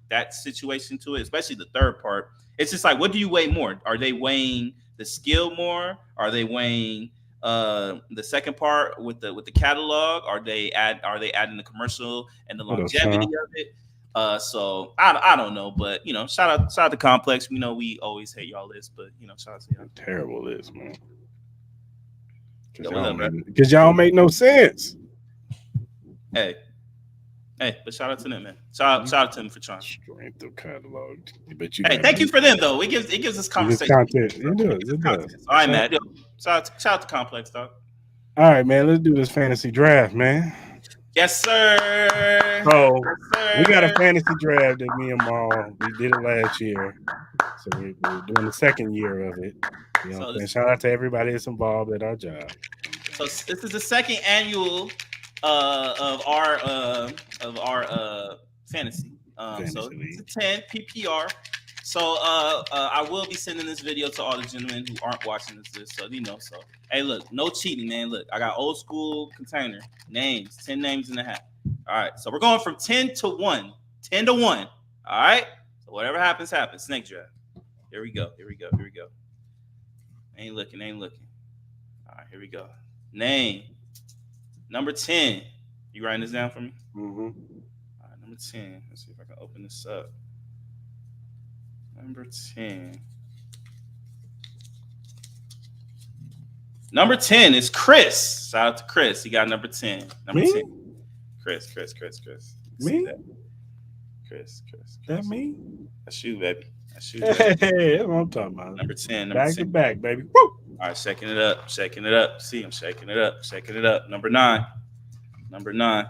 that situation to it, especially the third part. It's just like, what do you weigh more? Are they weighing the skill more? Are they weighing the second part with the catalog? Are they adding the commercial and the What else, longevity Sean? of it? So I don't know, but shout out to Complex. We know we always hate y'all list, but shout out to y'all. Terrible list, man. Because Yo, y'all what's don't up, bro? make because y'all don't make no sense. Hey, hey, but shout out to them, man. Shout out to them for trying. Strength of catalog. But you Hey, got thank you for them though. It gives us this conversation. content. Bro. It It does. gives us It does. content. All right, So, man. Yo, shout out to Complex, dog. all right, man. Let's do this fantasy draft, man. Yes, sir. So we got a Yes, sir. fantasy draft that me and Maul we did it last year. So we're doing the second year of it. You know what So I'm saying? this, Shout out to everybody that's involved at our job. You know what I'm so saying? this is the second annual of our fantasy. So Fantasy it's a league. 10 PPR. So I will be sending this video to all the gentlemen who aren't watching this. So So hey, look, no cheating, man. Look, I got old school container names, 10 names in the hat. All right, so we're going from 10 to 1, 10 to 1. All right. So whatever happens, happens. Snake draft. Here we go. Here we go. Here we go. Ain't looking. Ain't looking. All right. Here we go. Name number 10. You writing this down for me? Mm-hmm. All right, number 10. Let's see if I can open this up. Number 10. Number 10 is Chris. Shout out to Chris. He got number 10. Number Me? 10. Chris. See Me? that? Chris. That me? That's you, baby. That's you, baby. Hey, that's what I'm talking about. Number 10. Number Back 10. to back, baby. Woo! All right, shaking it up. Shaking it up. See, I'm shaking it up. Shaking it up. Number 9. Number 9.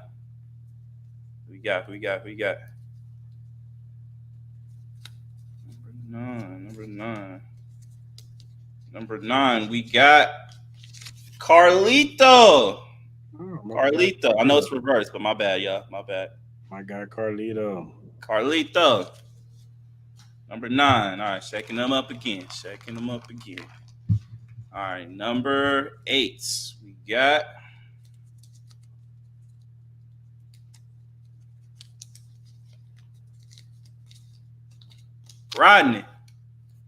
We got. Number 9. Number 9. We got Carlito. Oh, Carlito. I know it's reversed, but my bad, y'all. My bad. My guy Carlito. Carlito. Number 9. All right, shaking them up again. Shaking them up again. All right, number 8. We got Rodney.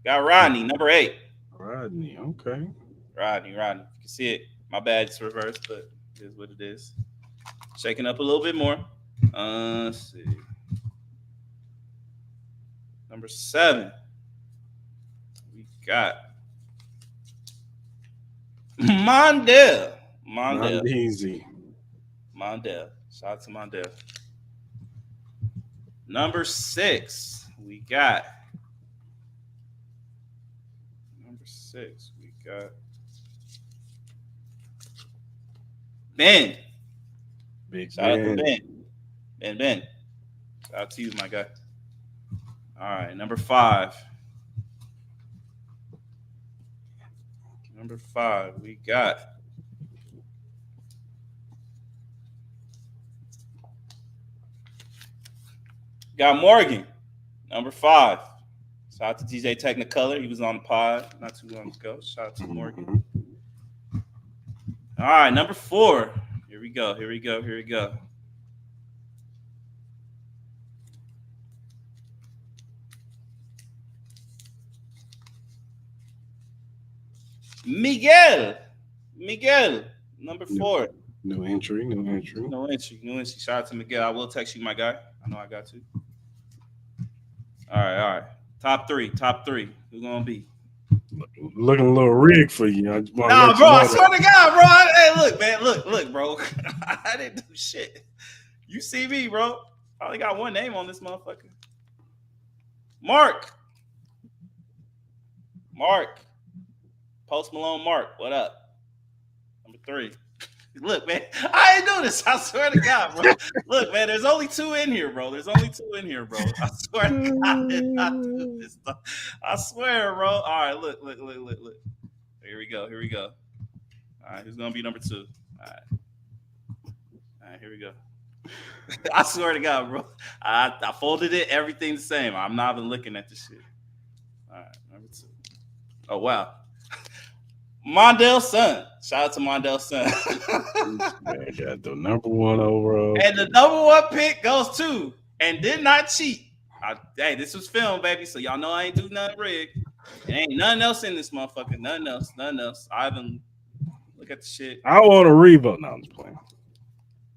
Got Rodney, number 8. Rodney, okay. Rodney. You can see it. My bad, it's reversed, but it is what it is. Shaking up a little bit more. Let's see. Number 7. We got Mondale. Not easy. Mondale. Shout out to Mondale. Number 6. We got Ben. Big Shout out to Ben. Ben. Shout out to you, my guy. All right, number 5. We got Morgan. Number 5. Shout out to DJ Technicolor. He was on the pod not too long ago. Shout out to Morgan. All right, number 4. Here we go. Miguel, number 4. New entry. No entry. Shout out to Miguel. I will text you, my guy. I know I got to. All right. Top three. Who gonna be? Looking a little rigged for you. I just want to Nah, let bro. you know I that. swear to God, bro. Hey, look, man. Look, bro. I didn't do shit. You see me, bro. I only got one name on this motherfucker. Mark. Post Malone Mark. What up? Number 3. Look, man, I ain't do this. I swear to God, bro. Look, man, there's only 2 in here, bro. I swear to God, I did not do this stuff. I swear, bro. All right, look. Here we go. All right, who's gonna be number 2? All right, here we go. I swear to God, bro. I folded it, everything the same. I'm not even looking at this shit. All right, number 2. Oh wow. Mondale's son. Shout out to Mondale's son. Man, got the number 1 overall. And the number 1 pick goes to, and did not cheat. Hey, this was filmed, baby. So y'all know I ain't do nothing rigged. There ain't nothing else in this motherfucker. Nothing else. I haven't look at the shit. I want a revote. No, I'm just playing.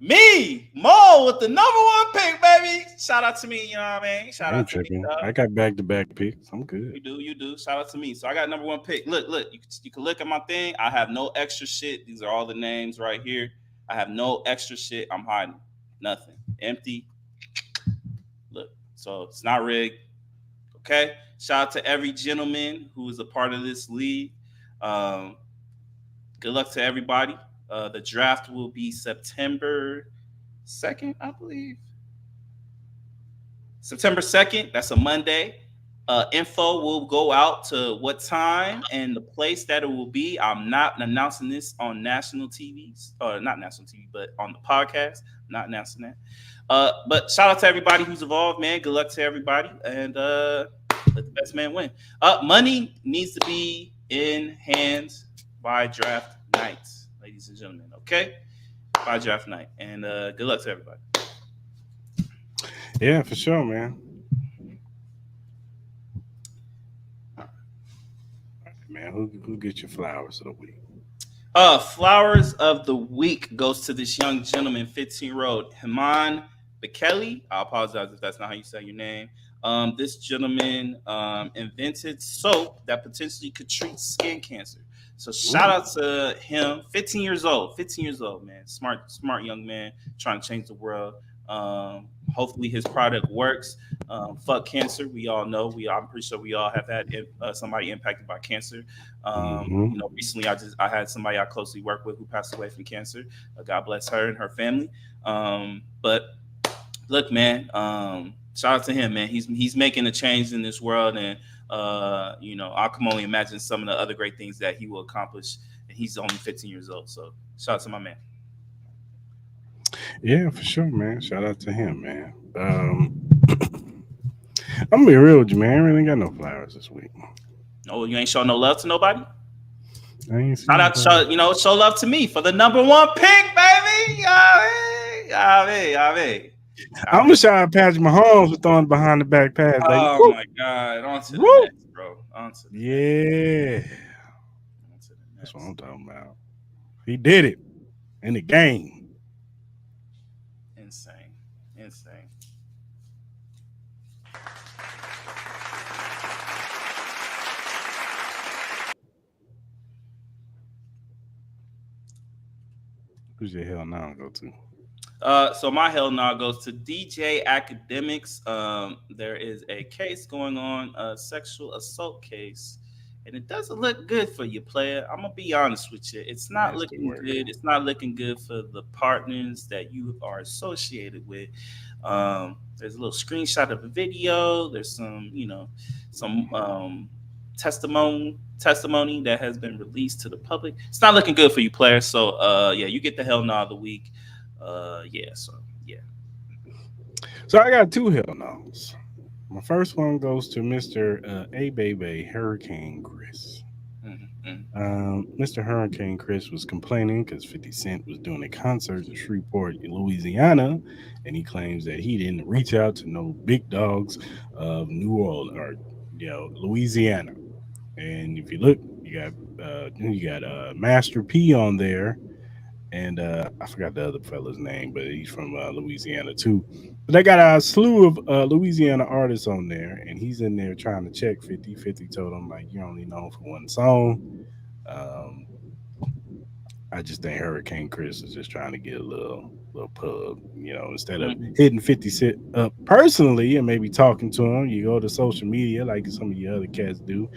Me, Mo, with the number 1 pick, baby. Shout out to me, you know what I mean? Shout out to me. I got back-to-back picks. I'm good. You do. Shout out to me. So I got number 1 pick. Look. You can look at my thing. I have no extra shit. These are all the names right here. I have no extra shit. I'm hiding. Nothing. Empty. Look. So it's not rigged. Okay. Shout out to every gentleman who is a part of this league. Good luck to everybody. The draft will be September 2nd, I believe. September 2nd, that's a Monday. Info will go out to what time and the place that it will be. I'm not announcing this on national TVs, or not national TV, but on the podcast. I'm not announcing that. But shout out to everybody who's involved, man. Good luck to everybody, and let the best man win. Money needs to be in hands by draft night, ladies and gentlemen. Okay, by draft night, and good luck to everybody. Yeah, for sure, man. Man, who gets your flowers of the week? Flowers of the week goes to this young gentleman, 15-year-old Haman Bekele. I apologize if that's not how you say your name. This gentleman invented soap that potentially could treat skin cancer. So shout out to him. 15 years old. 15 years old, man. Smart young man trying to change the world. Hopefully his product works. Fuck cancer. We all know. I'm pretty sure we all have had somebody impacted by cancer. Recently I had somebody I closely work with who passed away from cancer. God bless her and her family. But look, man, shout out to him, man. He's making a change in this world, and I can only imagine some of the other great things that he will accomplish. And he's only 15 years old, so shout out to my man. Yeah, for sure, man. Shout out to him, man. I'm gonna be real with you, man. I really ain't got no flowers this week. Oh, you ain't showing no love to nobody? I ain't Shout out, show love to me for the number one pick, baby. I'm gonna shout out Patrick Mahomes for throwing behind the back pass, baby. Oh my God! On to the next, bro. That's what I'm talking about. He did it in the game. Insane. Who's your hell now go to? So my hell now goes to DJ Academics. There is a case going on, a sexual assault case, and it doesn't look good for you, player. I'm gonna be honest with you. It's not looking good. It's not looking good for the partners that you are associated with. There's a little screenshot of a video. There's some testimony that has been released to the public. It's not looking good for you, player. So you get the hell nah of the week. So I got two hell no's. My first one goes to Mr. A-Baby Hurricane Chris. Mr. Hurricane Chris was complaining because 50 Cent was doing a concert in Shreveport, Louisiana, and he claims that he didn't reach out to no big dogs of New Orleans or Louisiana. And if you look, you got Master P on there, and I forgot the other fella's name, but he's from Louisiana too. But they got a slew of Louisiana artists on there, and he's in there trying to check 50. 50 told him, like, you're only known for one song. I just think Hurricane Chris is just trying to get a little pub, instead of hitting 50 Cent up personally and maybe talking to him, you go to social media like some of your other cats do,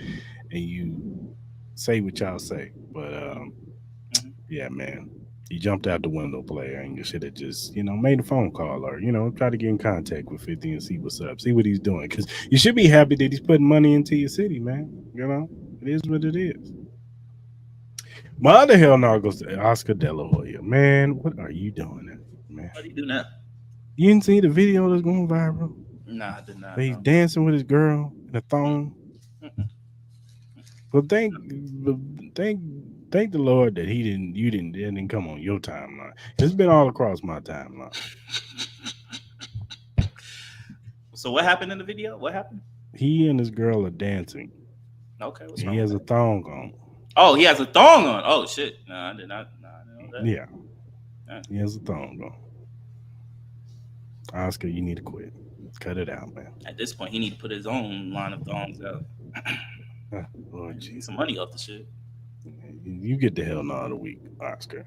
and you say what y'all say. But yeah, man. You jumped out the window, player, and you should have just, made a phone call or, try to get in contact with 50 and see what's up, see what he's doing. Because you should be happy that he's putting money into your city, man. It is what it is. My other hell no goes to Oscar De La Hoya. Man, what are you doing, man? What are you doing now? You didn't see the video that's going viral? Nah, I did not. He's dancing with his girl in a thong. Well, thank the Lord that you didn't come on your timeline. It's been all across my timeline. So what happened in the video? What happened? He and his girl are dancing. Okay, what's wrong? He has a thong on. Oh, he has a thong on. Oh shit! No, I did not. No, I didn't know that. Yeah, he has a thong on. Oscar, you need to quit. Cut it out, man. At this point, he need to put his own line of thongs out. Lord Jesus. Some money off the shit. You get the hell no of the week, Oscar.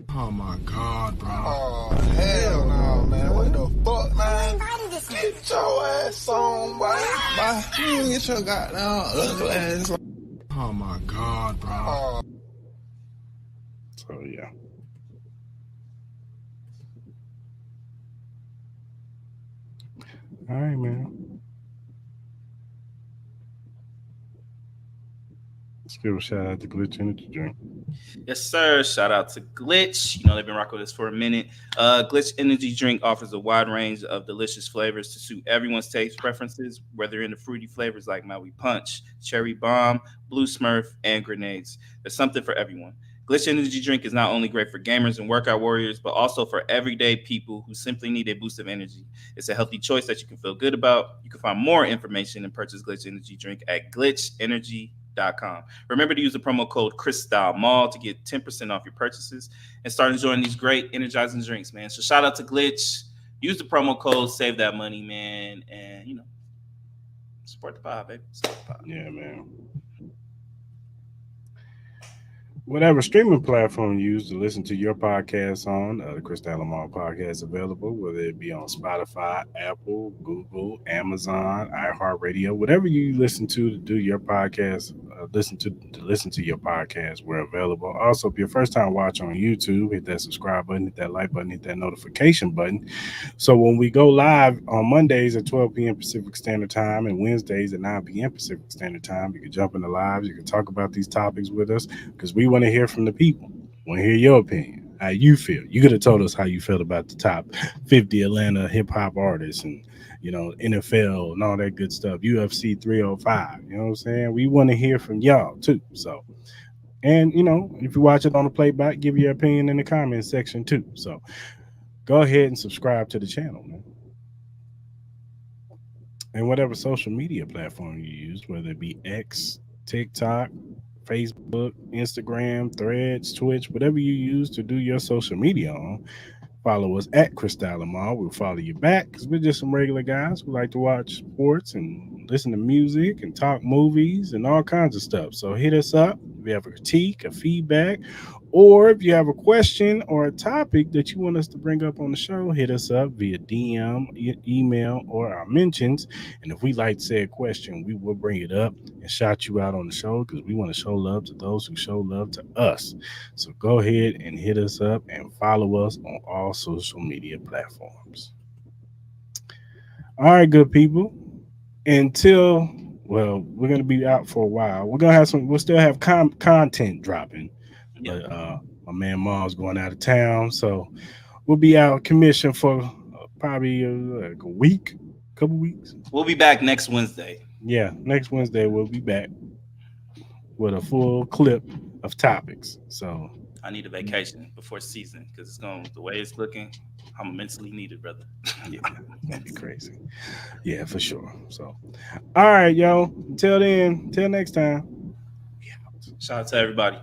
Oh my God, bro. Oh, hell no, man. What the fuck, man? Get your ass on, boy. You get your goddamn ugly ass on. Oh my God, bro. So, yeah. All right, man. Let's give a shout out to Glitch Energy Drink. Yes, sir. Shout out to Glitch. They've been rocking with us for a minute. Glitch Energy Drink offers a wide range of delicious flavors to suit everyone's taste preferences, whether in the fruity flavors like Maui Punch, Cherry Bomb, Blue Smurf, and Grenades. There's something for everyone. Glitch Energy Drink is not only great for gamers and workout warriors, but also for everyday people who simply need a boost of energy. It's a healthy choice that you can feel good about. You can find more information and purchase Glitch Energy Drink at glitchenergy.com. Remember to use the promo code Cris Style Mall to get 10% off your purchases and start enjoying these great energizing drinks, man. So shout out to Glitch. Use the promo code, save that money, man, and support the pod, baby. Support the pod. Yeah, man. Whatever streaming platform you use to listen to your podcast on, the Cris Style and Mal podcast is available, whether it be on Spotify, Apple, Google, Amazon, iHeartRadio, whatever you listen to do your podcast, listen to your podcast. We're available. Also, if you're first time watching on YouTube, hit that subscribe button, hit that like button, hit that notification button. So when we go live on Mondays at 12 p.m. Pacific Standard Time and Wednesdays at 9 p.m. Pacific Standard Time, you can jump in the lives. You can talk about these topics with us because we want to hear from the people. We want to hear your opinion, how you feel. You could have told us how you felt about the top 50 Atlanta hip hop artists and NFL and all that good stuff. UFC 305. You know what I'm saying? We want to hear from y'all too. So, and if you watch it on the playback, give your opinion in the comments section too. So go ahead and subscribe to the channel, man. And whatever social media platform you use, whether it be X, TikTok, Facebook, Instagram, Threads, Twitch, whatever you use to do your social media on, follow us at Cris Style and Mal. We'll follow you back because we're just some regular guys who like to watch sports and listen to music and talk movies and all kinds of stuff. So hit us up if you have a critique, a feedback, or if you have a question or a topic that you want us to bring up on the show, hit us up via DM, email, or our mentions. And if we like said question, we will bring it up and shout you out on the show because we want to show love to those who show love to us. So go ahead and hit us up and follow us on all social media platforms. All right, good people. Until we're gonna be out for a while. We'll still have content dropping. Yeah. But my man Ma's going out of town, so we'll be out of commission for probably like a week, couple weeks. We'll be back next Wednesday. Yeah, next Wednesday we'll be back with a full clip of topics. So I need a vacation before season because the way it's looking. I'm mentally needed, brother. yeah, that'd be crazy. Yeah, for sure. So, all right, yo. Until then, till next time. Shout out to everybody.